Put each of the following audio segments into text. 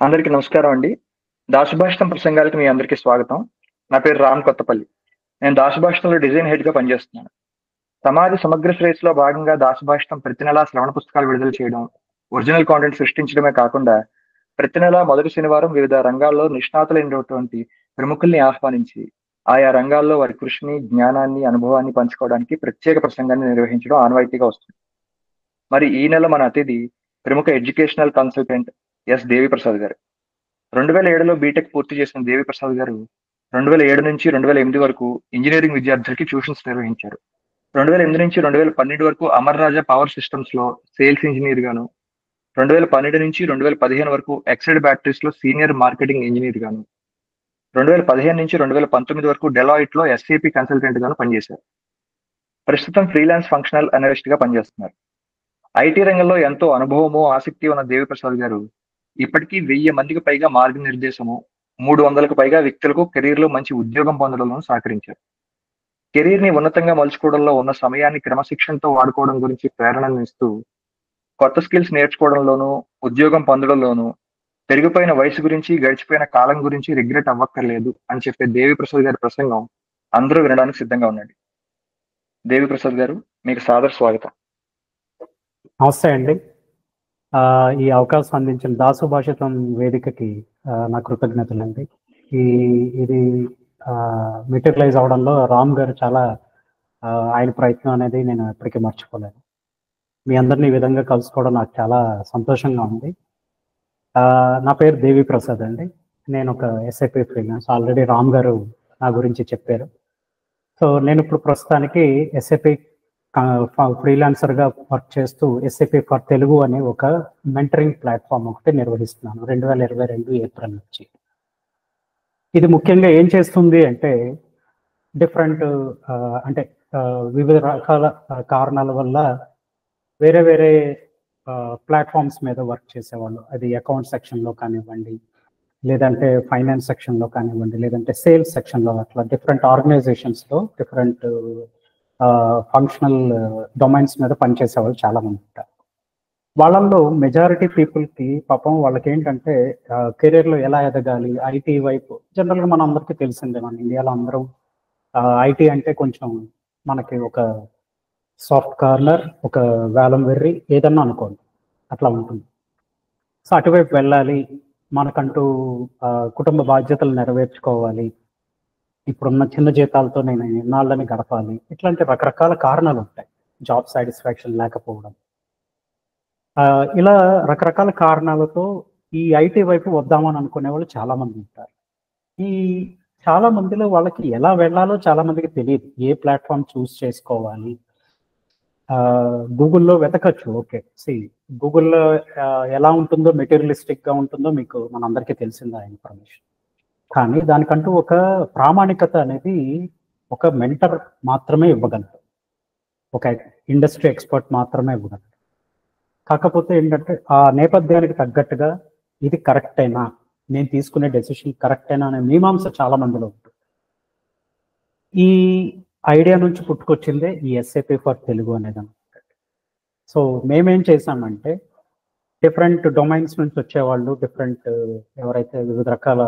అందరికీ నమస్కారం అండి. దాశభాషితం ప్రసంగాలకి మీ అందరికీ స్వాగతం. నా పేరు రామ్ కొత్తపల్లి. నేను దాశభాషితంలో డిజైన్ హెడ్‌గా పనిచేస్తున్నాను. సమాజ సమగ్ర శ్రేయస్సులో భాగంగా దాశభాషితం ప్రతి నెలా శ్రవణ పుస్తకాలు విడుదల చేయడం, ఒరిజినల్ కాంటెంట్ సృష్టించడమే కాకుండా, ప్రతి నెలా మొదటి శనివారం వివిధ రంగాల్లో నిష్ణాతులైనటువంటి ప్రముఖుల్ని ఆహ్వానించి, ఆయా రంగాల్లో వారి కృషిని, జ్ఞానాన్ని, అనుభవాన్ని పంచుకోవడానికి ప్రత్యేక ప్రసంగాన్ని నిర్వహించడం ఆనవాయితీగా వస్తుంది. మరి ఈ నెల మన అతిథి ప్రముఖ ఎడ్యుకేషనల్ కన్సల్టెంట్ ఎస్. దేవిప్రసాద్ గారు. 2007లో బీటెక్ పూర్తి చేసిన దేవిప్రసాద్ గారు 2007 నుంచి 2008 వరకు ఇంజినీరింగ్ విద్యార్థులకి ట్యూషన్స్ నిర్వహించారు. 2008 నుంచి 2012 వరకు అమర్ రాజా పవర్ సిస్టమ్స్ లో సేల్స్ ఇంజనీర్ గాను, 2012 నుంచి 2015 వరకు ఎక్సైడ్ బ్యాటరీస్ లో సీనియర్ మార్కెటింగ్ ఇంజనీర్ గాను, 2015 నుంచి 2019 వరకు డెలాయిట్ లో ఎస్ఏపి కన్సల్టెంట్ గాను పనిచేశారు. ప్రస్తుతం ఫ్రీలాన్స్ ఫంక్షనల్ అనలిస్ట్ గా పనిచేస్తున్నారు. ఐటీ రంగంలో ఎంతో అనుభవము, ఆసక్తి ఉన్న దేవిప్రసాద్ గారు ఇప్పటికీ 1000 మందికి పైగా మార్గనిర్దేశము, 300కు పైగా వ్యక్తులకు కెరీర్ లో మంచి ఉద్యోగం పొందడంలో సహకరించారు. కెరీర్ ని ఉన్నతంగా మలుచుకోవడంలో ఉన్న సమయాన్ని క్రమశిక్షణతో వాడుకోవడం గురించి ప్రేరణనిస్తూ, కొత్త స్కిల్స్ నేర్చుకోవడంలోనూ, ఉద్యోగం పొందడంలోనూ, పెరిగిపోయిన వయసు గురించి, గడిచిపోయిన కాలం గురించి రిగ్రెట్ అవ్వక్కర్లేదు అని చెప్పే దేవిప్రసాద్ గారి ప్రసంగం అందరూ వినడానికి సిద్ధంగా ఉండండి. దేవిప్రసాద్ గారు, మీకు సాదర స్వాగతం. నమస్తే అండి. ఈ అవకాశం అందించిన దాశభాషితం వేదికకి నా కృతజ్ఞతలండి. ఇది మెటీరియలైజ్ అవడంలో రామ్ గారు చాలా ఆయన ప్రయత్నం అనేది నేను ఎప్పటికీ మర్చిపోలేను. మీ అందరినీ ఈ విధంగా కలుసుకోవడం నాకు చాలా సంతోషంగా ఉంది. నా పేరు దేవిప్రసాద్ అండి. నేను ఒక ఎస్ఐపి ఫ్రీలాన్స్. ఆల్రెడీ రామ్ గారు నా గురించి చెప్పారు. సో నేను ఇప్పుడు ప్రస్తుతానికి ఎస్ఐపి ఫ్రీలాన్సర్గా వర్క్ చేస్తూ ఎస్ఏపి ఫర్ తెలుగు అనే ఒక మెంటరింగ్ ప్లాట్ఫామ్ ఒకటి నిర్వహిస్తున్నాను 2022 ఏప్రిల్ నుంచి. ఇది ముఖ్యంగా ఏం చేస్తుంది అంటే డిఫరెంట్ అంటే వివిధ రకాల కారణాల వల్ల వేరే వేరే ప్లాట్ఫామ్స్ మీద వర్క్ చేసేవాళ్ళు, అది అకౌంట్ సెక్షన్లో కానివ్వండి, లేదంటే ఫైనాన్స్ సెక్షన్లో కానివ్వండి, లేదంటే సేల్స్ సెక్షన్లో, అట్లా డిఫరెంట్ ఆర్గనైజేషన్స్లో డిఫరెంట్ ఫంక్షనల్ డొమైన్స్ మీద పనిచేసే వాళ్ళు చాలా మంది ఉంటారు. వాళ్ళల్లో మెజారిటీ పీపుల్కి పాపం వాళ్ళకి ఏంటంటే కెరీర్లో ఎలా ఎదగాలి, ఐటీ వైపు జనరల్గా మన అందరికీ తెలిసిందే. మన ఇండియాలో అందరం ఐటీ అంటే కొంచెం మనకి ఒక సాఫ్ట్ కార్నర్, ఒక వేలం వెర్రి ఏదన్నా అనుకోండి, అట్లా ఉంటుంది. సో అటువైపు వెళ్ళాలి, మనకంటూ కుటుంబ బాధ్యతలు నెరవేర్చుకోవాలి, ఇప్పుడున్న చిన్న జీతాలతో నేను ఎన్నాళ్ళని గడపాలి, ఇట్లాంటి రకరకాల కారణాలు ఉంటాయి. జాబ్ సాటిస్ఫాక్షన్ లేకపోవడం, ఇలా రకరకాల కారణాలతో ఈ ఐటీ వైపు వద్దామని అనుకునే వాళ్ళు చాలా మంది ఉంటారు. ఈ చాలా మందిలో వాళ్ళకి ఎలా వెళ్ళాలో చాలా మందికి తెలియదు. ఏ ప్లాట్ఫామ్ చూస్ చేసుకోవాలి, గూగుల్లో వెతకచ్చు. ఓకే, గూగుల్లో ఎలా ఉంటుందో, మెటీరియలిస్టిక్గా ఉంటుందో మీకు మనందరికీ తెలిసిందా ఇన్ఫర్మేషన్. కానీ దానికంటూ ఒక ప్రామాణికత అనేది ఒక మెంటర్ మాత్రమే ఇవ్వగలరు, ఒక ఇండస్ట్రీ ఎక్స్పర్ట్ మాత్రమే ఇవ్వగలరు. కాకపోతే ఏంటంటే ఆ నేపథ్యానికి తగ్గట్టుగా ఇది కరెక్టేనా, నేను తీసుకునే డెసిషన్ కరెక్టేనా అనే మీమాంస చాలా మందిలో ఉంటుంది. ఈ ఐడియా నుంచి పుట్టుకొచ్చిందే ఈ ఎస్ఏపి ఫర్ తెలుగు అనేది అనమాట. సో మేమేం చేసామంటే డిఫరెంట్ డొమైన్స్ నుంచి వచ్చేవాళ్ళు, డిఫరెంట్ ఎవరైతే వివిధ రకాల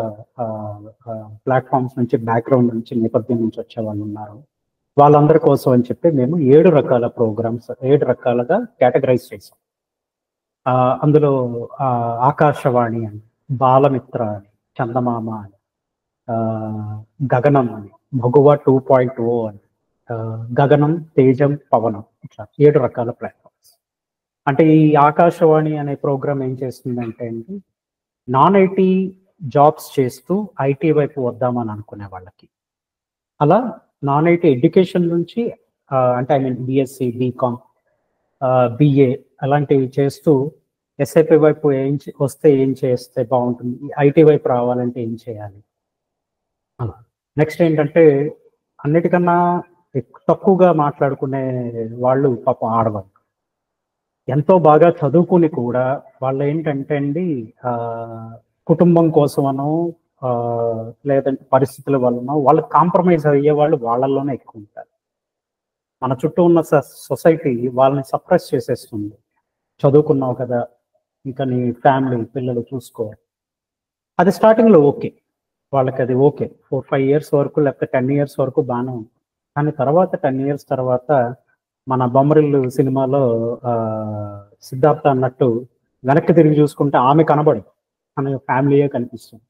ప్లాట్ఫామ్స్ నుంచి, బ్యాక్గ్రౌండ్ నుంచి, నేపథ్యం నుంచి వచ్చేవాళ్ళు ఉన్నారో వాళ్ళందరి కోసం అని చెప్పి మేము 7 రకాల ప్రోగ్రామ్స్ 7 రకాలుగా కేటగరైజ్ చేసాం. అందులో ఆకాశవాణి అని, బాలమిత్ర అని, చందమామ అని, గగనం అని, మగువ 2.0 అని, గగనం, తేజం, పవనం, ఇట్లా 7 రకాల ప్లాట్ఫామ్స్. అంటే ఈ ఆకాశవాణి అనే ప్రోగ్రామ్ ఏం చేస్తుందంటే అండి, నాన్ ఐటీ జాబ్స్ చేస్తూ ఐటీ వైపు వద్దామని అనుకునే వాళ్ళకి, అలా నాన్ ఐటీ ఎడ్యుకేషన్ నుంచి అంటే I mean BSc, BCom, BA అలాంటివి చేస్తూ ఎస్ఐపి వైపు వస్తే ఏం చేస్తే బాగుంటుంది, ఐటీ వైపు రావాలంటే ఏం చేయాలి అలా. నెక్స్ట్ ఏంటంటే అన్నిటికన్నా తక్కువగా మాట్లాడుకునే వాళ్ళు పాపం ఆడవాళ్ళు. ఎంతో బాగా చదువుకుని కూడా వాళ్ళు ఏంటంటే అండి కుటుంబం కోసమనో లేదంటే పరిస్థితుల వలన వాళ్ళు కాంప్రమైజ్ అయ్యే వాళ్ళు వాళ్ళల్లోనే ఎక్కువ ఉంటారు. మన చుట్టూ ఉన్న సొసైటీ వాళ్ళని సప్రెస్ చేసేస్తుంది. చదువుకున్నావు కదా, ఇంకా నీ ఫ్యామిలీ, పిల్లలు చూసుకో, అది స్టార్టింగ్లో ఓకే, వాళ్ళకి అది ఓకే 4-5 years వరకు లేకపోతే 10 years వరకు బాగానే ఉంది. కానీ తర్వాత 10 years తర్వాత మన బొమ్మరిల్లు సినిమాలో సిద్ధార్థ అన్నట్టు వెనక్కి తిరిగి చూసుకుంటే ఆమె కనబడదు, ఆమె ఫ్యామిలీయే కనిపిస్తుంది.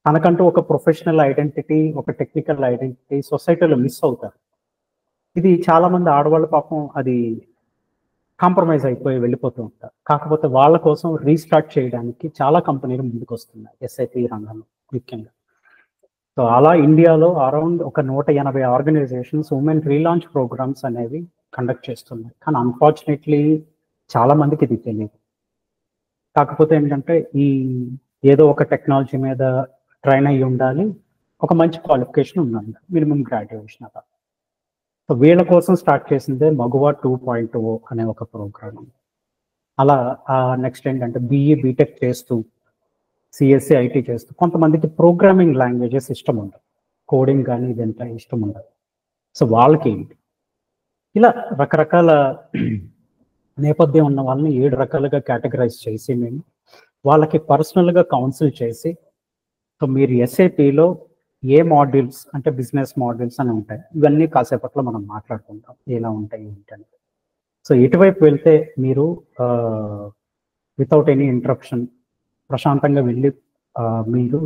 తనకంటూ ఒక ప్రొఫెషనల్ ఐడెంటిటీ, ఒక టెక్నికల్ ఐడెంటిటీ సొసైటీలో మిస్ అవుతారు. ఇది చాలా మంది ఆడవాళ్ళ పాపం అది కాంప్రమైజ్ అయిపోయి వెళ్ళిపోతూ ఉంటారు. కాకపోతే వాళ్ళ కోసం రీస్టార్ట్ చేయడానికి చాలా కంపెనీలు ముందుకు వస్తున్నాయి ఎస్ఐపి రంగంలో ముఖ్యంగా. సో అలా ఇండియాలో అరౌండ్ ఒక 180 ఆర్గనైజేషన్స్ ఉమెన్ రీలాంచ్ ప్రోగ్రామ్స్ అనేవి కండక్ట్ చేస్తున్నాయి. కానీ అన్ఫార్చునేట్లీ చాలా మందికి ఇది తెలియదు. కాకపోతే ఏంటంటే ఈ ఏదో ఒక టెక్నాలజీ మీద ట్రైన్ అయ్యి ఉండాలి, ఒక మంచి క్వాలిఫికేషన్ ఉండాలి, మినిమం గ్రాడ్యుయేషన్ అలా. సో వీళ్ళ కోసం స్టార్ట్ చేసిందే మగువ 2.0 అనే ఒక ప్రోగ్రామ్. అలా నెక్స్ట్ ఏంటంటే బీఈ బీటెక్ చేస్తూ సిఎస్సి ఐటీ చేస్తూ కొంతమందికి ప్రోగ్రామింగ్ లాంగ్వేజెస్ ఇష్టం ఉండదు, కోడింగ్ కానీ ఇదంతా ఇష్టం ఉండదు. సో వాళ్ళకి ఏంటి ఇలా రకరకాల నేపథ్యం ఉన్న వాళ్ళని 7 రకాలుగా కేటగరైజ్ చేసి మేము వాళ్ళకి పర్సనల్గా కౌన్సిల్ చేసి, సో మీరు ఎస్ఏపిలో ఏ మాడ్యూల్స్ అంటే బిజినెస్ మాడ్యూల్స్ అని ఉంటాయి, ఇవన్నీ కాసేపట్లో మనం మాట్లాడుకుంటాం ఎలా ఉంటాయి ఏంటని. సో ఇటువైపు వెళ్తే మీరు వితౌట్ ఎనీ ఇంటరప్షన్ ప్రశాంతంగా వెళ్ళి మీరు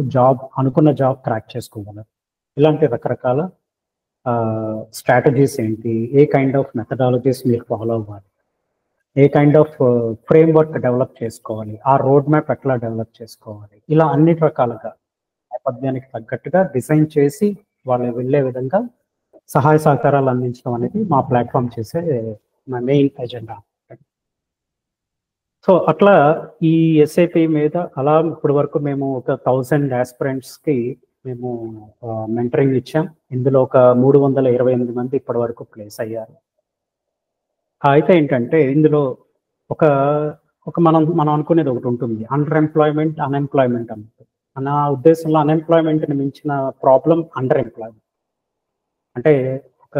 అనుకున్న జాబ్ క్రాక్ చేసుకోగలరు. ఇలాంటి రకరకాల స్ట్రాటజీస్ ఏంటి, ఏ కైండ్ ఆఫ్ మెథడాలజీస్ మీరు ఫాలో అవ్వాలి, ఏ kind of framework develop చేసుకోవాలి, ఆ రోడ్ మ్యాప్ ఎట్లా డెవలప్ చేసుకోవాలి, ఇలా అన్ని రకాలుగా నేపథ్యానికి తగ్గట్టుగా డిజైన్ చేసి వాళ్ళు వెళ్ళే విధంగా సహాయ సహకారాలు అందించడం అనేది మా ప్లాట్ఫామ్ చేసే మా మెయిన్ ఎజెండా. సో అట్లా ఈ ఎస్ఐపి మీద అలా ఇప్పటి వరకు మేము ఒక 1000 ఆస్పిరెంట్స్కి మేము మెంటరింగ్ ఇచ్చాం. ఇందులో ఒక 328 మంది ఇప్పటి వరకు ప్లేస్ అయ్యారు. అయితే ఏంటంటే ఇందులో ఒక మనం అనుకునేది ఒకటి ఉంటుంది, అండర్ ఎంప్లాయ్మెంట్ అన్ఎంప్లాయ్మెంట్ అన్నట్టు. నా ఉద్దేశంలో అన్ఎంప్లాయ్మెంట్ని మించిన ప్రాబ్లం అండర్ ఎంప్లాయ్మెంట్. అంటే ఒక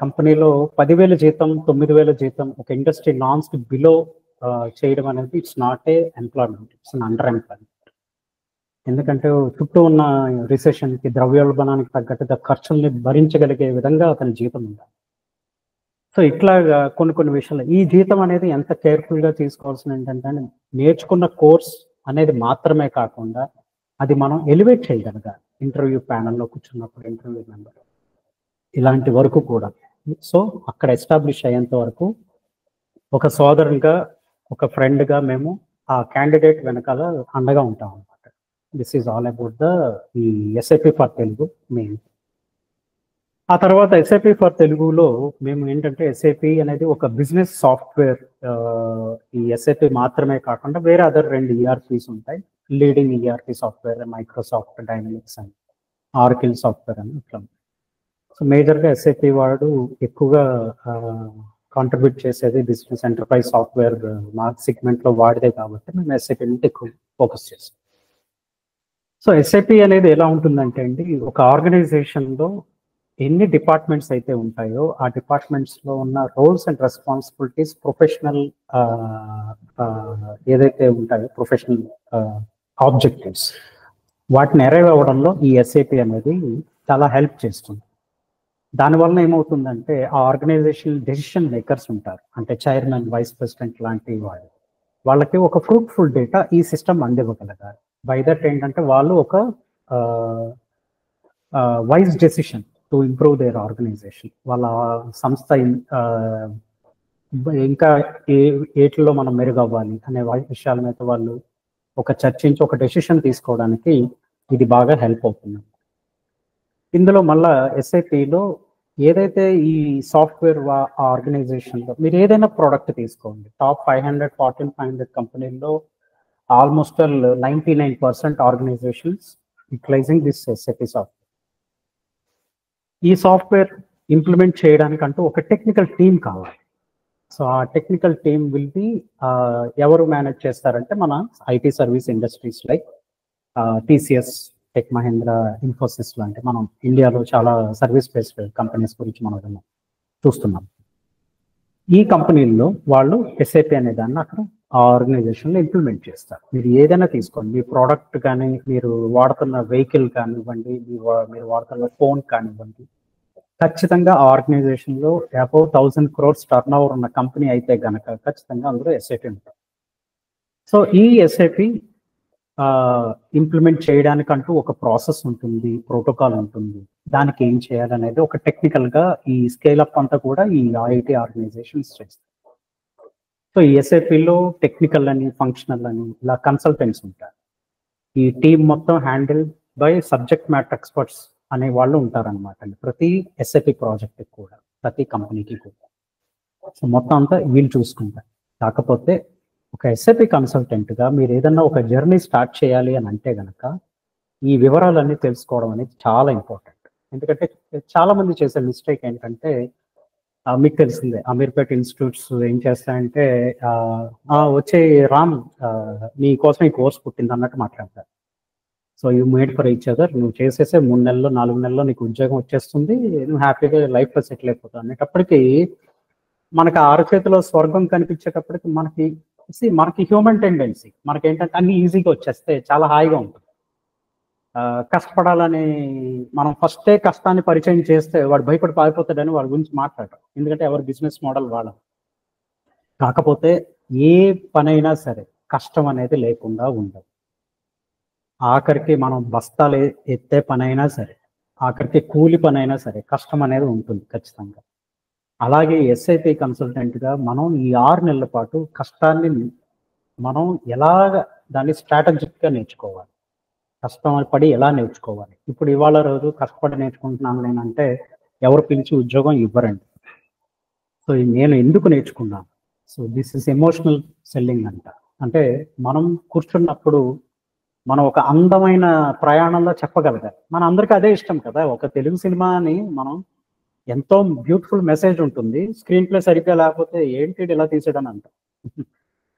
కంపెనీలో 10,000 జీతం 9,000 జీతం ఒక ఇండస్ట్రీ నామ్స్కి బిలో చేయడం అనేది it's not a employment, it's an under employment. ఎందుకంటే చుట్టూ ఉన్న రిసెషన్కి ద్రవ్యోల్బణానికి తగ్గట్టుగా ఖర్చుల్ని భరించగలిగే విధంగా అతని జీతం ఉండాలి. సో ఇట్లాగా కొన్ని విషయాలు ఈ జీతం అనేది ఎంత కేర్ఫుల్గా తీసుకోవాల్సిన ఏంటంటే నేర్చుకున్న కోర్స్ అనేది మాత్రమే కాకుండా అది మనం ఎలివేట్ చేయగలగాలి ఇంటర్వ్యూ ప్యానల్లో కూర్చున్నప్పుడు, ఇంటర్వ్యూ మెంబర్ ఇలాంటి వరకు కూడా. సో అక్కడ ఎస్టాబ్లిష్ అయ్యేంత వరకు ఒక సోదరునిగా ఒక ఫ్రెండ్గా మేము ఆ క్యాండిడేట్ వెనకాల అండగా ఉంటాం అనమాట. దిస్ ఈజ్ ఆల్ అబౌట్ ఈ ఎస్ఐపి ఫర్ తెలుగు మెయిన్. ఆ తర్వాత ఎస్ఐపి ఫర్ తెలుగులో మేము ఏంటంటే ఎస్ఐపి అనేది ఒక బిజినెస్ సాఫ్ట్వేర్. ఈ ఎస్ఐపి మాత్రమే కాకుండా వేరే అదర్ 2 ERPs ఉంటాయి, leading ERP software Microsoft dynamics అని, ఆర్కిల్ సాఫ్ట్వేర్ అని ఇట్లా. సో మేజర్గా ఎస్ఐపి వాడు ఎక్కువగా కాంట్రిబ్యూట్ చేసేది బిజినెస్ ఎంటర్ప్రైజ్ సాఫ్ట్వేర్ మార్క్ సెగ్మెంట్లో వాడిదే కాబట్టి మేము ఎస్ఐపి మీద ఎక్కువ ఫోకస్ చేస్తాం. సో ఎస్ఐపి అనేది ఎలా ఉంటుందంటే అండి, ఒక ఆర్గనైజేషన్లో ఎన్ని డిపార్ట్మెంట్స్ అయితే ఉంటాయో ఆ డిపార్ట్మెంట్స్లో ఉన్న రోల్స్ అండ్ రెస్పాన్సిబిలిటీస్, ప్రొఫెషనల్ ఏదైతే ఉంటాయో ప్రొఫెషనల్ ఆబ్జెక్టివ్స్, వాటిని అరైవ్ అవ్వడంలో ఈ ఎస్ఐపి అనేది చాలా హెల్ప్ చేస్తుంది. దానివల్ల ఏమవుతుందంటే ఆ ఆర్గనైజేషన్ డెసిషన్ మేకర్స్ ఉంటారు, అంటే చైర్మన్, వైస్ ప్రెసిడెంట్ లాంటి వాళ్ళకి ఒక ఫ్రూట్ఫుల్ డేటా ఈ సిస్టమ్ అందివ్వగలగాలి. బై దట్ ఏంటంటే వాళ్ళు ఒక wise decision to improve their organisation, వాళ్ళ సంస్థ ఇంకా ఏటిలో మనం మెరుగవ్వాలి అనే విషయాల మీద వాళ్ళు ఒక చర్చించి ఒక డెసిషన్ తీసుకోవడానికి ఇది బాగా హెల్ప్ అవుతుంది. ఇందులో మళ్ళా ఎస్ఐపిలో ఏదైతే ఈ సాఫ్ట్వేర్ ఆర్గనైజేషన్లో మీరు ఏదైనా ప్రోడక్ట్ తీసుకోండి, టాప్ 500 Fortune 500 కంపెనీల్లో almost 99% organisations utilising this SIP software. ఈ సాఫ్ట్వేర్ ఇంప్లిమెంట్ చేయడానికంటూ ఒక టెక్నికల్ టీమ్ కావాలి. సో ఆ టెక్నికల్ టీమ్ విల్ బి ఎవరు మేనేజ్ చేస్తారంటే మన IT service industries like TCS, tech Mahindra, Infosys లాంటి మనం ఇండియాలో చాలా సర్వీస్ బేస్డ్ కంపెనీస్ గురించి మనం చూస్తున్నాం. ఈ కంపెనీల్లో వాళ్ళు ఎస్ఐపి అనే దాన్ని అక్కడ ఆ ఆర్గనైజేషన్లో ఇంప్లిమెంట్ చేస్తారు. మీరు ఏదైనా తీసుకోండి, మీ ప్రోడక్ట్ కానీ, మీరు వాడుతున్న వెహికల్ కానివ్వండి, మీరు వాడుతున్న ఫోన్ కానివ్వండి, ఖచ్చితంగా ఆ ఆర్గనైజేషన్లో అబౌవ్ 1000 crores టర్న్ ఓవర్ ఉన్న కంపెనీ అయితే గనక ఖచ్చితంగా అందులో ఎస్ఐపి ఉంటుంది. సో ఈ ఎస్ఐపి ఇంప్లిమెంట్ చేయడానికంటూ ఒక ప్రాసెస్ ఉంటుంది, ప్రోటోకాల్ ఉంటుంది. దానికి ఏం చేయాలనేది ఒక టెక్నికల్గా ఈ స్కేల్ అప్ అంతా కూడా ఈ ఐఐటి ఆర్గనైజేషన్స్ చేస్తాయి. సో ఈ ఎస్ఐపిలో టెక్నికల్ అని, ఫంక్షనల్ అని ఇలా కన్సల్టెంట్స్ ఉంటారు. ఈ టీం మొత్తం handle by subject matter experts అనే వాళ్ళు ఉంటారనమాట. ప్రతి ఎస్ఐపి ప్రాజెక్ట్ కూడా, ప్రతి కంపెనీకి కూడా. సో మొత్తం అంతా వీళ్ళు చూసుకుంటారు. కాకపోతే ఒక ఎస్ఐపి కన్సల్టెంట్గా మీరు ఏదన్నా ఒక జర్నీ స్టార్ట్ చేయాలి అని అంటే గనక ఈ వివరాలన్నీ తెలుసుకోవడం అనేది చాలా ఇంపార్టెంట్. ఎందుకంటే చాలా మంది చేసే మిస్టేక్ ఏంటంటే, మీకు తెలిసిందే అమీర్పేట్ ఇన్స్టిట్యూట్స్ ఏం చేస్తాయంటే, వచ్చే రామ్ నీ కోసం ఈ కోర్స్ పుట్టింది అన్నట్టు మాట్లాడతారు. So you made for each other, నువ్వు చేసేసే 3 నెలల్లో 4 నెలల్లో నీకు ఉద్యోగం వచ్చేస్తుంది, నువ్వు హ్యాపీగా లైఫ్లో సెటిల్ అయిపోతావు అనేటప్పటికీ మనకు అరచేతిలో స్వర్గం కనిపించేటప్పటికి మనకి హ్యూమన్ టెండెన్సీ మనకి ఏంటంటే అన్ని ఈజీగా వచ్చేస్తే చాలా హాయిగా ఉంటుంది. కష్టపడాలని మనం ఫస్టే కష్టాన్ని పరిచయం చేస్తే వాడు భయపడి పారిపోతాడని వాడి గురించి మాట్లాడరు. ఎందుకంటే ఎవరి బిజినెస్ మోడల్ వాళ్ళ. కాకపోతే ఏ పనైనా సరే కష్టం అనేది లేకుండా ఉండదు. ఆఖరికి మనం బస్తాలు ఎత్తే పనైనా సరే, ఆఖరికి కూలి పనైనా సరే కష్టం అనేది ఉంటుంది ఖచ్చితంగా. అలాగే ఎస్ఐపి కన్సల్టెంట్గా మనం ఈ 6 నెలల పాటు కష్టాన్ని మనం ఎలాగ దాన్ని స్ట్రాటజిక్గా నేర్చుకోవాలి, కష్టపడి ఎలా నేర్చుకోవాలి. ఇప్పుడు ఇవాళ రోజు కష్టపడి నేర్చుకుంటున్నాను నేనంటే ఎవరు పిలిచి ఉద్యోగం ఇవ్వరండి. సో నేను ఎందుకు నేర్చుకున్నాను? So this is emotional selling అంట. అంటే మనం కూర్చున్నప్పుడు మనం ఒక అందమైన ప్రయాణంలో చెప్పగలగాలి. మన అందరికీ అదే ఇష్టం కదా. ఒక తెలుగు సినిమాని మనం ఎంతో బ్యూటిఫుల్ మెసేజ్ ఉంటుంది, స్క్రీన్ ప్లే సరిగ్గా లేకపోతే ఏంటి ఇలా తీసేయడం అంట.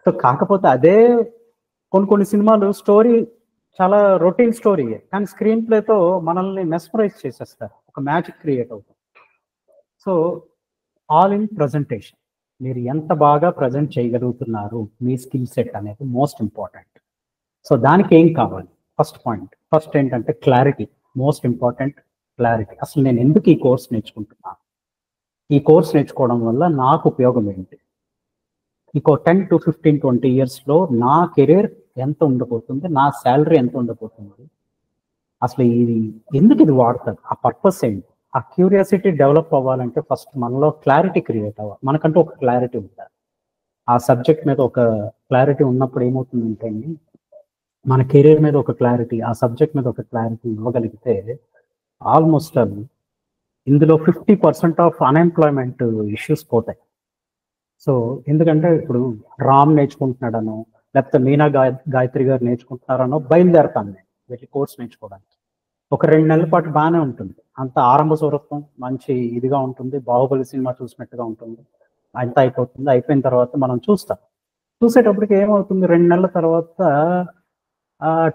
సో కాకపోతే అదే కొన్ని సినిమాలు స్టోరీ చాలా రొటీన్ స్టోరీ, కానీ స్క్రీన్ ప్లేతో మనల్ని మెస్మరైజ్ చేసేస్తారు, ఒక మ్యాజిక్ క్రియేట్ అవుతుంది. సో ఆల్ ఇన్ ప్రజెంటేషన్, మీరు ఎంత బాగా ప్రజెంట్ చేయగలుగుతున్నారు, మీ స్కిల్ సెట్ అనేది మోస్ట్ ఇంపార్టెంట్. సో దానికి ఏం కావాలి? ఫస్ట్ ఏంటంటే క్లారిటీ, మోస్ట్ ఇంపార్టెంట్ క్లారిటీ. అసలు నేను ఎందుకు ఈ కోర్స్ నేర్చుకుంటున్నాను, ఈ కోర్స్ నేర్చుకోవడం వల్ల నాకు ఉపయోగం ఏంటి, ఇంకో 10 to 15, 20 yearsలో నా కెరీర్ ఎంత ఉండబోతుంది, నా శాలరీ ఎంత ఉండబోతుంది, అసలు ఇది ఎందుకు ఇది వాడతారు, ఆ పర్పస్ ఏంటి, ఆ క్యూరియాసిటీ డెవలప్ అవ్వాలంటే ఫస్ట్ మనలో క్లారిటీ క్రియేట్ అవ్వాలి. మనకంటూ ఒక క్లారిటీ ఉండాలి. ఆ సబ్జెక్ట్ మీద ఒక క్లారిటీ ఉన్నప్పుడు ఏమవుతుందంటే అండి, మన కెరీర్ మీద ఒక క్లారిటీ, ఆ సబ్జెక్ట్ మీద ఒక క్లారిటీ ఇవ్వగలిగితే ఆల్మోస్ట్ ఇందులో 50% ఆఫ్ అన్ఎంప్లాయ్మెంట్ ఇష్యూస్ పోతాయి. సో ఎందుకంటే ఇప్పుడు రామ్ నేర్చుకుంటున్నాడనో, లేకపోతే మీనా గాయత్రి గారు నేర్చుకుంటున్నారనో బయలుదేరతాను నేను వెళ్ళి కోర్స్ నేర్చుకోవడానికి. ఒక 2 నెలల పాటు బాగానే ఉంటుంది, అంత ఆరంభ స్వరూపం మంచి ఇదిగా ఉంటుంది, బాహుబలి సినిమా చూసినట్టుగా ఉంటుంది, అంతా అయిపోతుంది. అయిపోయిన తర్వాత మనం చూసేటప్పటికి ఏమవుతుంది, 2 నెలల తర్వాత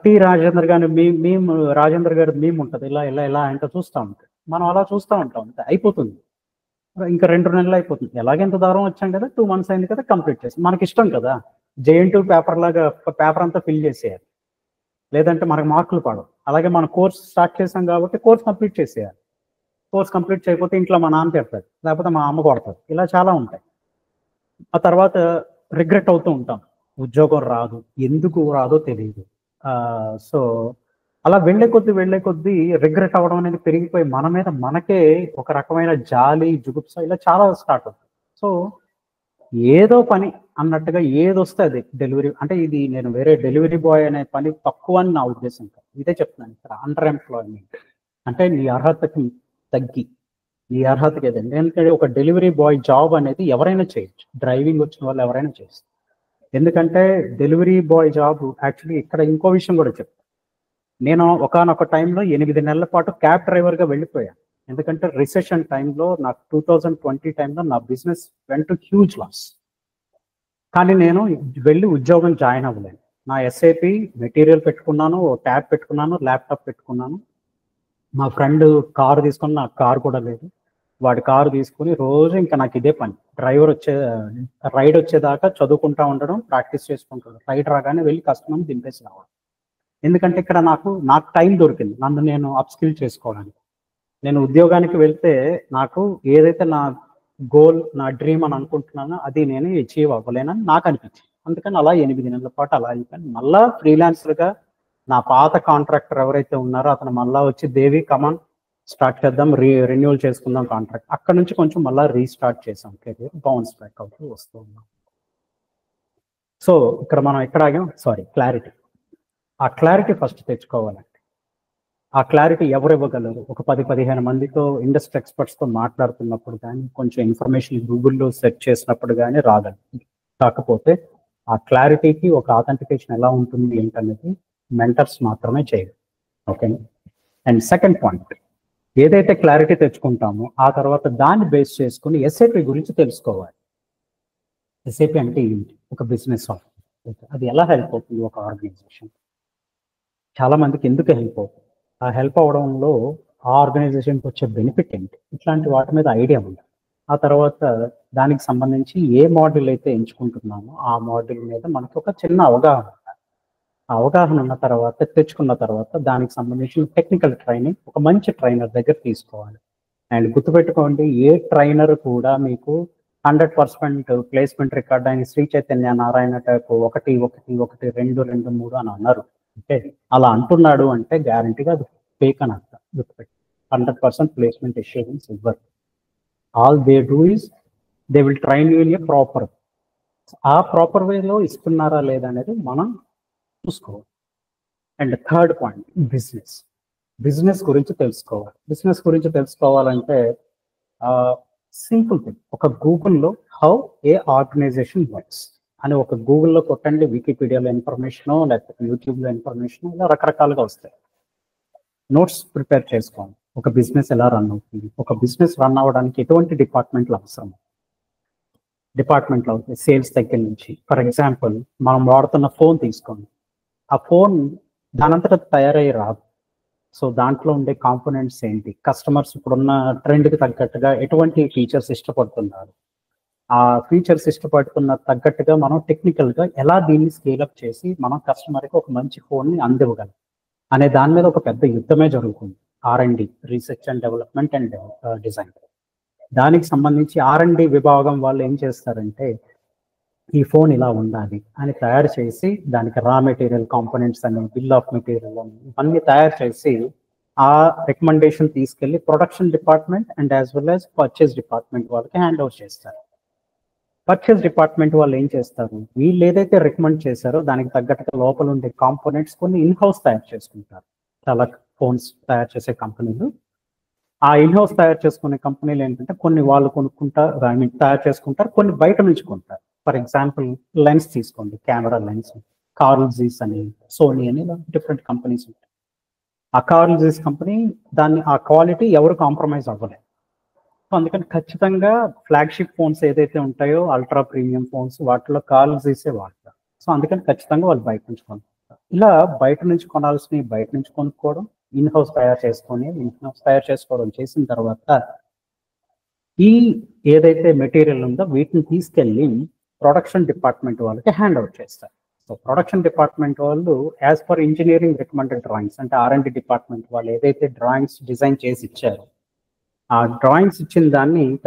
టి రాజేందర్ గారి మేము రాజేందర్ గారి మేము ఉంటుంది, ఇలా ఇలా ఇలా అంటే చూస్తూ ఉంటాం, మనం అలా చూస్తూ ఉంటాం, అంతే అయిపోతుంది. ఇంకా 2 నెలలు అయిపోతుంది, ఎలాగెంత దూరం వచ్చాం కదా, 2 months అయింది కదా, కంప్లీట్ చేసి మనకి ఇష్టం కదా, JN2 పేపర్ లాగా పేపర్ అంతా ఫిల్ చేసేయాలి, లేదంటే మనకు మార్కులు పడవు. అలాగే మన కోర్స్ స్టార్ట్ చేసాం కాబట్టి కోర్స్ కంప్లీట్ చేసేయాలి. కోర్స్ కంప్లీట్ చేయకపోతే ఇంట్లో మా నాన్న తిడతాడు, లేకపోతే మా అమ్మ కొడతాడు, ఇలా చాలా ఉంటాయి. ఆ తర్వాత రిగ్రెట్ అవుతూ ఉంటాం, ఉద్యోగం రాదు, ఎందుకు రాదో తెలియదు. సో అలా వెళ్ళే కొద్దీ రిగ్రెట్ అవ్వడం అనేది పెరిగిపోయి మన మీద మనకే ఒక రకమైన జాలి, జుగుప్స ఇలా చాలా స్టార్ట్ అవుతుంది. సో ఏదో పని అన్నట్టుగా ఏదొస్తే అది డెలివరీ, అంటే ఇది నేను వేరే డెలివరీ బాయ్ అనే పని తక్కువ అని నా ఉద్దేశం కాదు, ఇదే చెప్తున్నాను ఇక్కడ. అండర్ ఎంప్లాయ్మెంట్ అంటే నీ అర్హతకి తగ్గి, నీ అర్హతకి ఏదండి. ఎందుకంటే ఒక డెలివరీ బాయ్ జాబ్ అనేది ఎవరైనా చేయొచ్చు, డ్రైవింగ్ వచ్చిన వాళ్ళు ఎవరైనా చేయొచ్చు. ఎందుకంటే డెలివరీ బాయ్ జాబ్ యాక్చువల్లీ ఇక్కడ ఇంకో విషయం కూడా చెప్తాను. నేను ఒకానొక టైంలో 8 నెలల పాటు క్యాబ్ డ్రైవర్గా వెళ్ళిపోయాను. ఎందుకంటే రిసెషన్ టైంలో నాకు 2020 టైంలో నా బిజినెస్ వెంట హ్యూజ్ లాస్. కానీ నేను వెళ్ళి ఉద్యోగం జాయిన్ అవ్వలేను. నా ఎస్ఐపి మెటీరియల్ పెట్టుకున్నాను, ట్యాబ్ పెట్టుకున్నాను, ల్యాప్టాప్ పెట్టుకున్నాను. మా ఫ్రెండ్ కారు తీసుకుని, నాకు కారు కూడా లేదు. వాడి కారు తీసుకుని రోజు ఇంకా నాకు ఇదే పని, రైడ్ వచ్చేదాకా చదువుకుంటా ఉండడం, ప్రాక్టీస్ చేసుకుంటాడు, రైడ్ రాగానే వెళ్ళి కస్టమర్ని దింపేసి రావడం. ఎందుకంటే ఇక్కడ నాకు టైం దొరికింది నన్ను నేను అప్స్కిల్ చేసుకోవడానికి. నేను ఉద్యోగానికి వెళ్తే నాకు ఏదైతే నా గోల్, నా డ్రీమ్ అని అనుకుంటున్నానో అది నేను అచీవ్ అవ్వలేనని నాకు అనిపించింది. అందుకని అలా 8 నెలల పాటు అలా అయిపోయాను. మళ్ళా ఫ్రీలాన్సర్గా నా పాత కాంట్రాక్టర్ ఎవరైతే ఉన్నారో అతను మళ్ళా వచ్చి దేవి కమాన్ స్టార్ట్ చేద్దాం, రెన్యూవల్ చేసుకుందాం కాంట్రాక్ట్. అక్కడ నుంచి కొంచెం మళ్ళీ రీస్టార్ట్ చేసాం కెరీర్, బౌన్స్ బ్యాక్ అవుతూ వస్తూ ఉన్నాం. సో ఇక్కడ మనం ఎక్కడ ఆగాం? Sorry, clarity. ఆ క్లారిటీ ఫస్ట్ తెచ్చుకోవాలండి. ఆ క్లారిటీ ఎవరు ఇవ్వగలరు? ఒక 10-15 మందితో, ఇండస్ట్రీ ఎక్స్పర్ట్స్తో మాట్లాడుతున్నప్పుడు కానీ, కొంచెం ఇన్ఫర్మేషన్ గూగుల్లో సెర్చ్ చేసినప్పుడు కానీ రాగలరు. కాకపోతే ఆ క్లారిటీకి ఒక ఆథెంటికేషన్ ఎలా ఉంటుంది ఏంటనేది మెంటర్స్ మాత్రమే చేయరు. ఓకే. అండ్ సెకండ్ పాయింట్, ఏదైతే క్లారిటీ తెచ్చుకుంటామో ఆ తర్వాత దాన్ని బేస్ చేసుకుని ఎస్ఏపి గురించి తెలుసుకోవాలి. ఎస్ఏపి అంటే ఏంటి? ఒక బిజినెస్ సాఫ్ట్వేర్. అది ఎలా హెల్ప్ అవుతుంది ఒక ఆర్గనైజేషన్? చాలా మందికి ఎందుకు హెల్ప్ అవుతుంది? ఆ హెల్ప్ అవడంలో ఆ ఆర్గనైజేషన్కి వచ్చే బెనిఫిట్ ఏంటి? ఇట్లాంటి వాటి మీద ఐడియా ఉంది. ఆ తర్వాత దానికి సంబంధించి ఏ మోడల్ అయితే ఎంచుకుంటున్నామో ఆ మోడల్ మీద మనకు ఒక చిన్న అవగాహన ఉండాలి. ఆ అవగాహన ఉన్న తర్వాత, తెచ్చుకున్న తర్వాత దానికి సంబంధించిన టెక్నికల్ ట్రైనింగ్ ఒక మంచి ట్రైనర్ దగ్గర తీసుకోవాలి. అండ్ గుర్తుపెట్టుకోండి, ఏ ట్రైనర్ కూడా మీకు 100% ప్లేస్మెంట్ రికార్డ్ అయిన శ్రీ చైతన్య నారాయణ టైప్ 1, 1, 1, 2, 2, 3 అని అన్నారు. అంటే అలా అంటున్నాడు అంటే గ్యారంటీగా అది ఫేక్ అని అర్థం. గుర్తుపెట్టి 100% ప్లేస్మెంట్ ఇష్యూరెన్స్ ఇవ్వరు. All they do is they will train you in a proper. ఆ ప్రాపర్ వేలో ఇస్తున్నారా లేదా అనేది మనం చూసుకోవాలి. అండ్ థర్డ్ పాయింట్, బిజినెస్ గురించి తెలుసుకోవాలి. బిజినెస్ గురించి తెలుసుకోవాలంటే సింపుల్ థింగ్, ఒక గూగుల్లో హౌ ఏ ఆర్గనైజేషన్ వర్క్స్ అని ఒక గూగుల్లో కొట్టండి, వికీపీడియాలో ఇన్ఫర్మేషన్ లేకపోతే యూట్యూబ్లో ఇన్ఫర్మేషన్, ఇలా రకరకాలుగా వస్తాయి. నోట్స్ ప్రిపేర్ చేసుకోండి. ఒక బిజినెస్ ఎలా రన్ అవుతుంది, ఒక బిజినెస్ రన్ అవ్వడానికి ఎటువంటి డిపార్ట్మెంట్లు అవసరం. డిపార్ట్మెంట్లు అవుతాయి సేల్స్ దగ్గర నుంచి. ఫర్ ఎగ్జాంపుల్, మనం వాడుతున్న ఫోన్ తీసుకోండి. ఆ ఫోన్ దానంతట తయారయ్యి రాదు. సో దాంట్లో ఉండే కాంపోనెంట్స్ ఏంటి, కస్టమర్స్ ఇప్పుడున్న ట్రెండ్కి తగ్గట్టుగా ఎటువంటి ఫీచర్స్ ఇష్టపడుతున్నారు, ఆ ఫీచర్స్ ఇష్టపడుతున్న తగ్గట్టుగా మనం టెక్నికల్గా ఎలా దీన్ని స్కేలప్ చేసి మనం కస్టమర్కి ఒక మంచి ఫోన్ని అందివ్వగలం అనే దాని మీద ఒక పెద్ద యుద్ధమే జరుగుతుంది. R&D, research and development and design. దానికి సంబంధించి R&D విభాగం వాళ్ళు ఏం చేస్తారంటే, ఈ ఫోన్ ఇలా ఉండాలి అని తయారు చేసి దానికి రా మెటీరియల్ కాంపోనెంట్స్ అని, బిల్ ఆఫ్ మెటీరియల్ అని ఇవన్నీ తయారు చేసి ఆ రికమెండేషన్ తీసుకెళ్లి production department and as well as purchase department వాళ్ళకి హ్యాండ్ ఓవర్ చేస్తారు. పర్చేస్ డిపార్ట్మెంట్ వాళ్ళు ఏం చేస్తారు, వీళ్ళు ఏదైతే రికమెండ్ చేశారో దానికి తగ్గట్టుగా లోపల ఉండే కాంపోనెంట్స్ కొన్ని ఇన్హౌస్ తయారు చేసుకుంటారు. చాలా ఫోన్స్ తయారు చేసే కంపెనీలు, ఆ ఇన్హౌస్ తయారు చేసుకునే కంపెనీలు ఏంటంటే కొన్ని వాళ్ళు కొనుక్కుంటారు, తయారు చేసుకుంటారు, కొన్ని బయట నుంచి కొంటారు. ఫర్ ఎగ్జాంపుల్ లెన్స్ తీసుకోండి, కెమెరా లెన్స్, కార్ల్ జీస్ అని, సోనీ అని, ఇలా డిఫరెంట్ కంపెనీస్ ఉంటాయి. ఆ కార్ల్ జీస్ కంపెనీ దాన్ని ఆ క్వాలిటీ ఎవరు కాంప్రమైజ్ అవ్వలేదు. సో అందుకని ఖచ్చితంగా ఫ్లాగ్షిప్ ఫోన్స్ ఏదైతే ఉంటాయో, అల్ట్రా ప్రీమియం ఫోన్స్, వాటిలో కార్ల్ జీసే వాడతారు. సో అందుకని ఖచ్చితంగా వాళ్ళు బయట నుంచి కొనుక్కుంటారు. ఇలా బయట నుంచి కొనాల్సినవి బయట నుంచి కొనుక్కోవడం, ఇన్హౌస్ తయారు చేసుకోవడం చేసిన తర్వాత ఈ ఏదైతే మెటీరియల్ ఉందో వీటిని తీసుకెళ్ళి ప్రొడక్షన్ డిపార్ట్మెంట్ వాళ్ళకి హ్యాండ్ అవుట్ చేస్తారు. సో ప్రొడక్షన్ డిపార్ట్మెంట్ వాళ్ళు as per engineering recommended drawings, అంటే R&D డిపార్ట్మెంట్ వాళ్ళు ఏదైతే డ్రాయింగ్స్ డిజైన్ చేసి ఇచ్చారో ఆ డ్రాయింగ్స్ ఇచ్చిన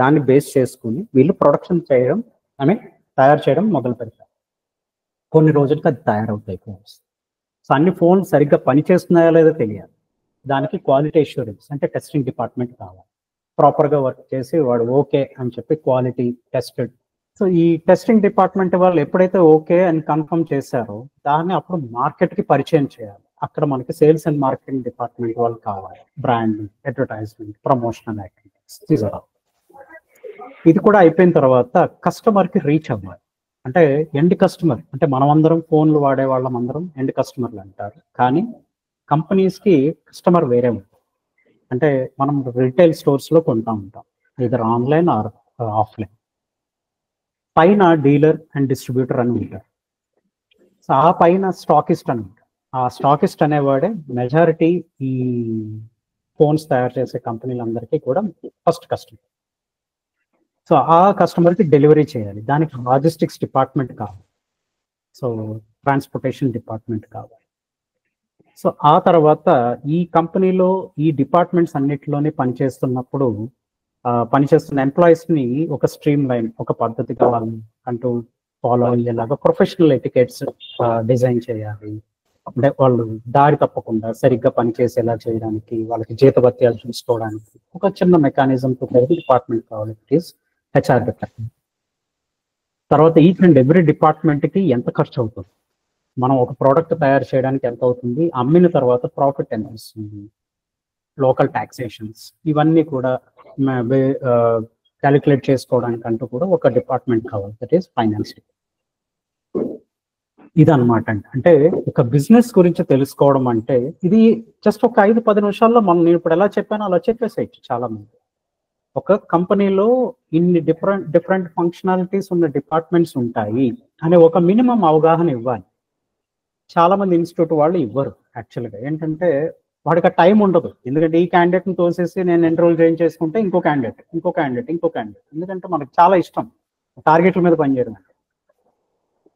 దాన్ని బేస్ చేసుకుని వీళ్ళు ప్రొడక్షన్ చేయడం, తయారు చేయడం మొదలు పెడతారు. కొన్ని రోజులకి అది తయారవుతాయి ఫోన్స్. సో అన్ని ఫోన్స్ సరిగ్గా పనిచేస్తున్నాయో లేదో తెలియాలి. దానికి క్వాలిటీ అష్యూరెన్స్ అంటే టెస్టింగ్ డిపార్ట్మెంట్ కావాలి. ప్రాపర్గా వర్క్ చేసి వాడు ఓకే అని చెప్పి క్వాలిటీ టెస్టెడ్. సో ఈ టెస్టింగ్ డిపార్ట్మెంట్ వాళ్ళు ఎప్పుడైతే ఓకే అని కన్ఫర్మ్ చేశారో దాన్ని అప్పుడు మార్కెట్కి పరిచయం చేయాలి. అక్కడ మనకి సేల్స్ అండ్ మార్కెటింగ్ డిపార్ట్మెంట్ వాళ్ళు కావాలి. Branding, advertisement, promotional activities. ఇది కూడా అయిపోయిన తర్వాత కస్టమర్కి రీచ్ అవ్వాలి. అంటే ఎండ్ కస్టమర్, అంటే మనమందరం ఫోన్లు వాడే వాళ్ళం అందరం ఎండ్ కస్టమర్లు అంటారు. కానీ కంపెనీస్కి కస్టమర్ వేరే ఉంటుంది. అంటే మనం రిటైల్ స్టోర్స్లో కొంటా ఉంటాం, ఇదర్ ఆన్లైన్ ఆర్ ఆఫ్లైన్. పైన డీలర్ అండ్ డిస్ట్రిబ్యూటర్ అని ఉంటారు. సో ఆ పైన స్టాకిస్ట్ అని ఉంటారు. ఆ స్టాకిస్ట్ అనేవాడే మెజారిటీ ఈ ఫోన్స్ తయారు చేసే కంపెనీలందరికీ కూడా ఫస్ట్ కస్టమర్. సో ఆ కస్టమర్కి డెలివరీ చేయాలి, దానికి లాజిస్టిక్స్ డిపార్ట్మెంట్ కావాలి, సో ట్రాన్స్పోర్టేషన్ డిపార్ట్మెంట్ కావాలి. సో ఆ తర్వాత ఈ కంపెనీలో ఈ డిపార్ట్మెంట్స్ అన్నిటిలోనే పనిచేస్తున్నప్పుడు పనిచేస్తున్న ఎంప్లాయీస్ని ఒక స్ట్రీమ్ లైన్, ఒక పద్ధతిగా వాళ్ళు అంటూ ఫాలో అయ్యేలాగా ప్రొఫెషనల్ ఎటికెట్స్ డిజైన్ చేయాలి. అంటే వాళ్ళు దారి తప్పకుండా సరిగ్గా పనిచేసేలా చేయడానికి, వాళ్ళకి జీతభత్యాలు చూసుకోవడానికి ఒక చిన్న మెకానిజంతో కలిపి డిపార్ట్మెంట్ కావాలి. It is HR department. తర్వాత ఈచ్ అండ్ ఎవ్రీ డిపార్ట్మెంట్కి ఎంత ఖర్చు అవుతుంది, మనం ఒక ప్రోడక్ట్ తయారు చేయడానికి ఎంత అవుతుంది, అమ్మిన తర్వాత ప్రాఫిట్ ఎంత వస్తుంది, లోకల్ ట్యాక్సేషన్స్, ఇవన్నీ కూడా క్యాలిక్యులేట్ చేసుకోవడానికి అంటూ కూడా ఒక డిపార్ట్మెంట్ కావాలి, దట్ ఈస్ ఫైనాన్స్. ఇదన్నమాట అండి. అంటే ఒక బిజినెస్ గురించి తెలుసుకోవడం అంటే ఇది జస్ట్ ఒక 5-10 నిమిషాల్లో నేను ఇప్పుడు ఎలా చెప్పానో అలా చెప్పేసేయచ్చు చాలా మంది. ఒక కంపెనీలో ఇన్ని డిఫరెంట్ ఫంక్షనాలిటీస్ ఉన్న డిపార్ట్మెంట్స్ ఉంటాయి అనే ఒక మినిమం అవగాహన ఇవ్వాలి. చాలా మంది ఇన్స్టిట్యూట్ వాళ్ళు ఇవ్వరు. యాక్చువల్గా ఏంటంటే వాడికి ఆ టైం ఉండదు. ఎందుకంటే ఈ క్యాండిడేట్ని తోసేసి నేను ఎన్రోల్ చేసుకుంటే ఇంకో క్యాండిడేట్. ఎందుకంటే మనకు చాలా ఇష్టం టార్గెట్ల మీద పనిచేయడం,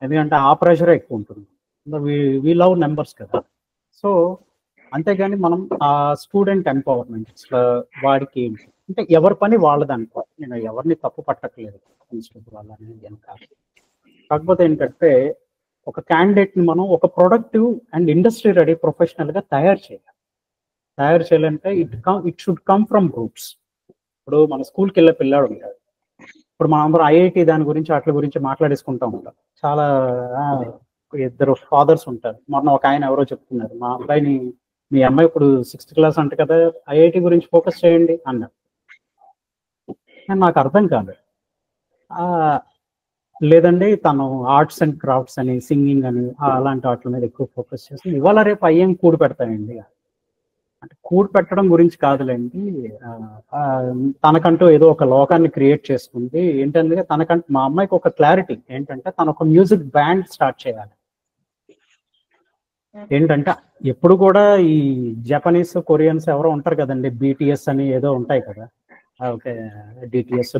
ఎందుకంటే ఆ ప్రెషరే ఎక్కువ ఉంటుంది. వీ లవ్ నెంబర్స్ కదా. సో అంతేగాని మనం ఆ స్టూడెంట్ ఎంపవర్మెంట్ వాడికి అంటే ఎవరి పని వాళ్ళది అనుకో, నేను ఎవరిని తప్పు పట్టట్లేదు ఇన్స్టిట్యూట్ వాళ్ళని ఏం కాదు. కాకపోతే ఏంటంటే ఒక క్యాండిడేట్ని మనం ఒక ప్రొడక్టివ్ అండ్ ఇండస్ట్రీ రెడీ ప్రొఫెషనల్గా తయారు చేయాలంటే it should come from roots. ఇప్పుడు మన స్కూల్కి వెళ్ళే పిల్లాడు ఉంటాడు. ఇప్పుడు మనందరం ఐఐటి దాని గురించి వాటి గురించి మాట్లాడేసుకుంటూ ఉంటాం. చాలా 2 ఫాదర్స్ ఉంటారు. మొన్న ఒక ఆయన ఎవరో చెప్తున్నారు, మా అబ్బాయిని, మీ అమ్మాయి ఇప్పుడు 6th క్లాస్ అంట కదా, ఐఐటి గురించి ఫోకస్ చేయండి అన్నారు. నాకు అర్థం కాదు. లేదండి తను ఆర్ట్స్ అండ్ క్రాఫ్ట్స్ అని, సింగింగ్ అని అలాంటి వాటి మీద ఎక్కువ ఫోకస్ చేసి ఇవాళ రేపు అయ్యేం కూడి పెడతాయండి. అంటే కూడి పెట్టడం గురించి కాదులేండి, తనకంటూ ఏదో ఒక లోకాన్ని క్రియేట్ చేసుకుంది. ఏంటంటే తనకంటూ మా అమ్మాయికి ఒక క్లారిటీ ఏంటంటే తను ఒక మ్యూజిక్ బ్యాండ్ స్టార్ట్ చేయాలి. ఏంటంటే ఎప్పుడు కూడా ఈ జపనీస్, కొరియన్స్ ఎవరో ఉంటారు కదండి, బీటీఎస్ అని ఏదో ఉంటాయి కదా. ఓకే, బీటీఎస్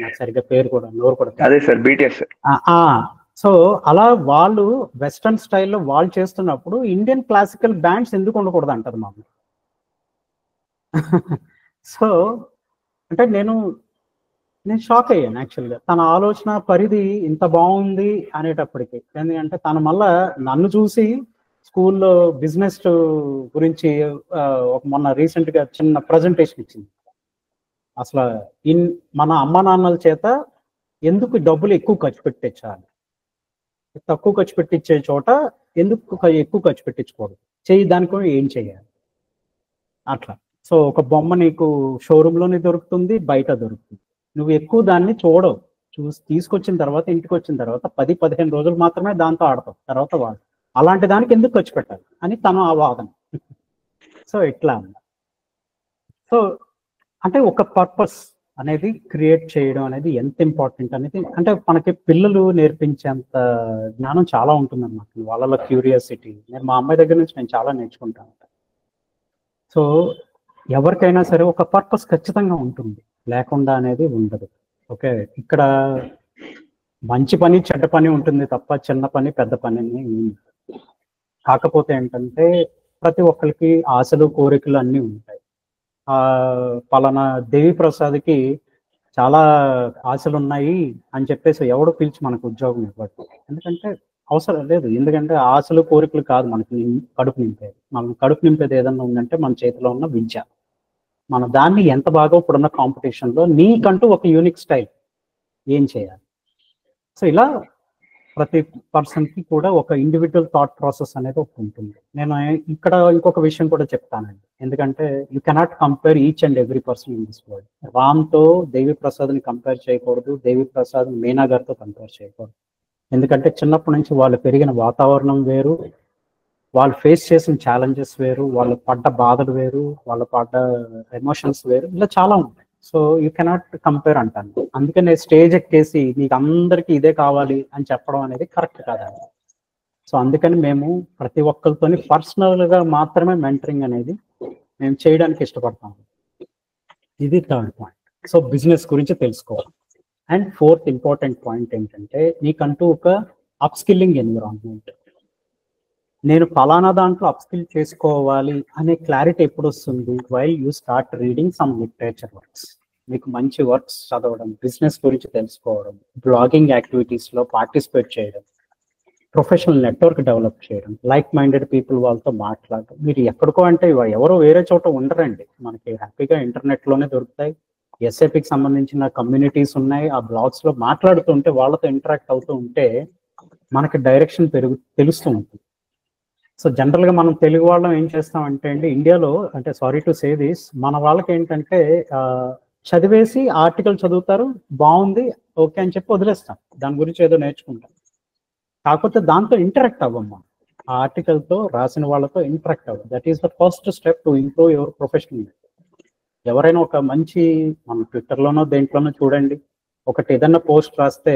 నాకు సరిగ్గా పేరు కూడా నోరు కూడా అదే సార్ బీటీఎస్. సో అలా వాళ్ళు వెస్టర్న్ స్టైల్లో వాళ్ళు చేస్తున్నప్పుడు ఇండియన్ క్లాసికల్ బ్యాండ్స్ ఎందుకు ఉండకూడదు అంటది మా అమ్మాయి. సో అంటే నేను షాక్ అయ్యాను యాక్చువల్గా. తన ఆలోచన పరిధి ఇంత బాగుంది అనేటప్పటికి. ఎందుకంటే తను మళ్ళా నన్ను చూసి స్కూల్లో బిజినెస్ గురించి మొన్న రీసెంట్గా చిన్న ప్రజెంటేషన్ ఇచ్చింది. అసలు మన అమ్మ నాన్నల చేత ఎందుకు డబ్బులు ఎక్కువ ఖర్చు పెట్టించాలి, తక్కువ ఖర్చు పెట్టించే చోట ఎందుకు ఎక్కువ ఖర్చు పెట్టించకూడదు, దానికి ఏం చేయాలి అట్లా. సో ఒక బొమ్మ నీకు షోరూంలోనే దొరుకుతుంది, బయట దొరుకుతుంది. నువ్వు ఎక్కువ దాన్ని చూసి తీసుకొచ్చిన తర్వాత, ఇంటికి వచ్చిన తర్వాత 10-15 రోజులు మాత్రమే దాంతో ఆడతావు, తర్వాత వాడు అలాంటి దానికి ఎందుకు ఖర్చు పెట్టాలి అని తను ఆ వాదన. సో ఇట్లా సో అంటే ఒక పర్పస్ అనేది క్రియేట్ చేయడం అనేది ఎంత ఇంపార్టెంట్ అనేది, అంటే మనకి పిల్లలు నేర్పించేంత జ్ఞానం చాలా ఉంటుందన్నమాట. వాళ్ళలో క్యూరియాసిటీ, మా అమ్మాయి దగ్గర నుంచి నేను చాలా నేర్చుకుంటాను. సో ఎవరికైనా సరే ఒక పర్పస్ ఖచ్చితంగా ఉంటుంది, లేకుండా అనేది ఉండదు. ఓకే, ఇక్కడ మంచి పని చెడ్డ పని ఉంటుంది తప్ప చిన్న పని పెద్ద పని అని. కాకపోతే ఏంటంటే ప్రతి ఒక్కరికి ఆశలు కోరికలు అన్నీ ఉంటాయి. పలానా దేవి ప్రసాద్కి చాలా ఆశలు ఉన్నాయి అని చెప్పేసి ఎవడు పిలిచి మనకు ఉద్యోగం ఇవ్వడు. ఎందుకంటే అవసరం లేదు. ఎందుకంటే ఆశలు కోరికలు కాదు మనకి కడుపు నింపేది. మనం కడుపు నింపేది ఏదన్నా ఉందంటే మన చేతిలో ఉన్న విద్య. మన దాన్ని ఎంత బాగా ఇప్పుడున్న కాంపిటీషన్లో నీకంటూ ఒక యూనిక్ స్టైల్ ఏం చేయాలి. సో ఇలా ప్రతి పర్సన్కి కూడా ఒక ఇండివిజువల్ థాట్ ప్రాసెస్ అనేది ఒకటి ఉంటుంది. నేను ఇక్కడ ఇంకొక విషయం కూడా చెప్తానండి. ఎందుకంటే you cannot compare each and every person in this world. రామ్తో దేవి ప్రసాద్ని కంపేర్ చేయకూడదు, దేవి ప్రసాద్ మీనా గారితో కంపేర్ చేయకూడదు. ఎందుకంటే చిన్నప్పటి నుంచి వాళ్ళు పెరిగిన వాతావరణం వేరు, వాళ్ళు ఫేస్ చేసిన ఛాలెంజెస్ వేరు, వాళ్ళు పడ్డ బాధలు వేరు, వాళ్ళు పడ్డ ఎమోషన్స్ వేరు, ఇలా చాలా ఉంటాయి. సో యూ కెనాట్ కంపేర్ అంటాను. అందుకనే స్టేజ్ ఎక్కేసి మీకు అందరికీ ఇదే కావాలి అని చెప్పడం అనేది కరెక్ట్ కాదండి. సో అందుకని మేము ప్రతి ఒక్కరితోని పర్సనల్గా మాత్రమే మెంటరింగ్ అనేది మేము చేయడానికి ఇష్టపడతాము. ఇది థర్డ్ పాయింట్. సో బిజినెస్ గురించి తెలుసుకోవాలి. అండ్ ఫోర్త్ ఇంపార్టెంట్ పాయింట్ ఏంటంటే నీకంటూ ఒక అప్స్కిల్లింగ్ ఎన్విరాన్మెంట్. నేను ఫలానా దాంట్లో అప్స్కిల్ చేసుకోవాలి అనే క్లారిటీ ఎప్పుడు వస్తుంది? While you start reading some literature works. మీకు మంచి వర్క్స్ చదవడం, బిజినెస్ గురించి తెలుసుకోవడం, బ్లాగింగ్ యాక్టివిటీస్లో పార్టిసిపేట్ చేయడం, ప్రొఫెషనల్ నెట్వర్క్ డెవలప్ చేయడం, లైక్ మైండెడ్ పీపుల్ వాళ్ళతో మాట్లాడడం. మీరు ఎక్కడికో అంటే ఎవరో వేరే చోట ఉండరండి, మనకి హ్యాపీగా ఇంటర్నెట్లోనే దొరుకుతాయి. ఎస్ఐపికి సంబంధించిన కమ్యూనిటీస్ ఉన్నాయి, ఆ బ్లాగ్స్లో మాట్లాడుతుంటే వాళ్ళతో ఇంటరాక్ట్ అవుతూ ఉంటే మనకి డైరెక్షన్ తెలుస్తూ ఉంటుంది. సో జనరల్గా మనం తెలుగు వాళ్ళం ఏం చేస్తామంటే అండి, ఇండియాలో అంటే సారీ టు సే దిస్, మన వాళ్ళకి ఏంటంటే చదివేసి ఆర్టికల్ చదువుతారు, బాగుంది ఓకే అని చెప్పి వదిలేస్తాం, దాని గురించి ఏదో నేర్చుకుంటాం. కాకపోతే దాంతో ఇంటరాక్ట్ అవ్వమ్మా, ఆ ఆర్టికల్తో రాసిన వాళ్ళతో ఇంటరాక్ట్ అవ్వం. That is the first step to improve your professional. ఎవరైనా ఒక మంచి, మన ట్విట్టర్లోనో దేంట్లోనో చూడండి, ఒకటి ఏదన్నా పోస్ట్ రాస్తే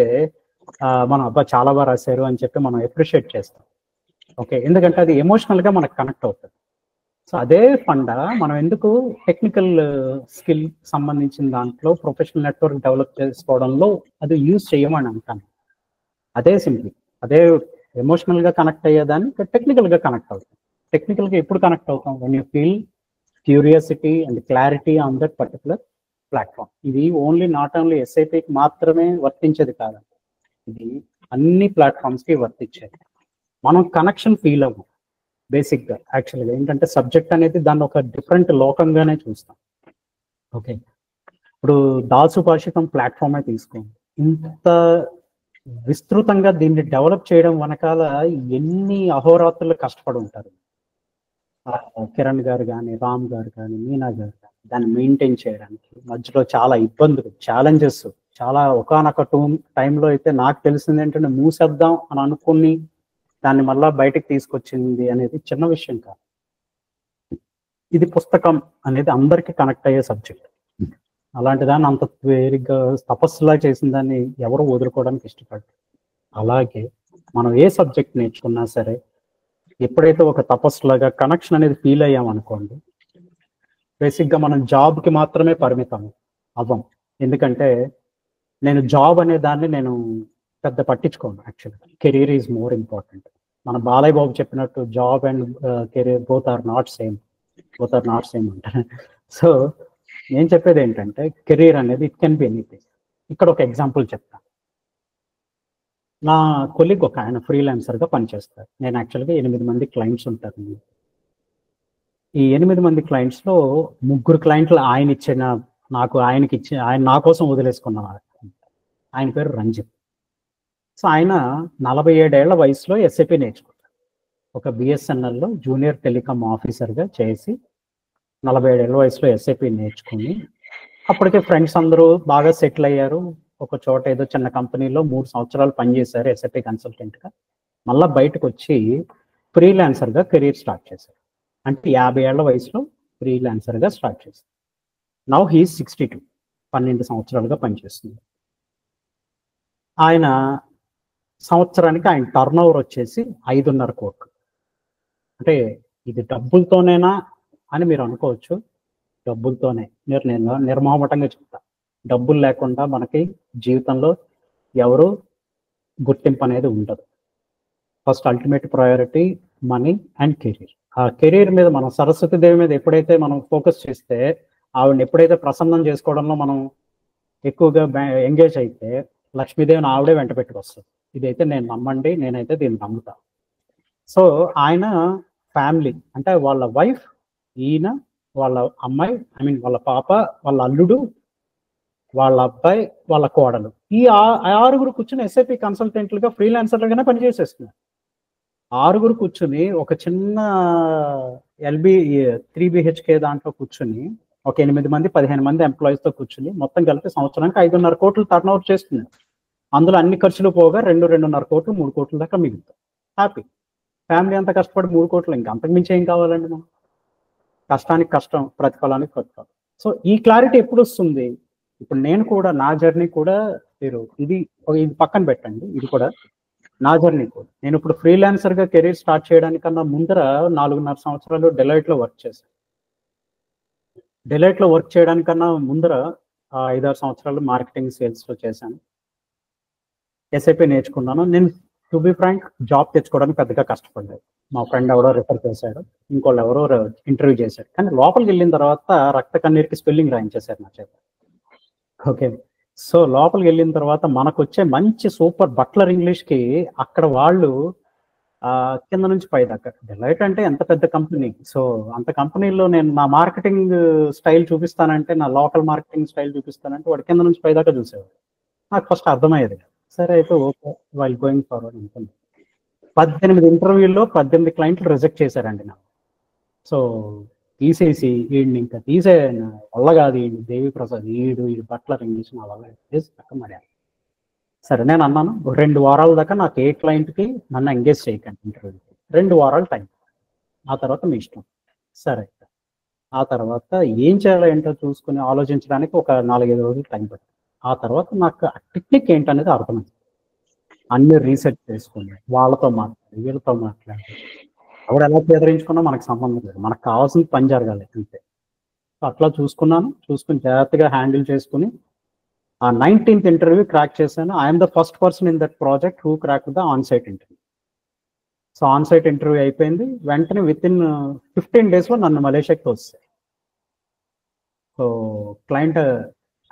మనం అబ్బా చాలా బాగా రాశారు అని చెప్పి మనం అప్రిషియేట్ చేస్తాం. ఓకే, ఎందుకంటే అది ఎమోషనల్గా మనకు కనెక్ట్ అవుతుంది. సో అదే ఫండ మనం ఎందుకు టెక్నికల్ స్కిల్ సంబంధించిన దాంట్లో ప్రొఫెషనల్ నెట్వర్క్ డెవలప్ చేసుకోవడంలో అది యూజ్ చేయమని అంటాను. అదే సింప్లీ అదే ఎమోషనల్గా కనెక్ట్ అయ్యేదాన్ని టెక్నికల్గా కనెక్ట్ అవుతాం. టెక్నికల్గా ఎప్పుడు కనెక్ట్ అవుతాం? When you feel curiosity and clarity on that particular platform. ఇది ఓన్లీ నాట్ ఓన్లీ ఎస్ఐపికి మాత్రమే వర్తించేది కాదండి, ఇది అన్ని ప్లాట్ఫామ్స్కి వర్తించేది. మనం కనెక్షన్ ఫీల్ అవ్వం బేసిక్గా. యాక్చువల్గా ఏంటంటే సబ్జెక్ట్ అనేది దాన్ని ఒక డిఫరెంట్ లోకంగానే చూస్తాం. ఓకే, ఇప్పుడు దాసు భాషితం ప్లాట్ఫామే తీసుకోండి, ఇంత విస్తృతంగా దీన్ని డెవలప్ చేయడం వెనకాల ఎన్ని అహోరాత్రులు కష్టపడి ఉంటారు. కిరణ్ గారు కానీ, రామ్ గారు కానీ, మీనా గారు కానీ, దాన్ని మెయింటైన్ చేయడానికి మధ్యలో చాలా ఇబ్బందులు, ఛాలెంజెస్, చాలా ఒకనొక టైంలో అయితే నాకు తెలిసింది ఏంటంటే మూసేద్దాం అని అనుకుని దాన్ని మళ్ళా బయటకు తీసుకొచ్చింది అనేది చిన్న విషయం కాదు. ఇది పుస్తకం అనేది అందరికీ కనెక్ట్ అయ్యే సబ్జెక్ట్. అలాంటి దాన్ని అంత వేరిగ్గా తపస్సులా చేసిన దాన్ని ఎవరు వదులుకోవడానికి ఇష్టపడరు. అలాగే మనం ఏ సబ్జెక్ట్ నేర్చుకున్నా సరే ఎప్పుడైతే ఒక తపస్సులాగా కనెక్షన్ అనేది ఫీల్ అయ్యామనుకోండి, బేసిక్గా మనం జాబ్కి మాత్రమే పరిమితం అవ్వం. ఎందుకంటే నేను జాబ్ అనే దాన్ని నేను పెద్ద పట్టించుకోను. యాక్చువల్గా కెరీర్ ఈజ్ మోర్ ఇంపార్టెంట్. మన బాలయ్య బాబు చెప్పినట్టు job and career both are not same అంటారు. సో నేను చెప్పేది ఏంటంటే కెరీర్ అనేది ఇట్ కెన్ బి ఎనీథింగ్. ఇక్కడ ఒక ఎగ్జాంపుల్ చెప్తాను. నా కొలీగ్ ఒక ఆయన ఫ్రీలాన్సర్గా పనిచేస్తారు. నేను యాక్చువల్గా 8 మంది క్లయింట్స్ ఉంటారు. ఈ 8 మంది క్లయింట్స్లో 3 క్లయింట్లు ఆయన నా కోసం వదిలేసుకున్నారు. ఆయన పేరు రంజిత్. సో ఆయన 47 ఏళ్ల వయసులో ఎస్ఏపీ నేర్చుకుంటారు. ఒక బిఎస్ఎన్ఎల్లో జూనియర్ టెలికామ్ ఆఫీసర్గా చేసి 47 ఏళ్ల వయసులో ఎస్ఏపీ నేర్చుకుని అప్పటికే ఫ్రెండ్స్ అందరూ బాగా సెటిల్ అయ్యారు. ఒక చోట ఏదో చిన్న కంపెనీలో 3 సంవత్సరాలు పనిచేశారు ఎస్ఏపీ కన్సల్టెంట్గా. మళ్ళీ బయటకు వచ్చి ఫ్రీలాన్సర్గా కెరీర్ స్టార్ట్ చేశారు. అంటే 50 ఏళ్ల వయసులో ఫ్రీలాన్సర్గా స్టార్ట్ చేశారు. నౌ హీఈస్ 62, 12 సంవత్సరాలుగా పనిచేస్తుంది. ఆయన సంవత్సరానికి ఆయన టర్న్ ఓవర్ వచ్చేసి 5.5 కోట్లు. అంటే ఇది డబ్బులతోనేనా అని మీరు అనుకోవచ్చు. డబ్బులతోనే. నేను నిర్మోహమాటంగా చెప్తా, డబ్బులు లేకుండా మనకి జీవితంలో ఎవరు గుర్తింపు అనేది ఉండదు. First ultimate priority money and career. ఆ కెరీర్ మీద మనం సరస్వతీదేవి మీద ఎప్పుడైతే మనం ఫోకస్ చేస్తే, ఆవిడని ఎప్పుడైతే ప్రసన్నం చేసుకోవడంలో మనం ఎక్కువగా ఎంగేజ్ అయితే లక్ష్మీదేవిని ఆవిడే వెంట పెట్టుకొస్తుంది. ఇదైతే నేను నమ్మండి, నేనైతే దీన్ని నమ్ముతా. సో ఆయన ఫ్యామిలీ అంటే వాళ్ళ వైఫ్, ఈయన, వాళ్ళ అమ్మాయి, వాళ్ళ పాప, వాళ్ళ అల్లుడు, వాళ్ళ అబ్బాయి, వాళ్ళ కోడలు, ఈ 6 కూర్చుని ఎస్ఐపి కన్సల్టెంట్లుగా ఫ్రీలాన్సర్లుగానే పనిచేసేస్తున్నారు. 6 కూర్చుని ఒక చిన్న LB 3 BHK దాంట్లో కూర్చుని ఒక 8 మంది 15 మంది ఎంప్లాయీస్తో కూర్చుని మొత్తం కలిపి సంవత్సరానికి 5.5 కోట్లు టర్న్ ఓవర్ చేస్తున్నారు. అందులో అన్ని ఖర్చులు పోగా 2.5 కోట్లు 3 కోట్ల దాకా మిగులుతాయి. హ్యాపీ. ఫ్యామిలీ అంతా కష్టపడి 3 కోట్లు, ఇంకా అంతకుమించి ఏం కావాలండి మనం? కష్టానికి కష్టం, ప్రతిఫలానికి ప్రతిఫలం. సో ఈ క్లారిటీ ఎప్పుడు వస్తుంది? ఇప్పుడు నేను కూడా నా జర్నీ కూడా ఇది పక్కన పెట్టండి, ఇది కూడా నా జర్నీ కూడా. నేను ఇప్పుడు ఫ్రీలాన్సర్గా కెరీర్ స్టార్ట్ చేయడానికన్నా ముందర 4.5 సంవత్సరాలు డెలైట్లో వర్క్ చేశాను. డెలైట్లో వర్క్ చేయడానికన్నా ముందర 5-6 సంవత్సరాలు మార్కెటింగ్ సేల్స్లో చేశాను. ఎస్ఐపి నేర్చుకున్నాను. నేను టు బి ఫ్రాంక్ జాబ్ తెచ్చుకోవడానికి పెద్దగా కష్టపడలేదు. మా ఫ్రెండ్ ఎవరో రిఫర్ చేశాడు, ఇంకోళ్ళు ఎవరో ఇంటర్వ్యూ చేశాడు. కానీ లోపలికి వెళ్ళిన తర్వాత రక్త కన్నీరుకి స్పెల్లింగ్ రాయించేశారు నా చేత. ఓకే, సో లోపలికి వెళ్ళిన తర్వాత మనకు వచ్చే మంచి సూపర్ బట్లర్ ఇంగ్లీష్కి అక్కడ వాళ్ళు కింద నుంచి పై దాకా. డెలైట్ అంటే ఎంత పెద్ద కంపెనీ, సో అంత కంపెనీలో నేను నా మార్కెటింగ్ స్టైల్ చూపిస్తానంటే, నా లోకల్ మార్కెటింగ్ స్టైల్ చూపిస్తానంటే వాడు కింద నుంచి పై దాకా చూసేవాడు. నాకు ఫస్ట్ అర్థమయ్యేది. సరే అయితే ఓకే, వైల్ గోయింగ్ ఫార్వర్డ్ అనుకుంది. 18 ఇంటర్వ్యూల్లో 18 క్లయింట్లు రిజెక్ట్ చేశారండి నాకు. సో తీసేసి వీడిని ఇంకా తీసే వల్ల కాదు, వీడిని దేవి ప్రసాద్ వీడు బట్లర్ ఇంగ్లీష్ నా వల్ల పక్కమడాను. సరే నేను అన్నాను 2 వారాల దాకా నాకు ఏ క్లయింట్కి నన్ను ఎంగేజ్ చేయకండి ఇంటర్వ్యూకి, 2 వారాలు టైం, ఆ తర్వాత మీ ఇష్టం. సరే, ఆ తర్వాత ఏం చేయాలో ఏంటో చూసుకుని ఆలోచించడానికి ఒక 4-5 రోజులు టైం పట్టింది. ఆ తర్వాత నాకు ఆ టెక్నిక్ ఏంటనేది అర్థమైంది. అన్ని రీసెర్చ్ చేసుకుని వాళ్ళతో మాట్లాడి వీళ్ళతో మాట్లాడి ఆవిడ ఎలా బెదిరించుకున్నా మనకు సంబంధం లేదు, మనకు కావాల్సిన పని జరగాలి అంతే. అట్లా చూసుకున్నాను, చూసుకుని జాగ్రత్తగా హ్యాండిల్ చేసుకుని ఆ 19th ఇంటర్వ్యూ క్రాక్ చేశాను. I'm the first person in that project who crack the on site interview. So on site interview అయిపోయింది, వెంటనే విత్ ఇన్ 15 daysలో నన్ను మలేషియాకి వస్తాయి. సో క్లయింట్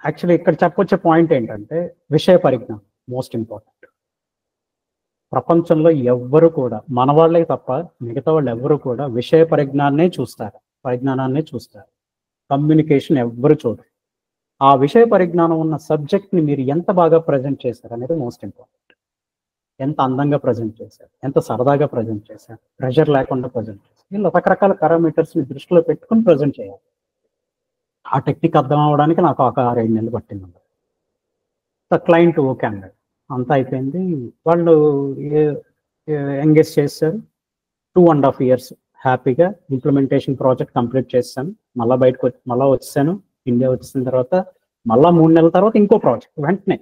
యాక్చువల్లీ ఇక్కడ చెప్పొచ్చే పాయింట్ ఏంటంటే విషయ పరిజ్ఞానం మోస్ట్ ఇంపార్టెంట్. ప్రపంచంలో ఎవ్వరు కూడా మన వాళ్ళే తప్ప మిగతా వాళ్ళు ఎవ్వరు కూడా విషయ పరిజ్ఞానాన్నే చూస్తారు, కమ్యూనికేషన్ ఎవ్వరు చూడరు. ఆ విషయ పరిజ్ఞానం ఉన్న సబ్జెక్ట్ని మీరు ఎంత బాగా ప్రజెంట్ చేశారు అనేది మోస్ట్ ఇంపార్టెంట్. ఎంత అందంగా ప్రజెంట్ చేశారు, ఎంత సరదాగా ప్రజెంట్ చేశారు, ప్రెషర్ లేకుండా ప్రజెంట్ చేశారు, ఇలా రకరకాల పారామీటర్స్ని దృష్టిలో పెట్టుకుని ప్రజెంట్ చేయాలి. ఆ టెక్నిక్ అర్థం అవ్వడానికి నాకు ఒక 6-7 నెలలు పట్టింది. క్లయింట్ ఓకే అన్నాడు, అంతా అయిపోయింది. వాళ్ళు ఎంగేజ్ చేశారు. 2.5 years హ్యాపీగా ఇంప్లిమెంటేషన్ ప్రాజెక్ట్ కంప్లీట్ చేశాను. మళ్ళీ వచ్చాను ఇండియా. వచ్చిన తర్వాత మళ్ళీ 3 నెలల తర్వాత ఇంకో ప్రాజెక్ట్ వెంటనే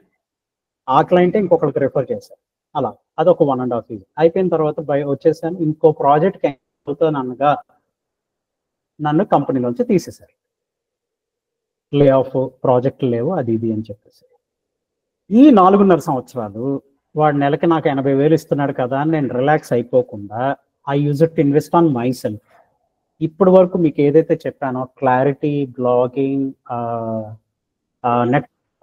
ఆ క్లయింటే ఇంకొకరికి రిఫర్ చేశారు. అలా అదొక 1.5 years అయిపోయిన తర్వాత వచ్చేసాను. ఇంకో ప్రాజెక్ట్కి అవుతాననగా నన్ను కంపెనీలోంచి తీసేశారు. లే ఆఫ్, ప్రాజెక్టులు లేవు, అది ఇది అని చెప్పేసి. ఈ 4.5 సంవత్సరాలు వాడు నెలకి నాకు 80,000 ఇస్తున్నాడు కదా అని నేను రిలాక్స్ అయిపోకుండా I use it to invest on myself. ఇప్పటి వరకు మీకు ఏదైతే చెప్పానో clarity, blogging,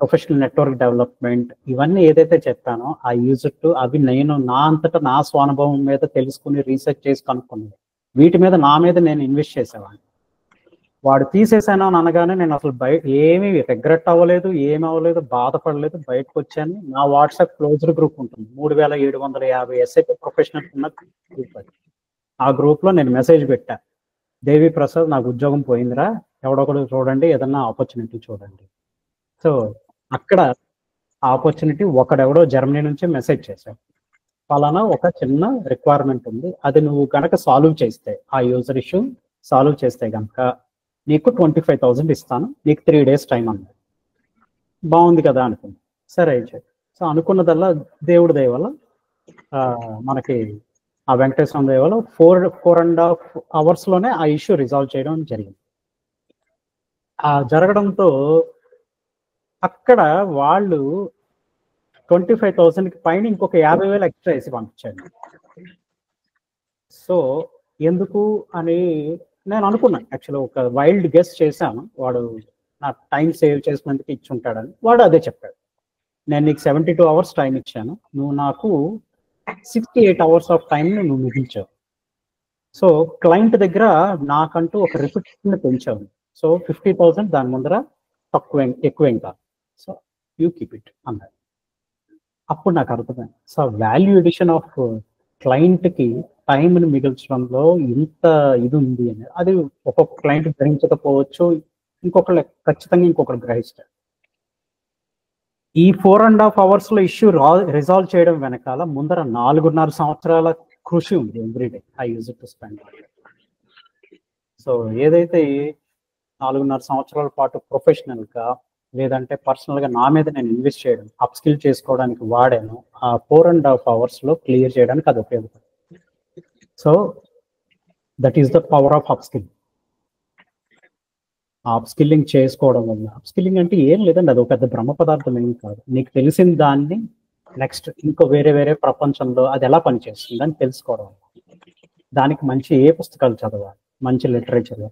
professional network development, ఇవన్నీ ఏదైతే చెప్పానో ఐ యూజ్ ఇట్ టు, అవి నేను నా అంతటా నా స్వానుభవం మీద తెలుసుకుని రీసెర్చ్ చేసి కనుక్కున్నాను. వీటి మీద నా మీద నేను ఇన్వెస్ట్ చేసేవాడిని. వాడు తీసేసాను అని అనగానే నేను అసలు ఏమీ రిగ్రెట్ అవ్వలేదు, ఏమి అవ్వలేదు, బాధపడలేదు. బయటకు వచ్చాను. నా వాట్సాప్ క్లోజ్డ్ గ్రూప్ ఉంటుంది, 3750 ఎస్ఐపి ప్రొఫెషనల్స్ ఉన్న గ్రూప్. ఆ గ్రూప్లో నేను మెసేజ్ పెట్టా, దేవి ప్రసాద్ నాకు ఉద్యోగం పోయిందిరా, ఎవడొకడు చూడండి, ఏదన్నా ఆపర్చునిటీ చూడండి. సో అక్కడ ఆపర్చునిటీ ఒకడెవడో జర్మనీ నుంచి మెసేజ్ చేశాడు, ఫలానా ఒక చిన్న రిక్వైర్మెంట్ ఉంది, అది నువ్వు కనుక సాల్వ్ చేస్తే, ఆ యూజర్ ఇష్యూ సాల్వ్ చేస్తే కనుక నీకు 25,000 ఇస్తాను, నీకు 3 days టైం అన్నాడు. బాగుంది కదా అనుకుంది. సరే అయితే సో అనుకున్నదల్లా దేవుడి దయ వల్ల మనకి ఆ వెంకటేశ్వర దయ వల్ల 4.5 hours ఆ ఇష్యూ రిజాల్వ్ చేయడం జరిగింది. ఆ జరగడంతో అక్కడ వాళ్ళు 25,000కి పైన ఇంకొక 50,000 ఎక్స్ట్రా వేసి పంపించాడు. సో ఎందుకు అని నేను అనుకున్నాను. యాక్చువల్లీ ఒక వైల్డ్ గెస్ చేశాను, వాడు నా టైం సేవ్ చేసినందుకు ఇచ్చి ఉంటాడని. వాడు అదే చెప్పాడు, నేను నీకు 72 hours టైం ఇచ్చాను, నువ్వు నాకు 68 hours ఆఫ్ టైంని నువ్వు మిగిల్చావు. సో క్లయింట్ దగ్గర నాకంటూ ఒక రిప్యుటేషన్ పెంచావు. సో 50,000 దాని ముందర ఎక్కువేం కాదు, సో యూ కీప్ ఇట్ అన్నాడు. అప్పుడు నాకు అర్థమైంది, సో వాల్యూ ఎడిషన్ ఆఫ్ క్లయింట్కి టైంని మిగిల్చడంలో ఇంత ఇది ఉంది అని. అది ఒక్కొక్క క్లయింట్ గ్రహించకపోవచ్చు, ఇంకొకళ్ళు ఖచ్చితంగా ఇంకొకరు గ్రహిస్తారు. ఈ 4.5 hours ఇష్యూ రిజాల్వ్ చేయడం వెనకాల ముందర 4.5 సంవత్సరాల కృషి ఉంది. Everyday I use it to spend. So ఏదైతే 4.5 సంవత్సరాల పాటు ప్రొఫెషనల్గా లేదంటే పర్సనల్గా నా మీద నేను ఇన్వెస్ట్ చేయడం, అప్ స్కిల్ చేసుకోవడానికి వాడాను, ఆ 4.5 hours క్లియర్ చేయడానికి అది ఉపయోగపడుతుంది. So that is the power of up skill. Up skilling చేసుకోవడం వల్ల, అప్ స్కిల్లింగ్ అంటే ఏం లేదండి, అది ఒక పెద్ద బ్రహ్మ పదార్థం ఏం కాదు. నీకు తెలిసిన దాన్ని నెక్స్ట్ ఇంకో వేరే వేరే ప్రపంచంలో అది ఎలా పనిచేస్తుంది అని తెలుసుకోవడం. దానికి మంచి ఏ పుస్తకాలు చదవాలి, మంచి లిటరేచర్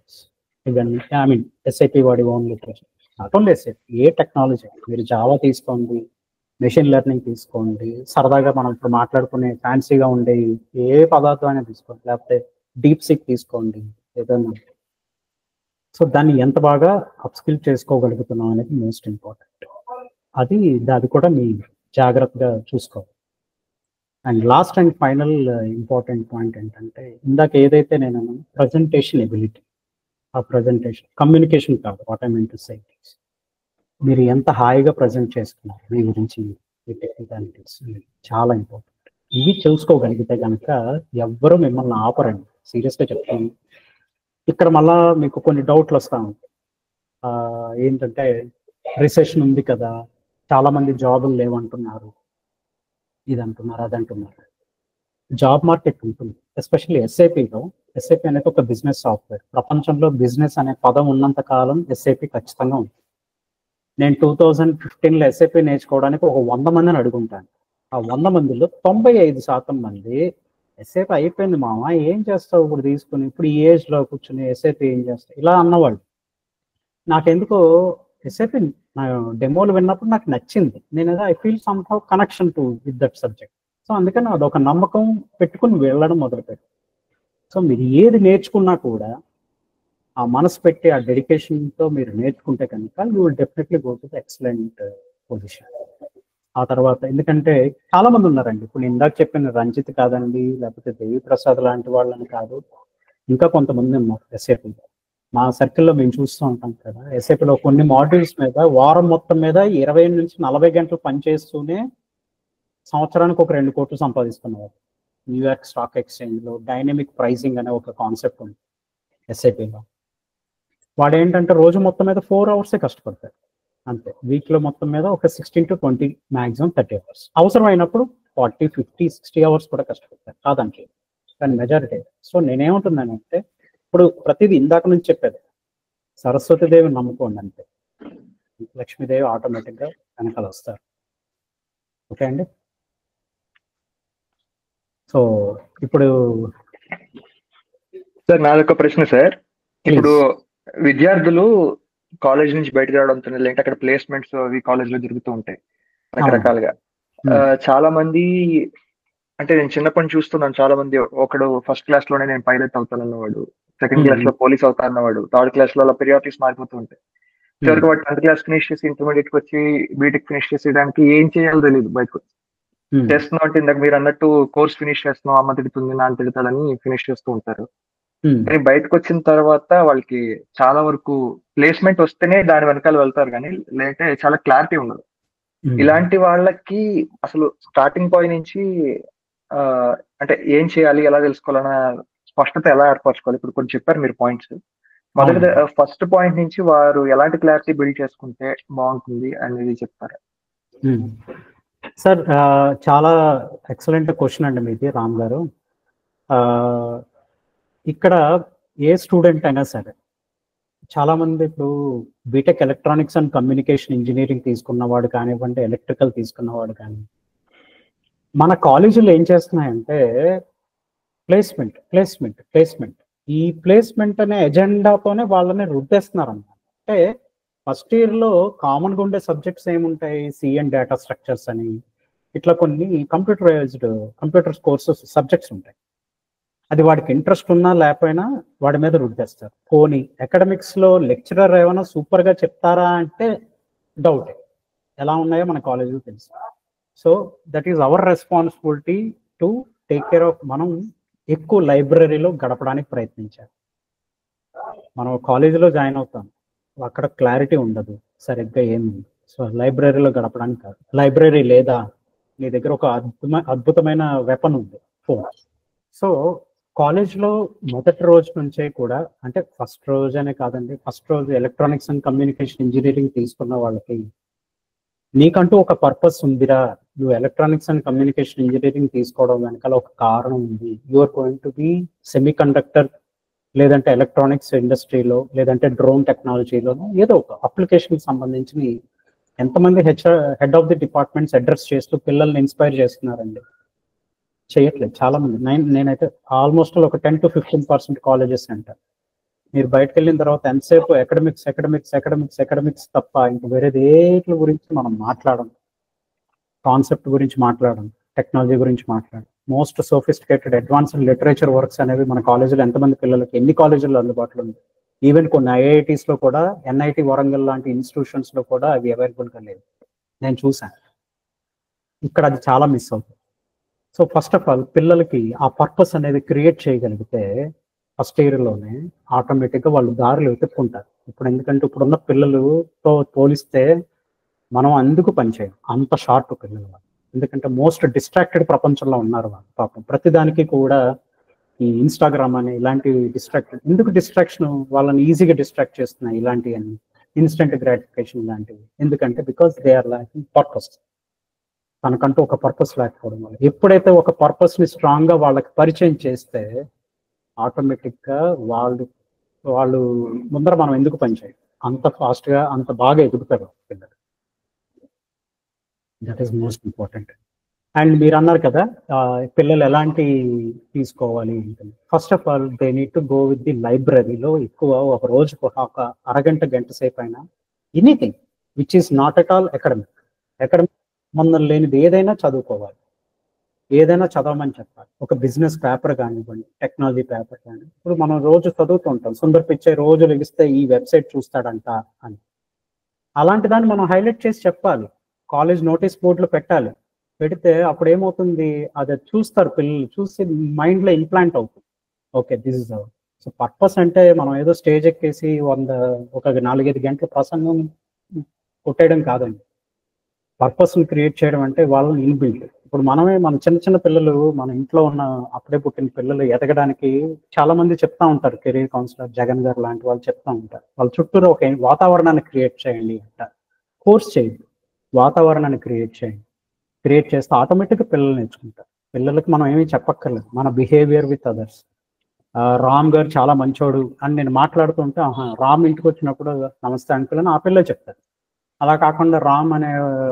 ఇవన్నీ, ఐ మీన్ ఎస్ఐపి వాడి own literature, not only SIP, A technology మీరు జావా తీసుకోండి, మెషిన్ లెర్నింగ్ తీసుకోండి, సరదాగా మనం ఇప్పుడు మాట్లాడుకునే ఫ్యాన్సీగా ఉండే ఏ పదార్థం అయినా తీసుకోండి, లేకపోతే డీప్ సిక్ తీసుకోండి ఏదైనా. సో దాన్ని ఎంత బాగా అప్స్కిల్ చేసుకోగలుగుతున్నాం అనేది మోస్ట్ ఇంపార్టెంట్. అది కూడా మీ జాగ్రత్తగా చూసుకోవాలి. And last and final important point ఏంటంటే, ఇందాక ఏదైతే నేను ప్రజెంటేషన్ ఎబిలిటీ, ఆ ప్రజెంటేషన్ కమ్యూనికేషన్ కాదు, what I mean to say, మీరు ఎంత హాయిగా ప్రజెంట్ చేస్తున్నారు మీ గురించి, మీ టెక్నికాలిటీస్ చాలా ఇంపార్టెంట్. ఇవి చూసుకోగలిగితే కనుక ఎవ్వరూ మిమ్మల్ని ఆపరండి, సీరియస్గా చెప్తాను. ఇక్కడ మళ్ళా మీకు కొన్ని డౌట్లు వస్తా ఉంటాయి. ఏంటంటే రిసెషన్ ఉంది కదా, చాలా మంది జాబులు లేవంటున్నారు, ఇది అంటున్నారు, అది అంటున్నారు. జాబ్ మార్కెట్ ఉంటుంది, ఎస్పెషల్లీ ఎస్ఐపిలో. ఎస్ఐపి అనేది ఒక బిజినెస్ సాఫ్ట్వేర్. ప్రపంచంలో బిజినెస్ అనే పదం ఉన్నంత కాలం ఎస్ఐపి ఖచ్చితంగా ఉంటుంది. నేను 2015లో ఎస్ఐపి నేర్చుకోవడానికి ఒక 100 మందిని అడుగుంటాను. ఆ 100 మందిలో 95% మంది ఎస్ఐపి అయిపోయింది మామ, ఏం చేస్తావు ఇప్పుడు తీసుకుని, ఇప్పుడు ఈ ఏజ్లో కూర్చుని ఎస్ఐపి ఏం చేస్తావు, ఇలా అన్నవాళ్ళు. నాకెందుకో ఎస్ఐపి నా డెమోలు విన్నప్పుడు నాకు నచ్చింది. నేను I feel some how connection to with that subject. So అందుకని అదొక నమ్మకం పెట్టుకుని వెళ్ళడం మొదలుపెట్టాను. సో మీరు ఏది నేర్చుకున్నా కూడా ఆ మనసు పెట్టి ఆ డెడికేషన్తో మీరు నేర్చుకుంటే కనుక you will definitely go to the excellent position. ఆ తర్వాత ఎందుకంటే చాలా మంది ఉన్నారండి, ఇప్పుడు నేను ఇందాక చెప్పిన రంజిత్ కాదండి, లేకపోతే దేవి ప్రసాద్ లాంటి వాళ్ళని కాదు, ఇంకా కొంతమంది ఉన్నారు ఎస్ఐపిలో. మా సర్కిల్లో మేము చూస్తూ ఉంటాం కదా, ఎస్ఐపిలో కొన్ని మాడ్యూల్స్ మీద వారం మొత్తం మీద 20 నుంచి 40 గంటలు పనిచేస్తూనే సంవత్సరానికి ఒక 2 కోట్లు సంపాదిస్తున్నారు. న్యూయార్క్ స్టాక్ ఎక్స్చేంజ్లో డైనమిక్ ప్రైసింగ్ అనే ఒక కాన్సెప్ట్ ఉంది ఎస్ఐపిలో. వాడు ఏంటంటే రోజు మొత్తం మీద 4 అవర్సే కష్టపడతాడు అంతే. వీక్లో మొత్తం మీద ఒక 16 to 20, మ్యాక్సిమం 30 అవర్స్, అవసరం అయినప్పుడు 40, 50, 60 అవర్స్ కూడా కష్టపడతారు కాదంటే, కానీ మెజారిటీ. సో నేనేమంటున్నానంటే, ఇప్పుడు ప్రతిదీ ఇందాక నుంచి చెప్పేది, సరస్వతీదేవి నమ్ముకోండి అంతే, లక్ష్మీదేవి ఆటోమేటిక్గా వెనకాల వస్తారు. ఓకే అండి. సో ఇప్పుడు సార్ నాదొక ప్రశ్న సార్. ఇప్పుడు విద్యార్థులు కాలేజ్ నుంచి బయటకు రావడంతో లేదంటే అక్కడ ప్లేస్మెంట్స్ అవి కాలేజ్ లో జరుగుతూ ఉంటాయి రకరకాలుగా. చాలా మంది, అంటే నేను చిన్నప్పటి నుంచి చూస్తున్నాను, చాలా మంది ఒకడు ఫస్ట్ క్లాస్ లోనే నేను పైలట్ అవుతానన్నవాడు, సెకండ్ క్లాస్ లో పోలీస్ అవుతా అన్నవాడు, థర్డ్ క్లాస్ లో ప్రియారిటీస్ మారిపోతూ ఉంటాయి. చివరికి వాడు 10th క్లాస్ ఫినిష్ చేసి ఇంటర్మీడియట్ కి వచ్చి బీటెక్ ఫినిష్ చేసేదానికి ఏం చేయాలో తెలియదు. బయటకు చేస్తున్నాం అంటే ఇందాక మీరు అన్నట్టు కోర్స్ ఫినిష్ చేస్తున్నాం, అమ్మ తిడుతుంది నాన్న తిడతాడని ఫినిష్ చేస్తూ ఉంటారు. కానీ బయటకు వచ్చిన తర్వాత వాళ్ళకి చాలా వరకు ప్లేస్మెంట్ వస్తేనే దాని వెనకాల వెళ్తారు, కానీ లేదంటే చాలా క్లారిటీ ఉండదు. ఇలాంటి వాళ్ళకి అసలు స్టార్టింగ్ పాయింట్ నుంచి అంటే ఏం చేయాలి, ఎలా తెలుసుకోవాలన్న స్పష్టత ఎలా ఏర్పరచుకోవాలి, ఇప్పుడు కొంచెం చెప్పారు మీరు పాయింట్స్. మొదటి ఫస్ట్ పాయింట్ నుంచి వారు ఎలాంటి క్లారిటీ బిల్డ్ చేసుకుంటే బాగుంటుంది అనేది చెప్తారు సార్? చాలా ఎక్సలెంట్ క్వశ్చన్ అండి మీది, రామ్ గారు. ఇక్కడ ఏ స్టూడెంట్ అయినా సరే, చాలా మంది ఇప్పుడు BTech electronics and communication engineering తీసుకున్నవాడు కానివ్వండి, ఎలక్ట్రికల్ తీసుకున్నవాడు కానీ, మన కాలేజీలో ఏం చేస్తున్నాయంటే ప్లేస్మెంట్ ప్లేస్మెంట్ ప్లేస్మెంట్, ఈ ప్లేస్మెంట్ అనే ఎజెండాతోనే వాళ్ళని రుద్దేస్తున్నారు అన్నమాట. అంటే ఫస్ట్ ఇయర్లో కామన్గా ఉండే సబ్జెక్ట్స్ ఏముంటాయి, సి అండ్ డేటా స్ట్రక్చర్స్ అని, ఇట్లా కొన్ని కంప్యూటర్ కోర్సెస్ సబ్జెక్ట్స్ ఉంటాయి. అది వాడికి ఇంట్రెస్ట్ ఉన్నా లేకపోయినా వాడి మీద రుద్దేస్తారు. పోనీ అకాడమిక్స్లో లెక్చరర్ ఏమైనా సూపర్గా చెప్తారా అంటే డౌటే, ఎలా ఉన్నాయో మన కాలేజీలో తెలుసు. So that is our responsibility to take care of. మనం ఎక్కువ లైబ్రరీలో గడపడానికి ప్రయత్నించాలి. మనం కాలేజీలో జాయిన్ అవుతాం, అక్కడ క్లారిటీ ఉండదు సరిగ్గా ఏముంది. సో లైబ్రరీలో గడపడానికి కాదు. లైబ్రరీ లేదా, నీ దగ్గర ఒక అద్భుతమైన వెపన్ ఉంది, ఫోన్. సో కాలేజ్లో మొదటి రోజు నుంచే కూడా, అంటే ఫస్ట్ రోజు అనే కాదండి, ఫస్ట్ రోజు ఎలక్ట్రానిక్స్ అండ్ కమ్యూనికేషన్ ఇంజనీరింగ్ తీసుకున్న వాళ్ళకి నీకంటూ ఒక పర్పస్ ఉందిరా, నువ్వు ఎలక్ట్రానిక్స్ అండ్ కమ్యూనికేషన్ ఇంజనీరింగ్ తీసుకోవడం వెనకాల ఒక కారణం ఉంది. You are going to be semiconductor లేదంటే ఎలక్ట్రానిక్స్ ఇండస్ట్రీలో, లేదంటే డ్రోన్ టెక్నాలజీలోనో ఏదో ఒక అప్లికేషన్ సంబంధించి ఎంతమంది head of the departments address చేస్తూ పిల్లల్ని ఇన్స్పైర్ చేస్తున్నారండి? చేయట్లేదు చాలా మంది. నేనైతే ఆల్మోస్ట్ ఒక 10-15% కాలేజెస్ అంటారు. మీరు బయటకు వెళ్ళిన తర్వాత ఎంతసేపు ఎకడమిక్స్ తప్ప ఇంక వేరేది ఏట్ల గురించి మనం మాట్లాడడం, కాన్సెప్ట్ గురించి మాట్లాడడం, టెక్నాలజీ గురించి మాట్లాడడం. Most sophisticated advanced literature works అనేవి మన కాలేజీలో ఎంతమంది పిల్లలకి, ఎన్ని కాలేజీల్లో అందుబాటులో ఉంది? ఈవెన్ కొన్ని ఐఐటీస్లో కూడా, ఎన్ఐటి వరంగల్ లాంటి ఇన్స్టిట్యూషన్స్లో కూడా అవి అవైలబుల్గా లేవు. నేను చూశాను. ఇక్కడ అది చాలా మిస్ అవుతుంది. సో ఫస్ట్ ఆఫ్ ఆల్ పిల్లలకి ఆ పర్పస్ అనేది క్రియేట్ చేయగలిగితే ఫస్ట్ ఇయర్లోనే ఆటోమేటిక్గా వాళ్ళు దారులు వెతుక్కుంటారు. ఇప్పుడు ఎందుకంటే ఇప్పుడున్న పిల్లలతో పోలిస్తే మనం అందుకు పనిచేయం, అంత షార్ట్ పిల్లలు వాళ్ళు. ఎందుకంటే మోస్ట్ డిస్ట్రాక్టెడ్ ప్రపంచంలో ఉన్నారు వాళ్ళు. పాపం ప్రతిదానికి కూడా ఈ ఇన్స్టాగ్రామ్ అని ఇలాంటి ఎందుకు డిస్ట్రాక్షన్ వాళ్ళని ఈజీగా డిస్ట్రాక్ట్ చేస్తున్నాయి ఇలాంటివి అని, ఇన్స్టెంట్ గ్రాటిఫికేషన్ లాంటివి. ఎందుకంటే because they are lacking purpose. తనకంటూ ఒక పర్పస్ లేకపోవడం వల్ల. ఎప్పుడైతే ఒక పర్పస్ ని స్ట్రాంగ్ గా వాళ్ళకి పరిచయం చేస్తే ఆటోమేటిక్ గా వాళ్ళు ముందర మనం ఎందుకు పనిచేయం, అంత ఫాస్ట్ గా అంత బాగా ఎదుగుతారు పిల్లలు. That is most important. And మీరు అన్నారు కదా పిల్లలు ఎలాంటి తీసుకోవాలి ఉంటుంది. First of all they need to go with the లైబ్రరీలో ఎక్కువ ఒక రోజుకు ఒక అరగంట గంట సేపు అయినా anything which is not at all academic సంబంధం లేనిది ఏదైనా చదువుకోవాలి, ఏదైనా చదవమని చెప్పాలి. ఒక బిజినెస్ పేపర్ కానివ్వండి, టెక్నాలజీ పేపర్ కానీ. ఇప్పుడు మనం రోజు చదువుతూ ఉంటాం, సుందర్ పిచ్చే రోజు లెగిస్తే ఈ వెబ్సైట్ చూస్తాడంట అని. అలాంటి దాన్ని మనం హైలైట్ చేసి చెప్పాలి, కాలేజ్ నోటీస్ బోర్డులో పెట్టాలి. పెడితే అప్పుడు ఏమవుతుంది, అది చూస్తారు పిల్లలు, చూసి మైండ్లో ఇంప్లాంట్ అవుతుంది. Okay this is our. So purpose అంటే మనం ఏదో స్టేజ్ ఎక్కేసి ఒక 4-5 గంటల ప్రసంగం కొట్టేయడం కాదండి. పర్పస్ని క్రియేట్ చేయడం అంటే వాళ్ళని ఇన్బిల్ట్. ఇప్పుడు మన చిన్న పిల్లలు, మన ఇంట్లో ఉన్న అప్పుడే పుట్టిన పిల్లలు ఎదగడానికి చాలా మంది చెప్తా ఉంటారు, కెరీర్ కౌన్సిలర్ జగన్ గారు లాంటి వాళ్ళు చెప్తా ఉంటారు. వాళ్ళ చుట్టూరు ఒక వాతావరణాన్ని క్రియేట్ చేయండి అంటారు. కోర్స్ చేయండి, వాతావరణాన్ని క్రియేట్ చేయండి. క్రియేట్ చేస్తే ఆటోమేటిక్గా పిల్లలు నేర్చుకుంటారు. పిల్లలకి మనం ఏమీ చెప్పక్కర్లేదు, మన బిహేవియర్ విత్ అదర్స్. రామ్ గారు చాలా మంచోడు అని నేను మాట్లాడుతుంటే, రామ్ ఇంటికి వచ్చినప్పుడు నమస్తే అంకుల్ అని ఆ పిల్లలు చెప్తారు. అలా కాకుండా రామ్ అనే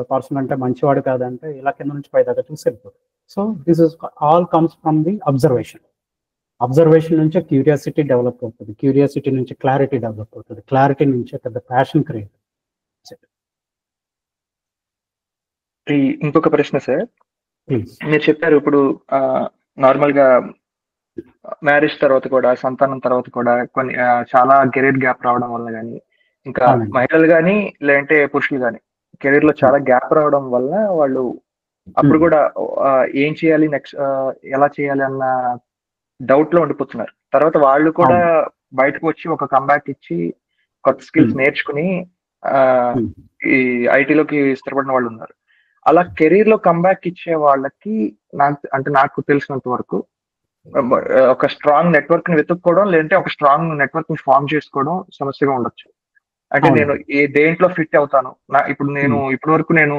పర్సన్ అంటే మంచివాడు కాదంటే ఇలా కింద నుంచి పై దాకా చూసి వెళ్ళిపోతుంది. So this is all comes from the observation నుంచే క్యూరియాసిటీ డెవలప్ అవుతుంది, క్యూరియాసిటీ నుంచి క్లారిటీ డెవలప్ అవుతుంది, క్లారిటీ నుంచి పెద్ద ప్యాషన్ క్రియేట్. ఇంకొక ప్రశ్న సార్, ప్లీజ్. మీరు చెప్పారు ఇప్పుడు నార్మల్ గా మ్యారేజ్ తర్వాత కూడా, సంతానం తర్వాత కూడా కొన్ని చాలా కెరీర్ గ్యాప్ రావడం వల్ల కానీ, ఇంకా మహిళలు కానీ లేదంటే పురుషులు కానీ కెరీర్ లో చాలా గ్యాప్ రావడం వల్ల వాళ్ళు అప్పుడు కూడా ఏం చేయాలి నెక్స్ట్, ఎలా చేయాలి అన్న డౌట్ లో ఉండిపోతున్నారు. తర్వాత వాళ్ళు కూడా బయటకు వచ్చి ఒక కంబ్యాక్ ఇచ్చి కొత్త స్కిల్స్ నేర్చుకుని ఈ ఐటీలోకి స్థిరపడిన వాళ్ళు ఉన్నారు. అలా కెరీర్ లో కంబ్యాక్ ఇచ్చే వాళ్ళకి నాకు తెలిసినంత వరకు ఒక స్ట్రాంగ్ నెట్వర్క్ ని వెతుక్కోవడం, లేదంటే ఒక స్ట్రాంగ్ నెట్వర్క్ ని ఫామ్ చేసుకోవడం సమస్యగా ఉండొచ్చు. అంటే నేను దేంట్లో ఫిట్ అవుతాను, ఇప్పటి వరకు నేను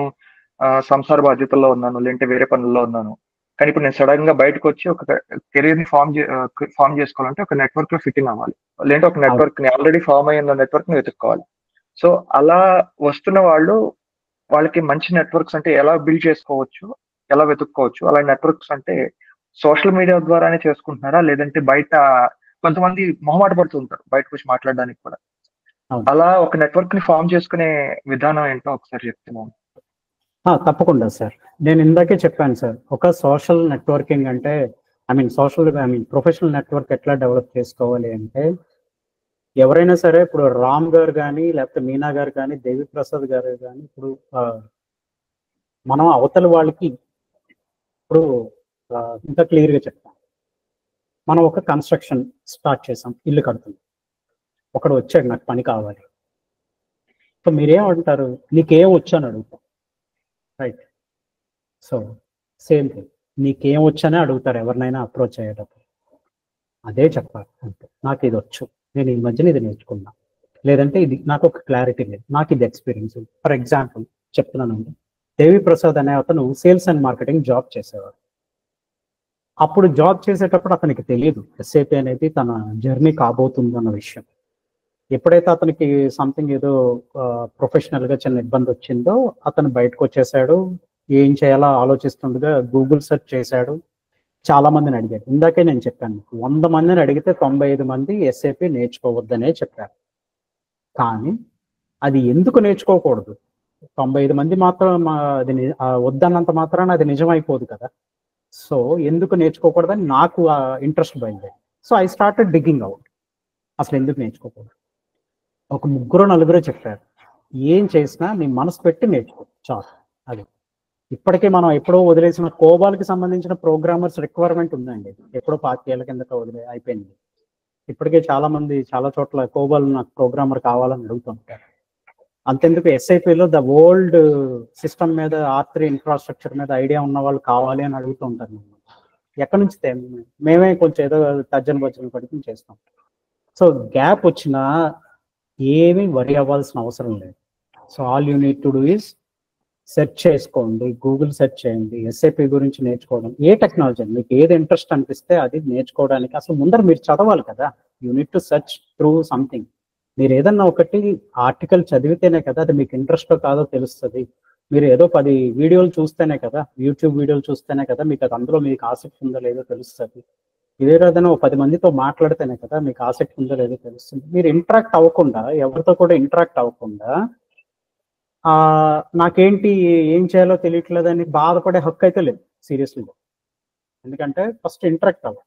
సంసార బాధ్యతల్లో ఉన్నాను, లేదంటే వేరే పనుల్లో ఉన్నాను, కానీ ఇప్పుడు నేను సడన్ గా బయటకు వచ్చి ఒక కెరీర్ ని ఫామ్ చేసుకోవాలంటే ఒక నెట్వర్క్ లో ఫిట్టింగ్ అవ్వాలి, లేదంటే ఒక నెట్వర్క్ ని ఆల్రెడీ ఫామ్ అయిన నెట్వర్క్ ని వెతుక్కోవాలి. సో అలా వస్తున్న వాళ్ళకి మంచి నెట్వర్క్స్ అంటే ఎలా బిల్డ్ చేసుకోవచ్చు, ఎలా వెతుక్కోవచ్చు? అలా నెట్వర్క్స్ అంటే సోషల్ మీడియా ద్వారానే చేసుకుంటున్నారా, లేదంటే బయట కొంతమంది మొహమాట పడుతుంటారు బయటకు వచ్చి మాట్లాడడానికి కూడా. అలా ఒక నెట్వర్క్ ని ఫామ్ చేసుకునే విధానం ఏంటో ఒకసారి చెప్తున్నాను. తప్పకుండా సార్. నేను ఇందాకే చెప్పాను సార్, ఒక సోషల్ నెట్వర్కింగ్ అంటే ప్రొఫెషనల్ నెట్వర్క్ ఎట్లా డెవలప్ చేసుకోవాలి అంటే, ఎవరైనా సరే ఇప్పుడు రామ్ గారు కానీ, లేకపోతే మీనా గారు కానీ, దేవి ప్రసాద్ గారు కానీ, ఇప్పుడు మనం అవతల వాళ్ళకి ఇప్పుడు ఇంకా క్లియర్గా చెప్తాం. మనం ఒక కన్స్ట్రక్షన్ స్టార్ట్ చేసాం, ఇల్లు కడుతుంది. ఒకడు వచ్చాడు, నాకు పని కావాలి. సో మీరేమంటారు, నీకేం వచ్చు అని అడుగుతాం, రైట్? సో సేమ్ థింగ్, నీకేం వచ్చనే అడుగుతారు ఎవరినైనా అప్రోచ్ అయ్యేటప్పుడు. అదే చెప్పాలి అంటే, నాకు ఇది వచ్చు, నేను ఈ మధ్యన ఇది నేర్చుకున్నా, లేదంటే ఇది నాకు ఒక క్లారిటీ లేదు, నాకు ఇది ఎక్స్పీరియన్స్. ఫర్ ఎగ్జాంపుల్ చెప్తున్నానండి, దేవి ప్రసాద్ అనే అతను సేల్స్ అండ్ మార్కెటింగ్ జాబ్ చేసేవాడు. అప్పుడు జాబ్ చేసేటప్పుడు అతనికి తెలియదు ఎస్ఏపి అనేది తన జర్నీ కాబోతుంది అన్న విషయం. ఎప్పుడైతే అతనికి సంథింగ్ ఏదో ప్రొఫెషనల్ గా చిన్న ఇబ్బంది వచ్చిందో అతను బయటకు వచ్చేసాడు. ఏం చేయాలో ఆలోచిస్తుండగా గూగుల్ సెర్చ్ చేశాడు. చాలా మందిని అడిగాడు. ఇందాకే నేను చెప్పాను, 100 మందిని అడిగితే 95 మంది ఎస్ఏపి నేర్చుకోవద్దనే చెప్పారు. కానీ అది ఎందుకు నేర్చుకోకూడదు? 95 మంది మాత్రం అది వద్దన్నంత మాత్రాన అది నిజమైపోదు కదా. సో ఎందుకు నేర్చుకోకూడదని నాకు ఇంట్రెస్ట్ బయలుదేరి. So I started digging out, అసలు ఎందుకు నేర్చుకోకూడదు. ఒక 3-4 చెప్పారు, ఏం చేసినా నీ మనసు పెట్టి నేర్చుకో చాలు. అది ఇప్పటికే మనం ఎప్పుడో వదిలేసిన కోబాల్కి సంబంధించిన ప్రోగ్రామర్స్ రిక్వైర్మెంట్ ఉందండి. ఎప్పుడో 25 ఏళ్ల కిందట అయిపోయింది. ఇప్పటికే చాలా మంది చాలా చోట్ల కోబాల్ నాకు ప్రోగ్రామర్ కావాలని అడుగుతుంటారు. అంతెందుకు ఎస్ఐపిలో ద ఓల్డ్ సిస్టమ్ మీద R3 ఇన్ఫ్రాస్ట్రక్చర్ మీద ఐడియా ఉన్న వాళ్ళు కావాలి అని అడుగుతూ ఉంటారు. ఎక్కడి నుంచి మేమే కొంచెం ఏదో తర్జన భర్జన పడుకుని చేస్తాం. సో గ్యాప్ వచ్చినా ఏమీ వరి అవ్వాల్సిన అవసరం లేదు. So all you need to do is search చేసుకోండి, గూగుల్ సెర్చ్ చేయండి, ఎస్ఏపి గురించి నేర్చుకోవడం. ఏ టెక్నాలజీ మీకు ఏది ఇంట్రెస్ట్ అనిపిస్తే అది నేర్చుకోవడానికి అసలు ముందర మీరు చదవాలి కదా. You need to search through something. మీరు ఏదన్నా ఒకటి ఆర్టికల్ చదివితేనే కదా అది మీకు ఇంట్రెస్టో కాదో తెలుస్తుంది. మీరు ఏదో 10 వీడియోలు చూస్తేనే కదా, యూట్యూబ్ వీడియోలు చూస్తేనే కదా మీకు అది అందులో మీకు ఆసక్తి ఉందో లేదో తెలుస్తుంది. ఇదే ఏదైనా 10 మందితో మాట్లాడితేనే కదా మీకు ఆసక్తి ఉందో లేదో తెలుస్తుంది. మీరు ఇంటరాక్ట్ అవ్వకుండా, ఎవరితో కూడా ఇంటరాక్ట్ అవ్వకుండా నాకేంటి ఏం చేయాలో తెలియట్లేదని బాధపడే హక్కు అయితే లేదు సీరియస్లీ. ఎందుకంటే ఫస్ట్ ఇంటరాక్ట్ అవ్వాలి,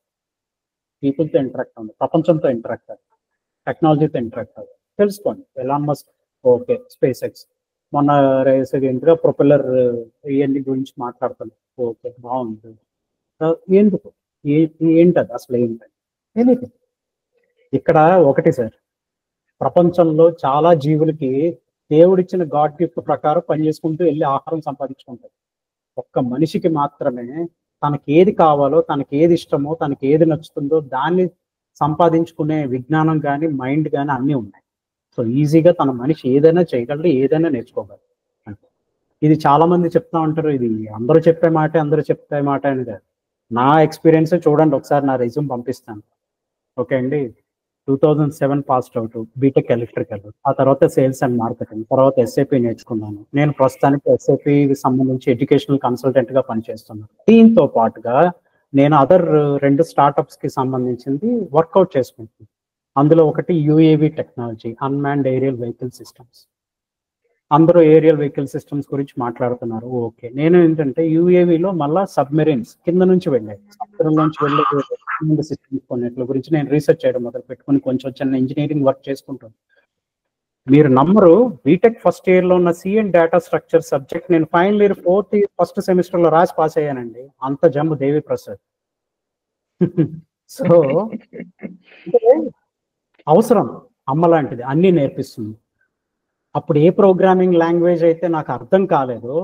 పీపుల్తో ఇంటరాక్ట్ అవ్వండి, ప్రపంచంతో ఇంటరాక్ట్ అవ్వాలి, టెక్నాలజీతో ఇంటరాక్ట్ అవ్వాలి, తెలుసుకోండి. Elon Musk okay, space X మొన్న రీసెంట్గా ప్రొపెల్లర్ ఇవన్నీ గురించి మాట్లాడుతున్నాను. ఓకే బాగుంది. ఎందుకు ఏంటది అసలు ఏంటది? ఎనీథింగ్. ఇక్కడ ఒకటి సార్, ప్రపంచంలో చాలా జీవులకి దేవుడిచ్చిన గాడ్ గిఫ్ట్ ప్రకారం పనిచేసుకుంటూ వెళ్ళి ఆహారం సంపాదించుకుంటారు. ఒక్క మనిషికి మాత్రమే తనకి ఏది కావాలో, తనకి ఏది ఇష్టమో, తనకి ఏది నచ్చుతుందో దాన్ని సంపాదించుకునే విజ్ఞానం కానీ మైండ్ కానీ అన్నీ ఉన్నాయి. సో ఈజీగా తన మనిషి ఏదైనా చేయగలడు, ఏదైనా నేర్చుకోగలరు. ఇది చాలా మంది చెప్తా ఉంటారు, ఇది అందరూ చెప్పే మాట అని కాదు. నా ఎక్స్పీరియన్స్ చూడండి, ఒకసారి నా రెజ్యూమ్ పంపిస్తాను. ఓకే అండి, 2007 పాస్డ్ అవుట్, బీటెక్ ఎలక్ట్రికల్, ఆ తర్వాత సేల్స్ అండ్ మార్కెటింగ్, తర్వాత ఎస్ఏపి నేర్చుకున్నాను. నేను ప్రస్తుతానికి ఎస్ఏపికి సంబంధించి ఎడ్యుకేషనల్ కన్సల్టెంట్ గా పనిచేస్తున్నాను. దీంతో పాటుగా నేను అదర్ 2 స్టార్టప్స్ కి సంబంధించింది వర్కౌట్ చేసుకుంటున్నాను. అందులో ఒకటి UAV technology, unmanned aerial vehicle systems. అందరూ ఏరియల్ వెహికల్ సిస్టమ్స్ గురించి మాట్లాడుతున్నారు. ఓకే, నేను ఏంటంటే యూఏవిలో మళ్ళా సబ్మెరీన్స్ కింద నుంచి వెళ్ళాయి, సముద్రం నుంచి వెళ్ళే సిస్టమ్స్ కొన్నిట్ల గురించి నేను రీసెర్చ్ చేయడం మొదలు పెట్టుకుని కొంచెం చిన్న ఇంజనీరింగ్ వర్క్ చేసుకుంటాను. మీరు నమ్మరు, బీటెక్ ఫస్ట్ ఇయర్ లో ఉన్న సిఎన్ డేటా స్ట్రక్చర్ సబ్జెక్ట్ నేను final year 4th first semester లో రాసి పాస్ అయ్యానండి. అంత జమ్ము దేవి ప్రసాద్. సో అవసరం అమ్మ లాంటిది, అన్నీ నేర్పిస్తుంది. అప్పుడు ఏ ప్రోగ్రామింగ్ లాంగ్వేజ్ అయితే నాకు అర్థం కాలేదో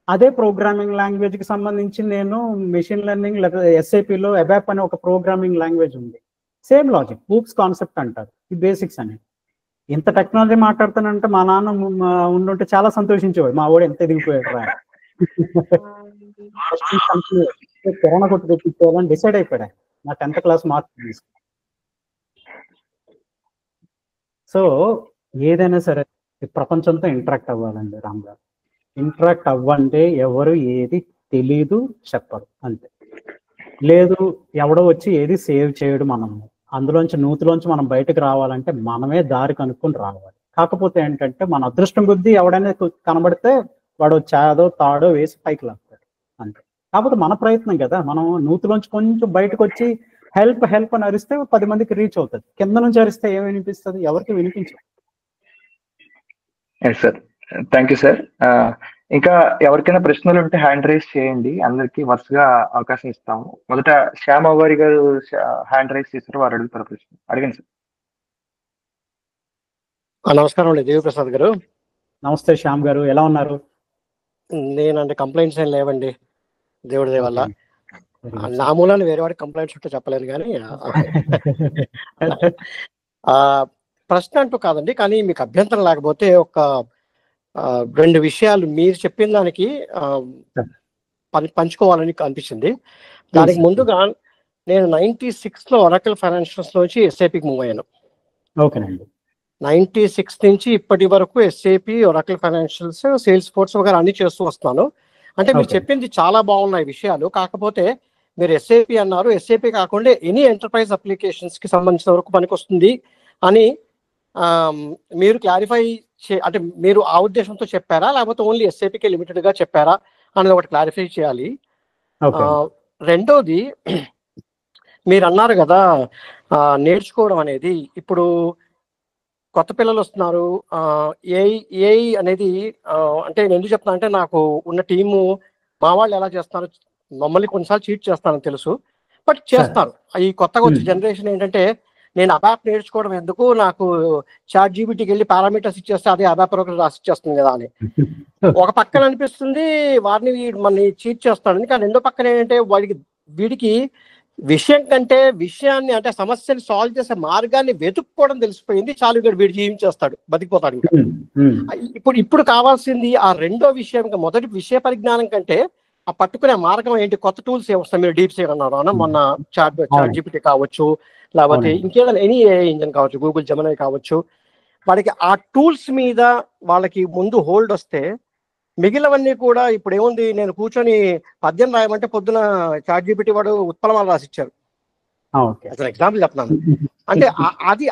అదే ప్రోగ్రామింగ్ లాంగ్వేజ్ కి సంబంధించి నేను మెషిన్ లెర్నింగ్ లేదా ఎస్ఏపిలో అబాప్ అనే ఒక ప్రోగ్రామింగ్ లాంగ్వేజ్ ఉంది. సేమ్ లాజిక్, ఊప్స్ కాన్సెప్ట్ అంటారు, ఈ బేసిక్స్ అని. ఇంత టెక్నాలజీ మాట్లాడుతానంటే మా నాన్న ఉండుంటే చాలా సంతోషించేవాడు, మా వాడు ఎంత ఎదిగిపోయాడు రా. కరోనా కొట్టు తెప్పించుకోవాలని డిసైడ్ అయిపోయాడు నా 10th క్లాస్ మార్క్స్ తీసుకు. సో ఏదైనా సరే ప్రపంచంతో ఇంటరాక్ట్ అవ్వాలండి రామ్ గారు. ఇంటరాక్ట్ అవ్వంటే ఎవరు ఏది తెలీదు చెప్పరు, అంతే. లేదు ఎవడో వచ్చి ఏది సేవ్ చేయడు, మనము నూతిలోంచి మనం బయటకు రావాలంటే మనమే దారి కనుక్కొని రావాలి. కాకపోతే ఏంటంటే మన అదృష్టం కొద్దీ ఎవడైనా కనబడితే వాడు చాదో తాడో వేసి పైకి లాస్తాడు, అంతే. కాకపోతే మన ప్రయత్నం కదా, మనం నూతిలోంచి కొంచెం బయటకు వచ్చి హెల్ప్ అని అరిస్తే 10 మందికి రీచ్ అవుతుంది. కింద నుంచి అరిస్తే ఏమి వినిపిస్తుంది? ఎవరికి వినిపించదు. Sir thank you sir. ఇంకా ఎవరికైనా ప్రశ్నలు ఉంటే హ్యాండ్ రైజ్ చేయండి, అందరికి వరుసగా అవకాశం ఇస్తాము. మొదట శ్యామ గారి గారు హ్యాండ్ రైజ్ చేశారు, వారు అడుగుతారు ప్రశ్న. అడగండి సార్. నమస్కారం అండి దేవిప్రసాద్ గారు. నమస్తే శ్యామ్ గారు, ఎలా ఉన్నారు? నేనంటే కంప్లైంట్స్ ఏం లేవండి, దేవుడి దయ వల్ల. నా మూలాన్ని వేరే వాడికి కంప్లైంట్స్ ఉంటే చెప్పలేను కానీ ప్రశ్న అంటూ కాదండి, కానీ మీకు అభ్యంతరం లేకపోతే ఒక 2 విషయాలు మీరు చెప్పిన దానికి పంచుకోవాలని అనిపించింది. దానికి ముందుగా నేను 96లో ఒరాకిల్ ఫైనాన్షియల్స్ నుంచి ఎస్ఏపికి మూవ్ అయ్యాను. ఓకేనండి. 96 నుంచి ఇప్పటి వరకు SAP, Oracle financials, sales force వగైరా అన్ని చేస్తూ వస్తున్నాను. అంటే మీరు చెప్పింది చాలా బాగున్నాయి విషయాలు. కాకపోతే మీరు ఎస్ఏపి అన్నారు, ఎస్ఏపి కాకుండా ఎనీ ఎంటర్ప్రైజ్ అప్లికేషన్స్ కి సంబంధించిన వరకు పనికొస్తుంది అని మీరు క్లారిఫై అంటే మీరు ఆ ఉద్దేశంతో చెప్పారా, లేకపోతే ఓన్లీ ఎస్ఏపికి లిమిటెడ్ గా చెప్పారా అనేది ఒకటి క్లారిఫై చేయాలి. రెండోది, మీరు అన్నారు కదా నేర్చుకోవడం అనేది, ఇప్పుడు కొత్త పిల్లలు వస్తున్నారు, ఏఐ అనేది అంటే నేను ఎందుకు చెప్తున్నా అంటే, నాకు ఉన్న టీము మా వాళ్ళు ఎలా చేస్తున్నారు, మమ్మల్ని కొన్నిసార్లు చీట్ చేస్తారని తెలుసు, బట్ చేస్తారు. ఈ కొత్తగా వచ్చే జనరేషన్ ఏంటంటే, నేను అబాప్ నేర్చుకోవడం ఎందుకు, నాకు చాట్ జీపీటీకి వెళ్ళి పారామీటర్స్ ఇచ్చేస్తే అదే అబాప్ ప్రోగ్రామ్ రాసి ఇచ్చేస్తుంది కదా అని ఒక పక్కన అనిపిస్తుంది, వారిని మనని చీట్ చేస్తాడు. కానీ రెండో పక్కన ఏంటంటే, వీడికి విషయం కంటే విషయాన్ని అంటే సమస్యని సాల్వ్ చేసే మార్గాన్ని వెతుక్కోవడం తెలిసిపోయింది, చాలు ఇక్కడ వీడు జీవించేస్తాడు, బతికిపోతాడు. ఇంకా ఇప్పుడు కావాల్సింది ఆ రెండో విషయం. మొదటి విషయ పరిజ్ఞానం కంటే ఆ పట్టుకునే మార్గం ఏంటి, కొత్త టూల్స్ ఏమొస్తాయి. మీరు డీప్ సీక్ అన్నారు అన్న, మొన్న చాట్ జీపీటీ కావచ్చు, లేకపోతే ఇంకేదైనా ఎనీ ఏఐ ఇంజన్ కావచ్చు, గూగుల్ జెమినీ కావచ్చు, వాడికి ఆ టూల్స్ మీద వాళ్ళకి ముందు హోల్డ్ వస్తే మిగిలినవన్నీ కూడా. ఇప్పుడు ఏముంది, నేను కూర్చొని పద్యం రాయమంటే పొద్దున చాట్ జీపీటీ వాడు ఉత్పలమాలు రాసిచ్చారు. అసలు ఎగ్జాంపుల్ చెప్తున్నాను. అంటే అది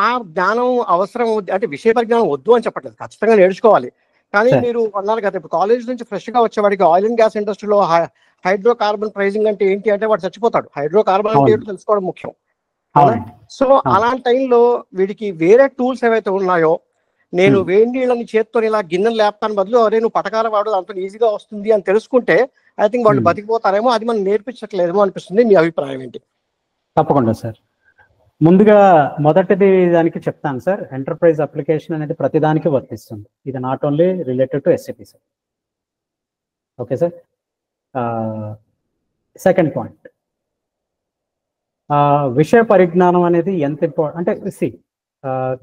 ఆ జ్ఞానం అవసరం, అంటే విషయ పరిజ్ఞానం వద్దు అని చెప్పట్లేదు, ఖచ్చితంగా నేర్చుకోవాలి. కానీ మీరు అన్నారు కదా, ఇప్పుడు కాలేజ్ నుంచి ఫ్రెష్ గా వచ్చేవాడికి ఆయిల్ అండ్ గ్యాస్ ఇండస్ట్రీలో హైడ్రో కార్బన్ ప్రైజింగ్ అంటే ఏంటి అంటే వాడు చచ్చిపోతాడు. హైడ్రో కార్బన్ అంటే ఏంటో తెలుసుకోవడం ముఖ్యం. సో అలాంటి టైంలో వీడికి వేరే టూల్స్ ఏవైతే ఉన్నాయో, నేను వేడి నీళ్ళని చేత్తో ఇలా గిన్నెలు లేపుతాను బదులు అరే నువ్వు పటకాల వాడు అంత ఈజీగా వస్తుంది అని తెలుసుకుంటే ఐ థింక్ వాళ్ళు బతికిపోతారేమో. అది మనం నేర్పించట్లేదేమో అనిపిస్తుంది. మీ అభిప్రాయం ఏంటి? తప్పకుండా సార్. ముందుగా మొదటిది దానికి చెప్తాను సార్, ఎంటర్ప్రైజ్ అప్లికేషన్ అనేది ప్రతిదానికి వర్తిస్తుంది. ఇది not only related to SAP sir. Okay sir. Second point, విషయ పరిజ్ఞానం అనేది ఎంత ఇంపార్టెంట్ అంటే,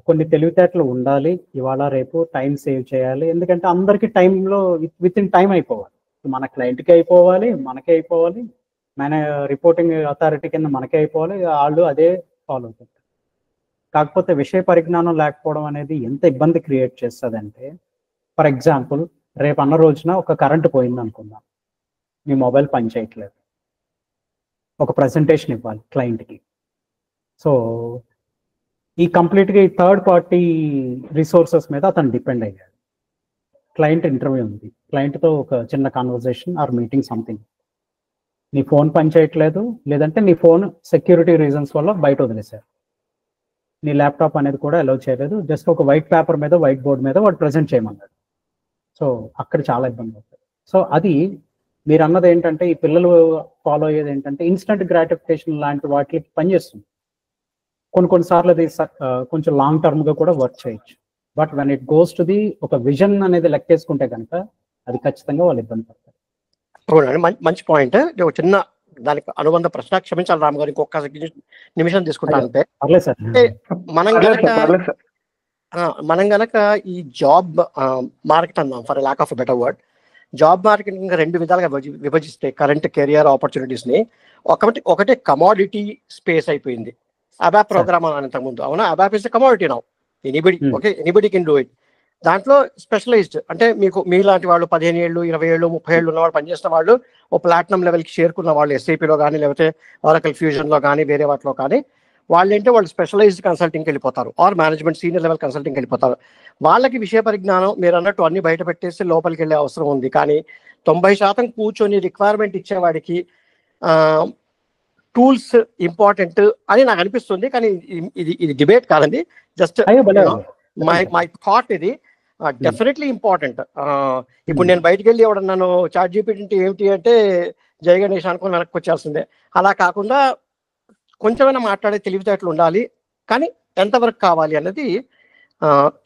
కొన్ని తెలివితేటలు ఉండాలి. ఇవాళ రేపు టైం సేవ్ చేయాలి. ఎందుకంటే అందరికీ టైంలో విత్ ఇన్ టైం అయిపోవాలి. మన క్లయింట్కి అయిపోవాలి, మనకే అయిపోవాలి, మన రిపోర్టింగ్ అథారిటీ కింద మనకే అయిపోవాలి, వాళ్ళు అదే ఫాలో అవుతుంది. కాకపోతే విషయ పరిజ్ఞానం లేకపోవడం అనేది ఎంత ఇబ్బంది క్రియేట్ చేస్తుంది అంటే, ఫర్ ఎగ్జాంపుల్ రేపు అన్న రోజున ఒక కరెంటు పోయింది అనుకుందాం, మీ మొబైల్ పని చేయట్లేదు, ఒక ప్రజెంటేషన్ ఇవ్వాలి క్లయింట్కి. సో ఈ కంప్లీట్గా ఈ థర్డ్ పార్టీ రిసోర్సెస్ మీద అతను డిపెండ్ అయ్యాడు. క్లయింట్ ఇంటర్వ్యూ ఉంది, క్లయింట్తో ఒక చిన్న కాన్వర్జేషన్ ఆర్ మీటింగ్ సంథింగ్, నీ ఫోన్ పని చేయట్లేదు, లేదంటే నీ ఫోన్ సెక్యూరిటీ రీజన్స్ వల్ల బయట వదిలేశారు, నీ ల్యాప్టాప్ అనేది కూడా అలౌ చేయలేదు, జస్ట్ ఒక వైట్ పేపర్ మీద వైట్ బోర్డ్ మీద వాడు ప్రజెంట్ చేయమన్నాడు. సో అక్కడ చాలా ఇబ్బంది అవుతుంది. సో అది మీరు అన్నది ఏంటంటే, ఈ పిల్లలు ఫాలో అయ్యేది ఏంటంటే ఇన్స్టెంట్ గ్రాటిఫికేషన్ లాంటి వాటికి పనిచేస్తుంది. కొన్నిసార్లు అది కొంచెం లాంగ్ టర్మ్గా కూడా వర్క్ చేయొచ్చు. But when it goes to the ఒక విజన్ అనేది లెక్కేసుకుంటే కనుక అది ఖచ్చితంగా వాళ్ళు ఇబ్బంది పడతారు. మంచి పాయింట్. ఒక చిన్న దానికి అనుబంధ ప్రశ్న, క్షమించాలి రామ్ గారు, ఇంకొక నిమిషం తీసుకుంటానంటే, మనం గనక ఈ జాబ్ మార్కెట్ అన్నాం, for lack of better word, job market ఇంకా రెండు విధాలుగా విభజిస్తే కరెంట్ కెరియర్ ఆపర్చునిటీస్ ని, ఒకటి కమోడిటీ స్పేస్ అయిపోయింది. అబాప్ ప్రోగ్రామ్ అని అంతకుముందు, అవునా, ABAP is commodity now, anybody can do it. దాంట్లో స్పెషలైజ్డ్ అంటే మీలాంటి వాళ్ళు 15 ఏళ్ళు 20 ఏళ్ళు 30 ఏళ్ళు ఉన్న వాళ్ళు, పనిచేసిన వాళ్ళు, ఓ ప్లాటినం లెవెల్కి చేరుకున్న వాళ్ళు, ఎస్ఐపిలో కానీ లేకపోతే ఒరాకిల్ ఫ్యూజన్లో కానీ వేరే వాటిలో కానీ, వాళ్ళు స్పెషలైజ్డ్ కన్సల్టింగ్కి వెళ్ళిపోతారు, ఆర్ మేనేజ్మెంట్ సీనియర్ లెవెల్ కన్సల్టింగ్కి వెళ్ళిపోతారు. వాళ్ళకి విషయ పరిజ్ఞానం మీరు అన్నట్టు అన్ని బయట పెట్టేసి లోపలికి వెళ్ళే అవసరం ఉంది. కానీ 90% కూర్చొని రిక్వైర్మెంట్ ఇచ్చేవాడికి టూల్స్ ఇంపార్టెంట్ అని నాకు అనిపిస్తుంది. కానీ ఇది డిబేట్ కాదండి, జస్ట్ మై థాట్ ఇది. Definitely important. ఇప్పుడు నేను బయటికి వెళ్ళి ఎవడన్నాను చాట్ జీపీటీ ఏమిటి అంటే జై గణేష్ అనుకుని వెనక్కి వచ్చేస్తుందే. అలా కాకుండా కొంచెమైనా మాట్లాడే తెలివితేటలు ఉండాలి. కానీ ఎంతవరకు కావాలి అన్నది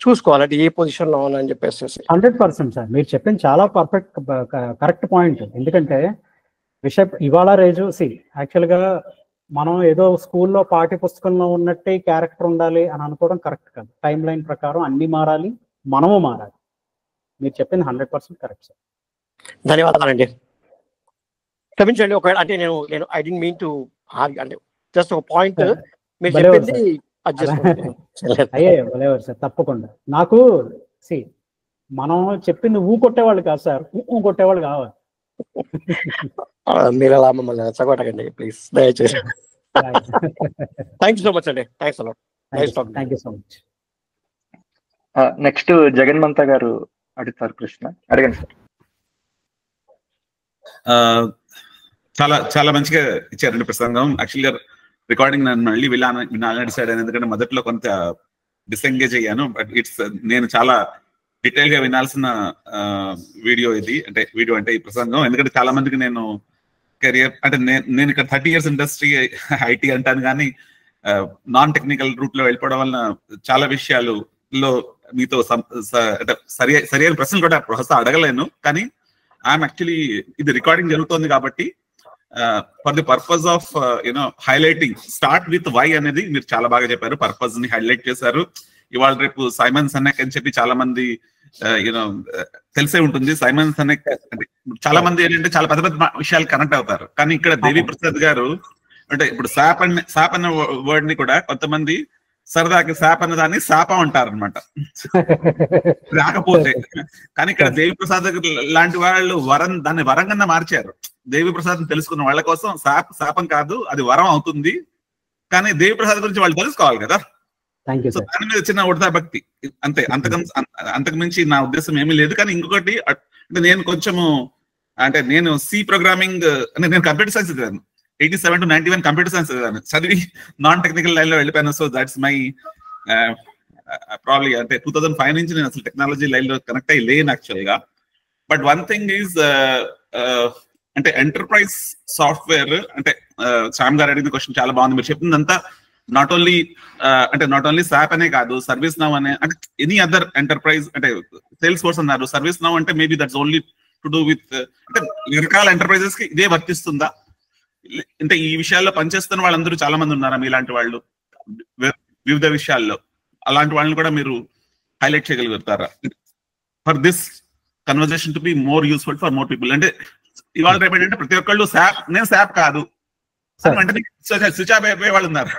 చూసుకోవాలి, అది ఏ పొజిషన్లో అని చెప్పేసి. 100% సార్, మీరు చెప్పింది చాలా కరెక్ట్ పాయింట్. ఎందుకంటే ఇవాళ రేజు యాక్చువల్గా మనం ఏదో స్కూల్లో పాఠ్య పుస్తకంలో ఉన్నట్టే క్యారెక్టర్ ఉండాలి అని అనుకోవడం కరెక్ట్ కాదు. టైం లైన్ ప్రకారం అన్ని మారాలి, మనము మారాలి. మీరు చెప్పింది 100% కరెక్ట్ సార్. ధన్యవాదాలండి. క్షమించండి ఒకవేళ అంటే నేను ఐ డోంట్ మీన్ టు అంటే జస్ట్ ఒక పాయింట్ మీరు భలేవారు చెప్పింది అయ్యే భలేవారు సార్, తప్పకుండా. నాకు మనం చెప్పింది ఊ కొట్టేవాళ్ళు కాదు సార్, ఊ కొట్టేవాళ్ళు కావాలి. మీరు అలా మమ్మల్ని రెచ్చగొట్టకండి ప్లీజ్ దయచేసి. థ్యాంక్ యూ సో మచ్ అండి, thanks a lot. Thank you so much. Next జగన్మంతా గారు అడుగుతారు ప్రశ్న, అడగండి సార్. చాలా చాలా మంచిగా ఇచ్చారండి ప్రసంగం. యాక్చువల్గా రికార్డింగ్ నన్ను మళ్ళీ వినాలని డిసైడ్ అయ్యాను, ఎందుకంటే మొదట్లో కొంత డిసెంగేజ్ అయ్యాను. బట్ నేను చాలా డీటెయిల్ గా వినాల్సిన వీడియో ఇది, వీడియో అంటే ఈ ప్రసంగం. ఎందుకంటే చాలా మందికి నేను కెరియర్ అంటే నేను ఇక్కడ 30 years ఇండస్ట్రీ ఐటీ అంటాను, కానీ నాన్ టెక్నికల్ రూట్ లో వెళ్ళిపోవడం వలన చాలా విషయాలలో మీతో అంటే సరైన ప్రశ్నలు కూడా ప్రస్తుతం అడగలేను. కానీ ఐఎమ్ యాక్చువల్లీ ఇది రికార్డింగ్ జరుగుతోంది కాబట్టి for the purpose of you know highlighting start with why అనేది మీరు చాలా బాగా చెప్పారు, పర్పస్ ని హైలైట్ చేశారు. ఇవాళ రేపు సైమన్ సన్నెక్ అని చెప్పి చాలా మంది యూనో తెలిసే ఉంటుంది. సైమన్ సన్నెక్ అంటే చాలా మంది ఏంటంటే చాలా పెద్ద పెద్ద విషయాలు కనెక్ట్ అవుతారు. కానీ ఇక్కడ దేవి ప్రసాద్ గారు అంటే ఇప్పుడు సాప్ అన్న వర్డ్ ని కూడా కొంతమంది సరదాకి శాప్ అన్న దాన్ని శాపం అంటారు అనమాట రాకపోతే. కానీ ఇక్కడ దేవి ప్రసాద్ లాంటి వాళ్ళు దాన్ని వరంగా మార్చారు. దేవి ప్రసాద్ తెలుసుకున్న వాళ్ళ కోసం శాపం కాదు, అది వరం అవుతుంది. కానీ దేవి ప్రసాద్ గురించి వాళ్ళు తెలుసుకోవాలి కదా, సో దాని మీద చిన్న ఉడతా భక్తి అంతే, అంతకు మించి నా ఉద్దేశం ఏమీ లేదు. కానీ ఇంకొకటి అంటే నేను కొంచెము అంటే నేను సి ప్రోగ్రామింగ్ అంటే నేను కంప్యూటర్ సైన్స్ చదివాను, 87 to 91 కంప్యూటర్ సైన్స్ చదివాను, చదివి నాన్ టెక్నికల్ లైన్ లో వెళ్ళిపోయాను. సో దాట్స్ మై ప్రాబ్లీ అంటే 2005 నుంచి నేను అసలు టెక్నాలజీ లైన్ లో కనెక్ట్ అయ్యి లేను యాక్చువల్ గా. బట్ వన్ థింగ్ ఈజ్ అంటే ఎంటర్ప్రైజ్ సాఫ్ట్వేర్ అంటే శ్యామ్ గారు అడిగిన క్వశ్చన్ చాలా బాగుంది. మీరు చెప్పిందంతా నాట్ ఓన్లీ సాప్ అనే కాదు, సర్వీస్ నౌ అనే అంటే ఎనీ అదర్ ఎంటర్ప్రైజ్ అంటే సేల్స్ ఫోర్స్ అన్నారు, సర్వీస్ నౌ అంటే maybe that's only to do with అంటే రకరకాల ఎంటర్ప్రైజెస్ కి ఇదే వర్తిస్తుందా? అంటే ఈ విషయాల్లో పనిచేస్తున్న వాళ్ళందరూ చాలా మంది ఉన్నారా మీలాంటి వాళ్ళు వివిధ విషయాల్లో? అలాంటి వాళ్ళని కూడా మీరు హైలైట్ చేయగలుగుతారా for this conversation to be more useful for more people? అంటే ఇవాళ రేపు ఏంటంటే ప్రతి ఒక్కళ్ళు నేను శాప్ కాదు అంటే స్విచ్ ఆఫ్ అయిపోయే వాళ్ళు ఉన్నారు.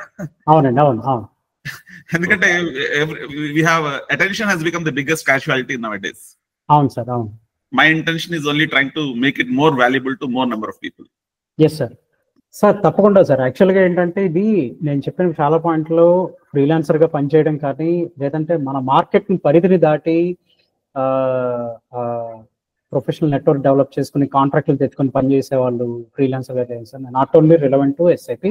ఎందుకంటే attention has become the biggest casualty nowadays. అవును సార్, అవును. My intention is only trying to make it more valuable to more number of people. Yes sir. Sir తప్పకుండా సార్. యాక్చువల్గా ఏంటంటే ఇది నేను చెప్పిన చాలా పాయింట్లో ఫ్రీలాన్సర్ గా పనిచేయడం కానీ లేదంటే మన మార్కెట్ పరిధిని దాటి ప్రొఫెషనల్ నెట్వర్క్ డెవలప్ చేసుకుని కాంట్రాక్ట్లు తెచ్చుకొని పనిచేసే వాళ్ళు ఫ్రీలాన్సర్ గా లేదు sir. Not only relevant to SIP,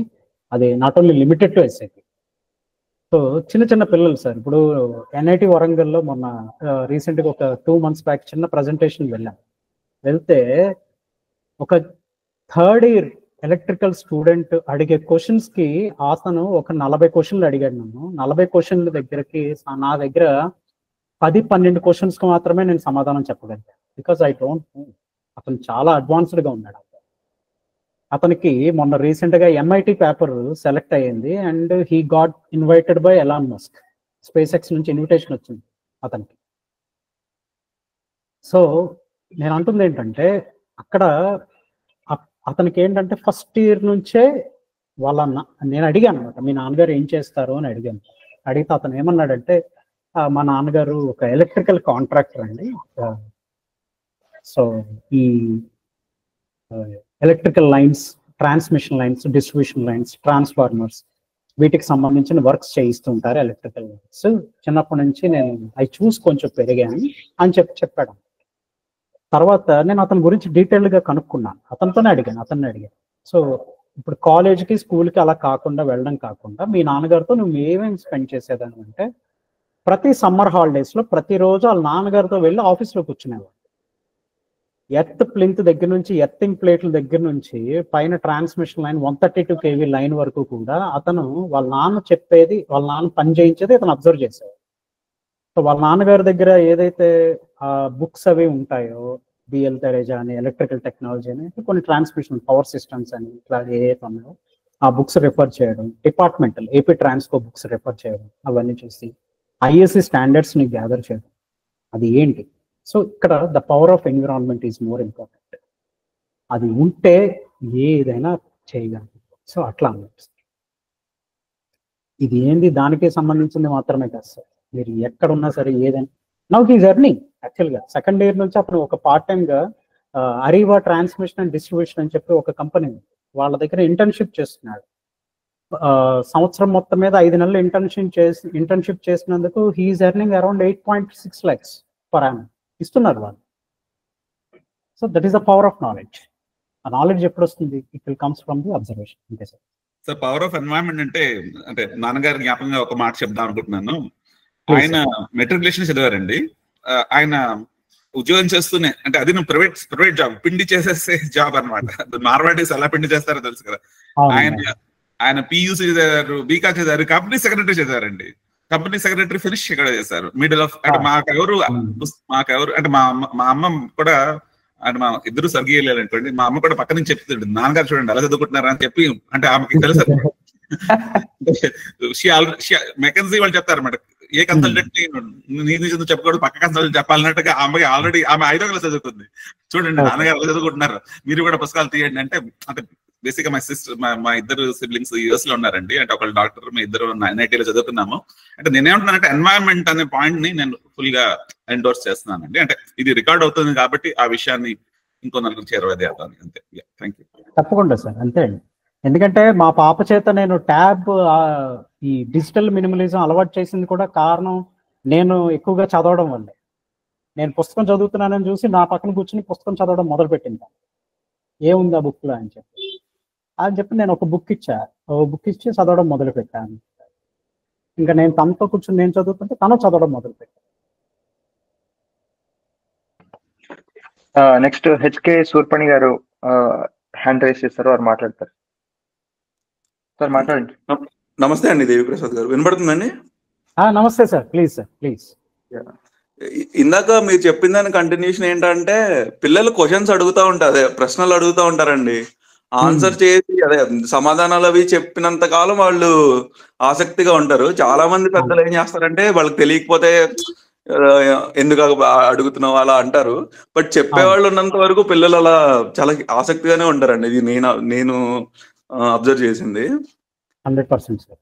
అది not only limited to SIP. So చిన్న పిల్లలు సార్, ఇప్పుడు ఎన్ఐటి వరంగల్లో మొన్న రీసెంట్గా ఒక 2 months బ్యాక్ చిన్న ప్రజెంటేషన్ వెళ్తే ఒక 3rd year ఎలక్ట్రికల్ స్టూడెంట్ అడిగే క్వశ్చన్స్ కి అతను ఒక 40 questions అడిగాడు నన్ను. 40 questions దగ్గరికి నా దగ్గర 10-12 questions కి మాత్రమే నేను సమాధానం చెప్పగలిగాను. Because I don't know. అతను చాలా అడ్వాన్స్డ్ గా ఉన్నాడు. అతనికి మొన్న రీసెంట్ గా ఎంఐటి పేపర్ సెలెక్ట్ అయ్యింది and he got invited by Elon Musk. SpaceX నుంచి ఇన్విటేషన్ వచ్చింది అతనికి. సో నేను అంటుంది ఏంటంటే అక్కడ అతనికి ఏంటంటే ఫస్ట్ ఇయర్ నుంచే నేను అడిగాను అనమాట, మీ నాన్నగారు ఏం చేస్తారు అని అడిగాను. అడిగితే అతను ఏమన్నాడంటే మా నాన్నగారు ఒక ఎలక్ట్రికల్ కాంట్రాక్టర్ అండి. సో ఈ electrical lines, transmission lines, distribution lines, transformers వీటికి సంబంధించిన వర్క్స్ చేయిస్తూ ఉంటారు ఎలక్ట్రికల్ లైన్స్. చిన్నప్పటి నుంచి నేను అవి చూసి కొంచెం పెరిగాను అని చెప్పాడు. తర్వాత నేను అతని గురించి డీటెయిల్గా కనుక్కున్నాను, అతనితోనే అడిగాను. సో ఇప్పుడు కాలేజ్కి స్కూల్కి అలా కాకుండా వెళ్ళడం కాకుండా మీ నాన్నగారితో నువ్వు ఏమేమి స్పెండ్ చేసేదాన్ని అంటే ప్రతి సమ్మర్ హాలిడేస్లో ప్రతిరోజు వాళ్ళ నాన్నగారితో వెళ్ళి ఆఫీస్లో కూర్చునేవాడు. ప్లింత్ దగ్గర నుంచి ఎర్తింగ్ ప్లేట్ల దగ్గర నుంచి పైన ట్రాన్స్మిషన్ లైన్ 132 kV లైన్ వరకు కూడా అతను వాళ్ళ నాన్న పని చేయించేది అతను అబ్జర్వ్ చేసేవాడు. సో వాళ్ళ నాన్నగారి దగ్గర ఏదైతే బుక్స్ అవి ఉంటాయో బిఎల్ తెరేజా అని, ఎలక్ట్రికల్ టెక్నాలజీ అని, కొన్ని ట్రాన్స్మిషన్ పవర్ సిస్టమ్స్ అని ఇట్లా ఏదైతే ఉన్నాయో ఆ బుక్స్ రిఫర్ చేయడం, departmental AP Transco books refer చేయడం, అవన్నీ చూసి ఐఎస్సి స్టాండర్డ్స్ ని గ్యాదర్ చేయడం, అది ఏంటి. సో ఇక్కడ the power of environment is more important. అది ఉంటే ఏదైనా చేయగలం. సో అట్లా అన్నమాట. ఇది ఏంది దానికే సంబంధించింది మాత్రమే కాదు సార్, మీరు ఎక్కడున్నా సరే ఏదైనా. నౌ ఈ జర్నీ యాక్చువల్గా సెకండ్ ఇయర్ నుంచి అప్పుడు ఒక పార్ట్ టైంగా అరీవా ట్రాన్స్మిషన్ అండ్ డిస్ట్రిబ్యూషన్ అని చెప్పి ఒక కంపెనీ వాళ్ళ దగ్గర ఇంటర్న్షిప్ చేస్తున్నాడు. సంవత్సరం మొత్తం మీద 5 నెలలు ఇంటర్న్షిప్ చేసినందుకు he's earning around 8.6 lakhs per annum ఇస్తున్నారు వాళ్ళు. So that is the power of knowledge. ఆ నాలెడ్జ్ ఎప్పుడు వస్తుంది? It will comes from the observation. అంతే sir. So power of environment అంటే నాన్నగారి జ్ఞాపకంగా ఒక మాట చెప్దాం అనుకుంటున్నాను. ఆయన మెట్రికులేషన్ చదివారండి. ఆయన ఉద్యోగం చేస్తూనే, అంటే అది ప్రైవేట్ జాబ్, పిండి చేసేసే జాబ్ అనమాట. మార్వాడీస్ ఎలా పిండి చేస్తారో తెలుసు కదా. ఆయన పియూసీ చదివారు, బీకాక్ చదివారు, కంపెనీ సెక్రటరీ చదివారండి. కంపెనీ సెక్రటరీ ఫినిష్ ఇక్కడ చేశారు. మిడిల్ ఆఫ్ అంటే మాకెవరు అంటే మా అమ్మ కూడా, అంటే మా ఇద్దరు స్వర్గీయులు అనుకోండి, మా అమ్మ కూడా పక్క నుంచి చెప్తుంది, నాన్నగారు చూడండి ఎలా చదువుకుంటున్నారు అని చెప్పి. అంటే ఆమెకి తెలుసు మెకన్సీ వాళ్ళు చెప్తారు అనమాట, ఏ కన్సల్టెంట్ నీ నుంచి చెప్పకూడదు, పక్క కన్సల్టెంట్ చెప్పాలన్నట్టుగా ఆమెకి ఆల్రెడీ ఆమె 5వ క్లాస్ చదువుకుంది. చూడండి నాన్నగారు ఎలా చదువుకుంటున్నారు, మీరు కూడా పుస్తకాలు తీయండి అంటే. అంటే బేసిక్ గా మా ఇద్దరు సిబ్లింగ్స్ యూఎస్ లో ఉన్నారండి. అంటే ఒకళ్ళు డాక్టర్, మా ఇద్దరు ఎన్ఐటీలో చదువుకున్నాము. అంటే నేనేమంటున్నానంటే ఎన్వైరన్మెంట్ అనే పాయింట్ ని నేను ఫుల్ గా ఎండోర్స్ చేస్తున్నానండి. అంటే ఇది రికార్డ్ అవుతుంది కాబట్టి ఆ విషయాన్ని ఇంకో నలుగురు చేరవేదేద్దాం అంతే. Thank you. తప్పకుండా సార్, అంతే అండి. ఎందుకంటే మా పాప చేత నేను ట్యాబ్ ఈ డిజిటల్ మినిమలిజం అలవాటు చేసింది కూడా కారణం నేను ఎక్కువగా చదవడం వల్లే. నేను పుస్తకం చదువుతున్నానని చూసి నా పక్కన కూర్చుని పుస్తకం చదవడం మొదలు పెట్టింది. ఏముంది ఆ బుక్లో అని చెప్పి నేను ఒక బుక్ ఇచ్చి చదవడం మొదలు పెట్టాను. ఇంకా నేను తనతో కూర్చొని నేను చదువుతుంటే తను చదవడం మొదలు పెట్టాను. నెక్స్ట్ హెచ్కే సూర్పణి గారు హ్యాండ్ రైస్ చేస్తారు, వారు మాట్లాడతారు. సార్ మాట్లాడండి. నమస్తే అండి దేవిప్రసాద్ గారు, వినపడుతుందండి? నమస్తే సార్, ప్లీజ్ సార్ ప్లీజ్. ఇందాక మీరు చెప్పిన దాని కంటిన్యూషన్ ఏంటంటే, పిల్లలు క్వశ్చన్స్ అడుగుతూ ఉంటారు, అదే ప్రశ్నలు అడుగుతూ ఉంటారండి. ఆన్సర్ చేసి అదే సమాధానాలు అవి చెప్పినంత కాలం వాళ్ళు ఆసక్తిగా ఉంటారు. చాలా మంది పెద్దలు ఏం చేస్తారంటే, వాళ్ళకి తెలియకపోతే ఎందుకు అడుగుతున్నావు అలా అంటారు. బట్ చెప్పేవాళ్ళు ఉన్నంత వరకు పిల్లలు అలా చాలా ఆసక్తిగానే ఉంటారండి. ఇది నేను అబ్జర్వ్ చేసింది. 100% సార్.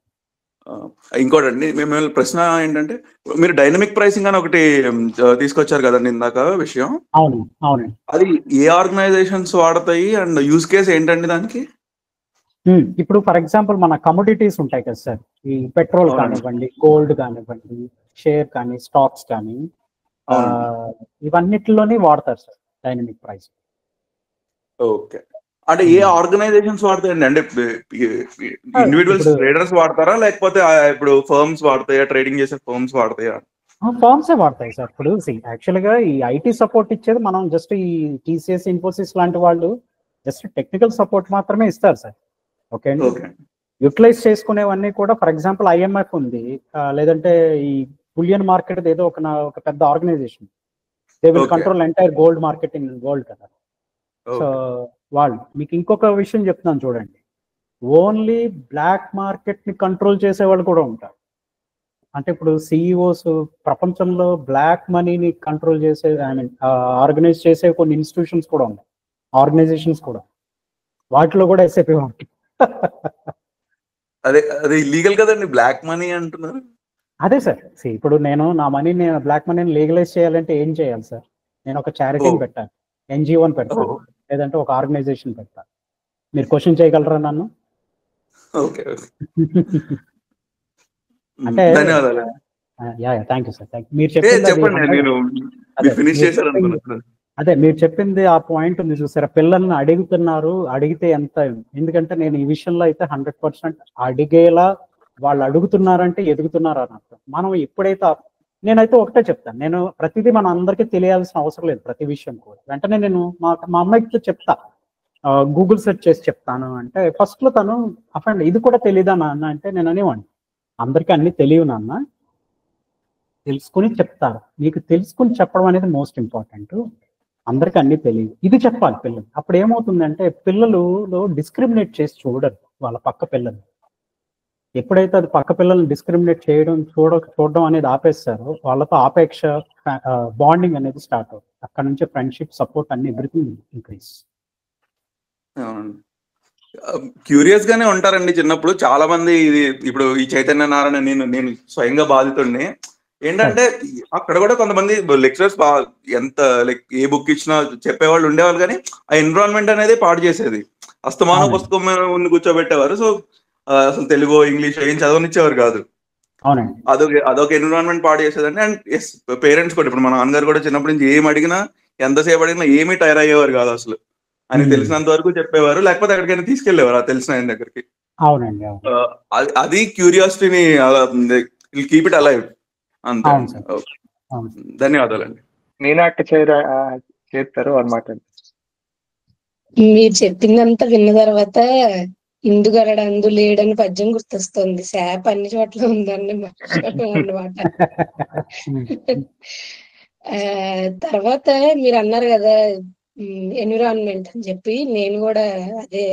ఇంకోటండి, మేము ప్రశ్న ఏంటంటే, మీరు డైనమిక్ ప్రైసింగ్ అని ఒకటి తీసుకొచ్చారు కదండి ఇందాక విషయం. అవును. అది ఏ ఆర్గనైజేషన్స్ వాడతాయి అండ్ యూజ్ కేస్ ఏంటండి దానికి? ఇప్పుడు ఫర్ ఎగ్జాంపుల్ మన కమోడిటీస్ ఉంటాయి కదా సార్, ఈ పెట్రోల్ కానివ్వండి, గోల్డ్ కానివ్వండి, షేర్ కానీ, స్టాక్స్ కానీ, ఇవన్నిటిలోనే వాడతారు సార్ డైనమిక్ ప్రైసింగ్. ఓకే, అంటే ఏ ఆర్గనైజేషన్స్ వాడతాయండి? అంటే ఇండివిజువల్స్ ట్రేడర్స్ వాడతారా, లేకపోతే ఇప్పుడు ఫర్మ్స్ వాడతాయా, ట్రేడింగ్ చేసే ఫర్మ్స్ వాడతాయా? ఫర్మ్సే వాడతాయి సార్. ఇప్పుడు యాక్చువల్గా ఈ ఐటీ సపోర్ట్ ఇచ్చేది మనం జస్ట్ ఈ టీసీఎస్, ఇన్ఫోసిస్ లాంటి వాళ్ళు జస్ట్ టెక్నికల్ సపోర్ట్ మాత్రమే ఇస్తారు సార్. ఓకే అండి. యూటిలైజ్ చేసుకునేవన్నీ కూడా, ఫర్ ఎగ్జాంపుల్ ఐఎంఎఫ్ ఉంది, లేదంటే ఈ బులియన్ మార్కెట్ ఏదో ఒక పెద్ద organisation, they will control entire gold market in world కదా. సో వాళ్ళు మీకు ఇంకొక విషయం చెప్తున్నాను చూడండి, ఓన్లీ బ్లాక్ మార్కెట్ ని కంట్రోల్ చేసే వాళ్ళు కూడా ఉంటారు. అంటే ఇప్పుడు సిఇఓస్ ప్రపంచంలో బ్లాక్ మనీని కంట్రోల్ చేసే, ఐ మీన్ ఆర్గనైజ్ చేసే కొన్ని ఇన్స్టిట్యూషన్స్ కూడా ఉన్నాయి, ఆర్గనైజేషన్స్ కూడా, వాటిలో కూడా ఎస్ఐపి ఉంటుంది. అదే ఇల్లీగల్ కదండి బ్లాక్ మనీ అంటున్నారు. అదే సార్, ఇప్పుడు నా మనీని, బ్లాక్ మనీని లీగలైజ్ చేయాలంటే ఏం చేయాలి సార్? నేను ఒక చారిటీని పెట్టాను, ఎన్జిఓని పెడతాను, లేదంటే ఒక ఆర్గనైజేషన్ పెడతాను. మీరు క్వశ్చన్ చేయగలరా నన్ను? అంటే థ్యాంక్ యూ సార్, మీరు అదే మీరు చెప్పింది ఆ పాయింట్ ఉంది చూసారా, పిల్లల్ని అడిగితే ఎంత. ఎందుకంటే నేను ఈ విషయంలో అయితే 100% అడిగేలా వాళ్ళు అడుగుతున్నారంటే ఎదుగుతున్నారు అని అర్థం. మనం ఎప్పుడైతే, నేనైతే ఒకటే చెప్తాను, నేను ప్రతిదీ మన అందరికీ తెలియాల్సిన అవసరం లేదు. ప్రతి విషయం కూడా వెంటనే నేను మా అమ్మాయికి చెప్తా, గూగుల్ సెర్చ్ చేసి చెప్తాను అంటే, ఫస్ట్ లో తను అఫండి ఇది కూడా తెలీదా నాన్న అంటే, నేను అనేవాడిని అందరికీ అన్ని తెలియవు నాన్న, తెలుసుకుని చెప్తారు. మీకు తెలుసుకుని చెప్పడం అనేది మోస్ట్ ఇంపార్టెంట్. అందరికీ అన్ని తెలియదు, ఇది చెప్పాలి పిల్లలు. అప్పుడు ఏమవుతుందంటే పిల్లలు డిస్క్రిమినేట్ చేసి చూడరు వాళ్ళ పక్క పిల్లలు. ఎప్పుడైతే అది పక్క పిల్లల్ని డిస్క్రిమినేట్ చూడడం అనేది ఆపేస్తారో, వాళ్ళతో ఆపేక్ష, బాండింగ్ అనేది స్టార్ట్ అవుతుంది. అక్కడ నుంచి ఫ్రెండ్షిప్, సపోర్ట్ అన్ని ఎవ్రీథింగ్ ఇంక్రీజ్. క్యూరియస్ గానే ఉంటారండి చిన్నప్పుడు. చాలా మంది ఇది ఇప్పుడు ఈ చైతన్య నారాయణ, నేను స్వయంగా బాధితుడిని. ఏంటంటే అక్కడ కూడా కొంతమంది లెక్చరర్స్ ఎంత లైక్ ఏ బుక్ ఇచ్చినా చెప్పేవాళ్ళు ఉండేవాళ్ళు, కానీ ఆ ఎన్విరాన్మెంట్ అనేది పాడు చేసేది. అస్తమానం పుస్తకం మీద ముందు కూర్చోబెట్టేవారు. సో అసలు తెలుగు ఇంగ్లీష్ ఏం చదవనిచ్చేవారు కాదు. అదొక ఎన్విరాన్మెంట్ పాడు చేసేదండి. అండ్ ఎస్, పేరెంట్స్ కూడా ఇప్పుడు మన నాన్నగారు కూడా చిన్నప్పటి నుంచి ఏం అడిగినా ఎంతసేపు అడిగినా ఏమీ టైర్ అయ్యేవారు కాదు అసలు. అని తెలిసినంత వరకు చెప్పేవారు, లేకపోతే ఎక్కడికైనా తీసుకెళ్లేవారు ఆ తెలిసిన ఆయన దగ్గరికి. అవునండి. అది క్యూరియాసిటీని కీప్ ఇట్ అలైవ్ అంతే. ధన్యవాదాలండి. మీనాక చేస్తారు అనమాట. మీరు చెప్పిందంతా విన్న తర్వాత ఇందుగరడు అందు లేడని పద్యం గుర్తొస్తుంది. శాప్ అన్ని చోట్ల ఉందండి అన్నమాట. తర్వాత మీరు అన్నారు కదా ఎన్విరాన్మెంట్ అని చెప్పి, నేను కూడా అదే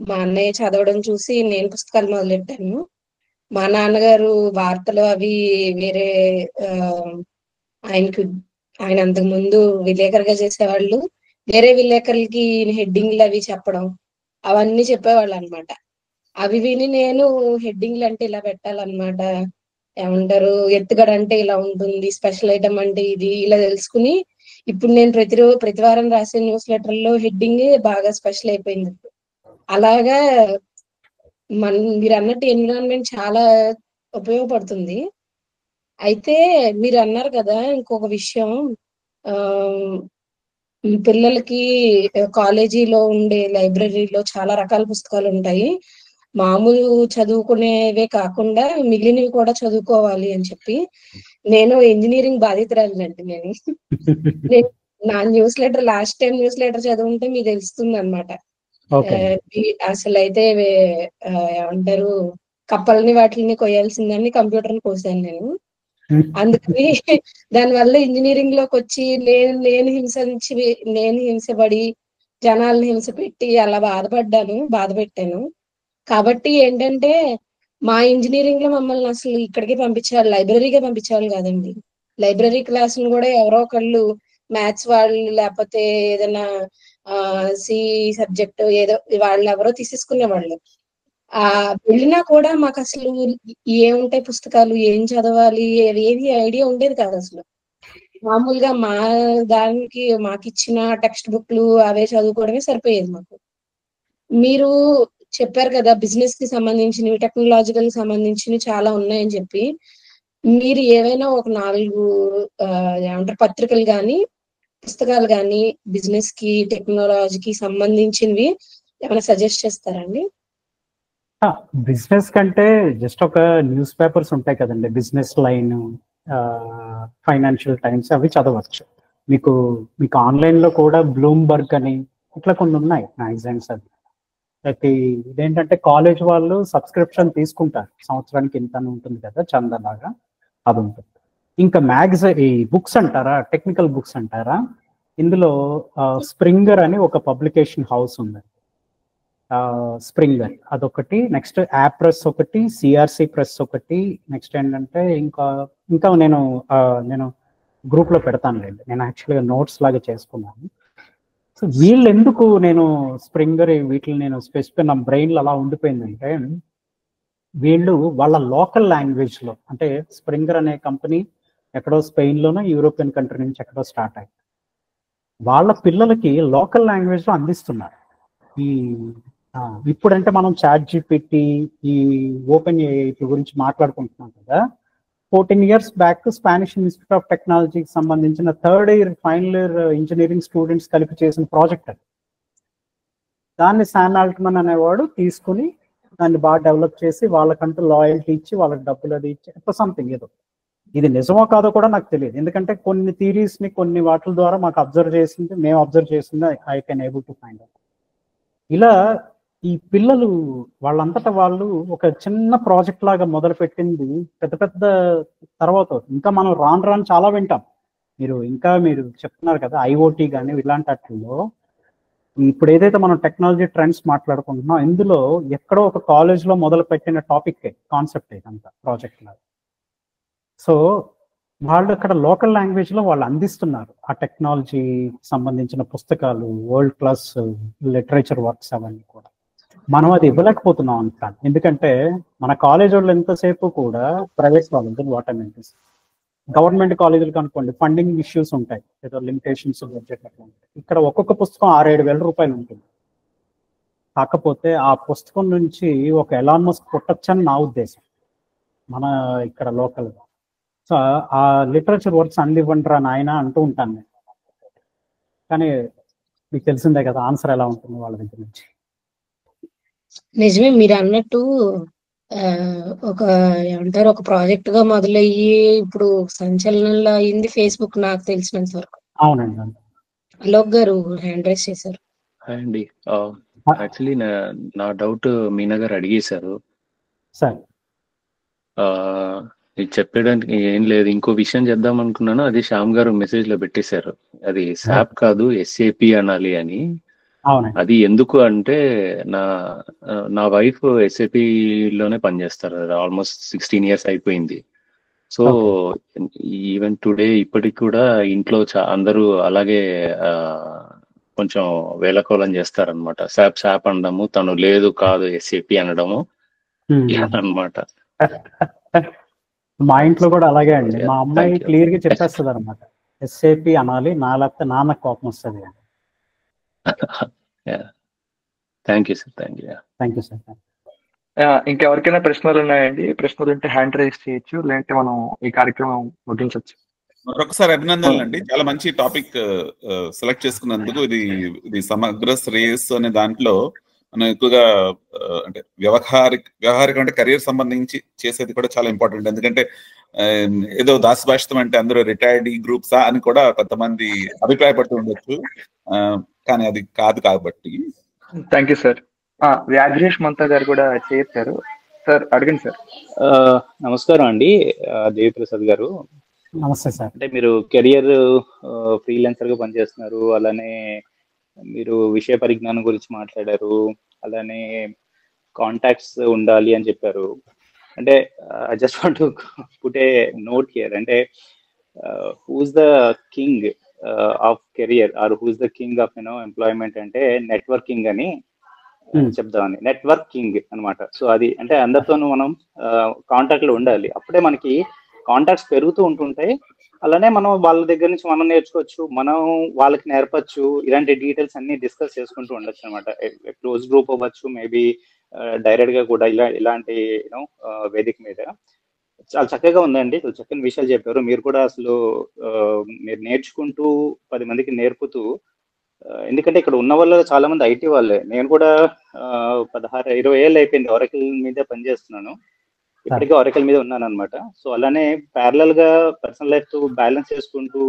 మా అన్నయ్య చదవడం చూసి నేను పుస్తకాలు మొదలెట్టాను. మా నాన్నగారు వార్తలు అవి వేరే ఆయన అంతకు ముందు విలేకరుగా చేసేవాళ్ళు. వేరే విలేకరులకి హెడ్డింగ్లు అవి చెప్పడం అవన్నీ చెప్పేవాళ్ళు అనమాట. అవి విని నేను హెడ్డింగ్లు అంటే ఇలా పెట్టాలన్నమాట, ఏమంటారు ఎత్తుగడ అంటే ఇలా ఉంటుంది, స్పెషల్ ఐటమ్ అంటే ఇది, ఇలా తెలుసుకుని ఇప్పుడు నేను ప్రతి వారం రాసే న్యూస్ లెటర్లో హెడ్డింగ్ బాగా స్పెషల్ అయిపోయింది. అలాగా మీరు అన్నట్టు ఎన్విరాన్మెంట్ చాలా ఉపయోగపడుతుంది. అయితే మీరు అన్నారు కదా ఇంకొక విషయం, పిల్లలకి కాలేజీలో ఉండే లైబ్రరీలో చాలా రకాల పుస్తకాలు ఉంటాయి, మామూలు చదువుకునేవే కాకుండా మిగిలినవి కూడా చదువుకోవాలి అని చెప్పి. నేను ఇంజనీరింగ్ బాధితురాలండి. నేను నా newsletter last time newsletter చదువుంటే మీకు తెలుస్తుంది అనమాట. అసలు అయితే ఏమంటారు కప్పల్ని వాటిని కొయ్యాల్సిందని కంప్యూటర్ని కోసాను నేను. అందుకని దానివల్ల ఇంజనీరింగ్ లోకి వచ్చి నేను హింసపడి జనాల్ని హింస పెట్టి అలా బాధ పెట్టాను. కాబట్టి ఏంటంటే మా ఇంజనీరింగ్ లో మమ్మల్ని అసలు ఇక్కడికి పంపించేవాళ్ళు, లైబ్రరీగా పంపించేవాళ్ళు కాదండి. లైబ్రరీ క్లాసులు కూడా ఎవరో ఒకళ్ళు మ్యాథ్స్ వాళ్ళు లేకపోతే ఏదైనా సి సబ్జెక్ట్ ఏదో వాళ్ళు ఎవరో తీసేసుకునేవాళ్ళు. వెళ్ళినా కూడా మాకు అసలు ఏముంటాయి పుస్తకాలు, ఏం చదవాలి ఏది ఐడియా ఉండేది కాదు అసలు. మామూలుగా మా దానికి మాకు ఇచ్చిన టెక్స్ట్ బుక్లు అవే చదువుకోవడమే సరిపోయేది మాకు. మీరు చెప్పారు కదా బిజినెస్ కి సంబంధించినవి, టెక్నాలజికల్ సంబంధించినవి చాలా ఉన్నాయని చెప్పి. మీరు ఏవైనా ఒక 4 ఏమంటారు పత్రికలు కానీ పుస్తకాలు కానీ బిజినెస్ కి టెక్నాలజీకి సంబంధించినవి ఏమైనా సజెస్ట్ చేస్తారండి? బిజినెస్ కంటే జస్ట్ ఒక న్యూస్ పేపర్స్ ఉంటాయి కదండి, బిజినెస్ లైన్, ఫైనాన్షియల్ టైమ్స్, అవి చదవచ్చు. మీకు ఆన్లైన్లో కూడా బ్లూంబర్గ్ అని ఇట్లా కొన్ని ఉన్నాయి మ్యాగజైన్స్. అది అయితే ఇదేంటంటే కాలేజ్ వాళ్ళు సబ్స్క్రిప్షన్ తీసుకుంటారు, సంవత్సరానికి ఇంత ఉంటుంది కదా చందలాగా, అది ఉంటుంది. ఇంకా ఈ బుక్స్ అంటారా, టెక్నికల్ బుక్స్ అంటారా, ఇందులో స్ప్రింగర్ అని ఒక పబ్లికేషన్ హౌస్ ఉంది. స్ప్రింగర్ అదొకటి, నెక్స్ట్ యాప్ ప్రెస్ ఒకటి, సిఆర్సి ప్రెస్ ఒకటి, నెక్స్ట్ ఏంటంటే ఇంకా నేను గ్రూప్లో పెడతానులేండి. నేను యాక్చువల్గా నోట్స్ లాగా చేసుకున్నాను. సో వీళ్ళు ఎందుకు నేను స్ప్రింగర్ వీటిని నేను స్పెసిఫిక్ నా బ్రెయిన్లో అలా ఉండిపోయిందంటే, వీళ్ళు వాళ్ళ లోకల్ లాంగ్వేజ్లో, అంటే స్ప్రింగర్ అనే కంపెనీ ఎక్కడో స్పెయిన్లోనో యూరోపియన్ కంట్రీ నుంచి ఎక్కడో స్టార్ట్ అయింది, వాళ్ళ పిల్లలకి లోకల్ లాంగ్వేజ్లో అందిస్తున్నారు. ఇప్పుడంటే మనం చాట్ జీపీటీ, ఈ ఓపెన్ ఏఐ గురించి మాట్లాడుకుంటున్నాం కదా. 14 years back Spanish institute of టెక్నాలజీకి సంబంధించిన 3rd year final year engineering students కలిపి చేసిన ప్రాజెక్ట్ అది. దాన్ని శామ్ ఆల్ట్మన్ అనేవాడు తీసుకుని దాన్ని బాగా డెవలప్ చేసి వాళ్ళకంటూ లాయల్టీ ఇచ్చి వాళ్ళకి డబ్బులు అది ఇచ్చి అట్లా సంథింగ్ ఏదో. ఇది నిజమో కాదో కూడా నాకు తెలియదు, ఎందుకంటే కొన్ని థియరీస్ని కొన్ని వాటి ద్వారా మాకు మేము అబ్జర్వ్ చేసింది I can able to find out. ఇలా ఈ పిల్లలు వాళ్ళంతటా వాళ్ళు ఒక చిన్న ప్రాజెక్ట్ లాగా మొదలు పెట్టింది పెద్ద తర్వాత ఇంకా మనం రాను చాలా వింటాం. మీరు చెప్తున్నారు కదా ఐఓటీ కానీ ఇలాంటి వాటిల్లో, ఇప్పుడు ఏదైతే మనం టెక్నాలజీ ట్రెండ్స్ మాట్లాడుకుంటున్నాం, ఇందులో ఎక్కడో ఒక కాలేజ్లో మొదలు పెట్టిన టాపిక్ కాన్సెప్ట్ ఇదంతా ప్రాజెక్ట్ లాగా. సో వాళ్ళు అక్కడ లోకల్ లాంగ్వేజ్లో వాళ్ళు అందిస్తున్నారు ఆ టెక్నాలజీ సంబంధించిన పుస్తకాలు, వరల్డ్ క్లాస్ లిటరేచర్ వర్క్స్ అవన్నీ కూడా. మనం అది ఇవ్వలేకపోతున్నాం అంటాను. ఎందుకంటే మన కాలేజ్ వాళ్ళు ఎంతసేపు కూడా ప్రైవేట్ కాలేజీలు వాటర్మెంటీస్, గవర్నమెంట్ కాలేజీలకు అనుకోండి ఫండింగ్ ఇష్యూస్ ఉంటాయి, ఏదో లిమిటేషన్స్ బడ్జెట్ అట్లా ఉంటాయి. ఇక్కడ ఒక్కొక్క పుస్తకం 6-7 వేల రూపాయలు ఉంటుంది. కాకపోతే ఆ పుస్తకం నుంచి ఒక ఎలాన్ మస్క్ పుట్టొచ్చని నా ఉద్దేశం, మన ఇక్కడ లోకల్గా. సో ఆ లిటరేచర్ వర్క్స్ అందివ్వండిరా నాయన అంటూ ఉంటాను నేను. కానీ మీకు తెలిసిందే కదా ఆన్సర్ ఎలా ఉంటుంది వాళ్ళ దగ్గర నుంచి. నిజమే మీరు అన్నట్టు. ఒక ఏమంటారు, ఒక ప్రాజెక్ట్ గా మొదలయ్యి ఇప్పుడు సంచలనంలో అయింది ఫేస్బుక్, నాకు తెలిసినంత వరకు. అవునండి. అలోక్ గారు హ్యాండ్ రైస్ చేశారు. హాయ్ అండి. యాక్చువల్లీ నా డౌట్ మీనా గారు అడిగేశారు. సార్ ఇది చెప్పడానికి ఏం లేదు. ఇంకో విషయం చేద్దాం అనుకున్నాను, అది శ్యామ్ గారు మెసేజ్ లో పెట్టేశారు. అది SAP కాదు SAP అనాలి అని. అది ఎందుకు అంటే నా వైఫ్ SAP లోనే పనిచేస్తారు, ఆల్మోస్ట్ 16 years అయిపోయింది. సో ఈవెన్ టుడే ఇప్పటికి కూడా ఇంట్లో అందరూ అలాగే కొంచెం వేలకోలం చేస్తారనమాట. SAP అనడము, తను లేదు కాదు SAP అనడము అనమాట. మా ఇంట్లో కూడా అలాగే అండి. మా అమ్మాయి క్లియర్ గా చెప్పేస్తుంది అనమాట, SAP అనాలి, లేకపోతే నాన్న కోపం వస్తుంది. Thank you sir. Thank you sir. ఇంకెవరికైనా ప్రశ్నలు ఉన్నాయండి? ప్రశ్నలు ఉంటే హ్యాండ్ రైజ్ చేయొచ్చు, లేదంటే మనం ఈ కార్యక్రమం ముగించవచ్చు. మరొకసారి అభినందనలు అండి, చాలా మంచి టాపిక్ సెలెక్ట్ చేసుకున్నందుకు. ఇది సమగ్ర శ్రేయస్సు అనే దాంట్లో మనం ఎక్కువగా అంటే వ్యవహారిక అంటే కెరీర్ సంబంధించి చేసేది కూడా చాలా ఇంపార్టెంట్. ఎందుకంటే ఏదో దాసభాషితం అంటే అందరూ రిటైర్డ్ గ్రూప్సా అని కూడా కొంతమంది అభిప్రాయపడుతూ ఉండొచ్చు, కానీ అది కాదు. కాబట్టి థ్యాంక్ యూ సార్. వ్యాఘ్రేష్ మంతా గారు కూడా చేశారు సార్, అడగండి సార్. నమస్కారం అండి దేవిప్రసాద్ గారు. నమస్తే సార్. అంటే మీరు కెరియర్ ఫ్రీలాన్సర్ గా పనిచేస్తున్నారు, అలానే మీరు విషయ పరిజ్ఞానం గురించి మాట్లాడారు, అలానే కాంటాక్ట్స్ ఉండాలి అని చెప్పారు. అంటే I just want to put a note here. అంటే who's the king of career or who's the king of employment అంటే నెట్వర్కింగ్ అని చెప్దామని. నెట్వర్కింగ్ అనమాట. సో అది అంటే అందరితోనూ మనం కాంటాక్ట్ లో ఉండాలి, అప్పుడే మనకి కాంటాక్ట్స్ పెరుగుతూ ఉంటుంటాయి. అలానే మనం వాళ్ళ దగ్గర నుంచి మనం నేర్చుకోవచ్చు, మనం వాళ్ళకి నేర్పచ్చు. ఇలాంటి డీటెయిల్స్ అన్ని డిస్కస్ చేసుకుంటూ ఉండొచ్చు అనమాట. క్లోజ్ గ్రూప్ అవ్వచ్చు, మేబీ డైరెక్ట్ గా కూడా ఇలాంటి వేదిక మీద. చాలా చక్కగా ఉందండి, చక్కని విషయాలు చెప్పారు. మీరు కూడా అసలు మీరు నేర్చుకుంటూ 10 మందికి నేర్పుతూ, ఎందుకంటే ఇక్కడ ఉన్న వాళ్ళు చాలా మంది IT వాళ్ళే. నేను కూడా 16-20 ఏళ్ళు అయిపోయింది ఒరకిల్ మీదే పనిచేస్తున్నాను. ఇప్పటికే ఒరకిల్ మీద ఉన్నాను అనమాట. సో అలానే ప్యారలల్ గా పర్సనల్ లైఫ్ తో బ్యాలెన్స్ చేసుకుంటూ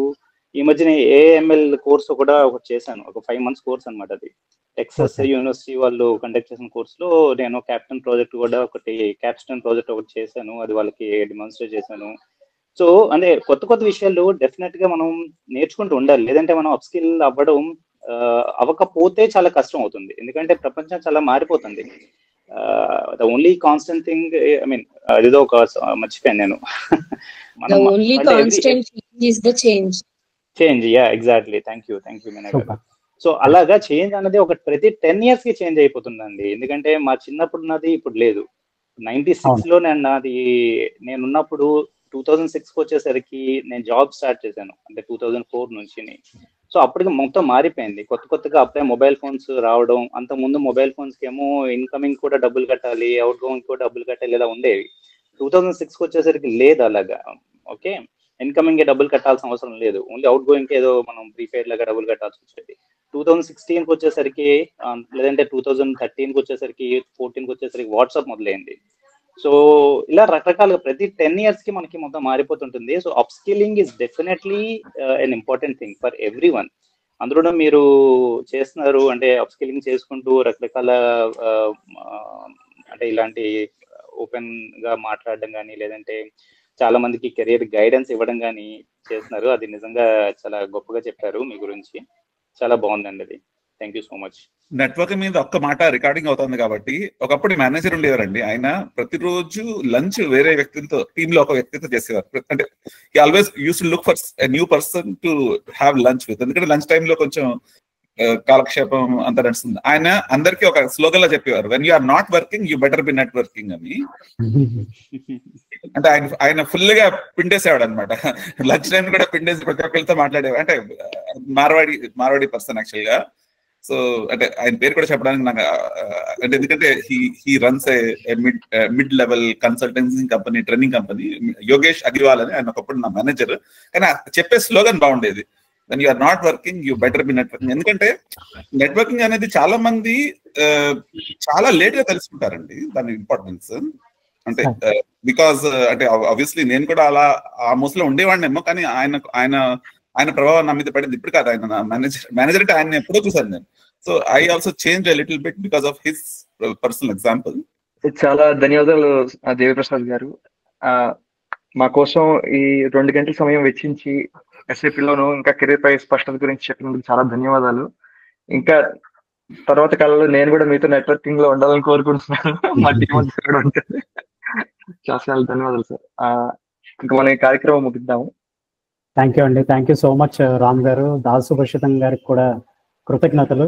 ఈ మధ్యన AML కోర్సు కూడా ఒకటి చేశాను, ఒక 5 months కోర్స్ అనమాట. అది టెక్సస్ యూనివర్సిటీ వాళ్ళు కండక్ట్ చేసిన కోర్స్ లో నేను క్యాప్స్టోన్ ప్రాజెక్ట్ ఒకటి చేశాను, అది వాళ్ళకి డెమాన్స్ట్రేట్ చేశాను. సో అంటే కొత్త విషయాలు డెఫినెట్ గా మనం నేర్చుకుంటూ ఉండాలి, లేదంటే మనం అప్స్కిల్ అవ్వకపోతే చాలా కష్టం అవుతుంది. ఎందుకంటే ప్రపంచం చాలా మారిపోతుంది. The only constant thing, I mean అదేదో ఒక మర్చిపోయాను నేను. Change, yeah exactly. Thank you Meena గారు. సో అలాగా చేంజ్ అన్నది ఒక ప్రతి 10 years కి చేంజ్ అయిపోతుందండి. ఎందుకంటే మా చిన్నప్పుడు ఉన్నది ఇప్పుడు లేదు. 96 లో నేనున్నప్పుడు 2006 వచ్చేసరికి నేను జాబ్ స్టార్ట్ చేశాను, అంటే 2004 నుంచి. సో అప్పటికి మొత్తం మారిపోయింది. కొత్తగా అప్పుడే మొబైల్ ఫోన్స్ రావడం, అంత ముందు మొబైల్ ఫోన్స్ కి ఏమో ఇన్కమింగ్ కూడా డబ్బులు కట్టాలి, అవుట్ గోయింగ్ కూడా డబ్బులు కట్టాలి, ఇలా ఉండేవి. 2006 వచ్చేసరికి లేదు అలాగా. ఓకే, ఇన్కమింగ్ డబ్బులు కట్టాల్సిన అవసరం లేదు, ఓన్లీ అవుట్ గోయింగ్ ఏదో మనం ప్రీపెయిడ్ లాగా డబ్బులు కట్టాల్సి వచ్చేది. 2016 వచ్చేసరికి, లేదంటే 2013 వచ్చేసరికి, 14 వచ్చేసరికి వాట్సాప్ మొదలైంది. సో ఇలా రకరకాలుగా ప్రతి 10 years కి మనకి మొత్తం మారిపోతుంటుంది. So upskilling is definitely an important thing for everyone. అందులో మీరు చేస్తున్నారు అంటే అప్ స్కిల్లింగ్ చేసుకుంటూ రకరకాల అంటే ఇలాంటి ఓపెన్ గా మాట్లాడడం కానీ, లేదంటే చాలా మందికి కెరియర్ గైడెన్స్ ఇవ్వడం కానీ చేస్తున్నారు. అది నిజంగా చాలా గొప్పగా చెప్పారు మీ గురించి, చాలా బాగుందండి అది. Thank you so much. Network మీద ఒక్క మాట రికార్డింగ్ అవుతుంది కాబట్టి, ఒకప్పుడు మేనేజర్ ఉండేవారండి, ఆయన ప్రతిరోజు లంచ్ వేరే వ్యక్తితో, టీమ్ లో ఒక వ్యక్తితో చేసేవారు. అంటే always use to look for new person to have lunch with. ఎందుకంటే లంచ్ టైంలో కొంచెం కాలక్షేపం అంతా నడుస్తుంది. ఆయన అందరికీ ఒక స్లోగన్ లా చెప్పేవారు, when you are not working you better be networking అని. అంటే ఆయన ఫుల్ గా పిండేసేవాడు అనమాట. లంచ్ టైం కూడా పిండేసి ప్రతి ఒక్కరితో మాట్లాడేవాడు. అంటే మార్వాడి పర్సన్ యాక్చువల్ గా. సో అంటే ఆయన పేరు కూడా చెప్పడానికి నాకు అంటే ఎందుకంటే he runs mid level consultancy company, training company, Yogesh Agrawal అని ఆయన ఒకప్పుడు నా మేనేజర్. కానీ చెప్పే స్లోగన్ బాగుండేది, when you're not working you better be networking. ఎందుకంటే నెట్వర్కింగ్ అనేది చాలా మంది చాలా లేట్ గా తెలుసుకుంటారండి దాని ఇంపార్టెన్స్. అంటే బికాస్ అంటే ఆబ్వియస్లీ నేను కూడా అలా ఆ మూసలో ఉండేవాడినేమో, కానీ ఆయన ప్రభావం నా మీద పడింది ఇప్పుడు కాదు. ఆయన మేనేజర్ అంటే ఆయన ఎప్పుడో చూసాను నేను. So I also change little bit because of his personal example. చాలా ధన్యవాదాలు దేవిప్రసాద్ గారు. మా కోసం ఈ 2 గంటల సమయం వెచ్చించి ఎస్ఏపీలోను ఇంకా కెరీర్ పై స్పష్టత గురించి చెప్పినందుకు చాలా ధన్యవాదాలు. ఇంకా తర్వాత కాలంలో నేను కూడా మీతో నెట్వర్కింగ్ లో ఉండాలని కోరుకుంటున్నాను. మా టీం అంతా కూడా ఉంటుంది. చాలా ధన్యవాదాలు సార్. ఇంకా మనం ఈ కార్యక్రమం ముగిద్దాము. థ్యాంక్ యూ అండి. Thank you so much Ram గారు. దాసు భాషితం గారికి కూడా కృతజ్ఞతలు.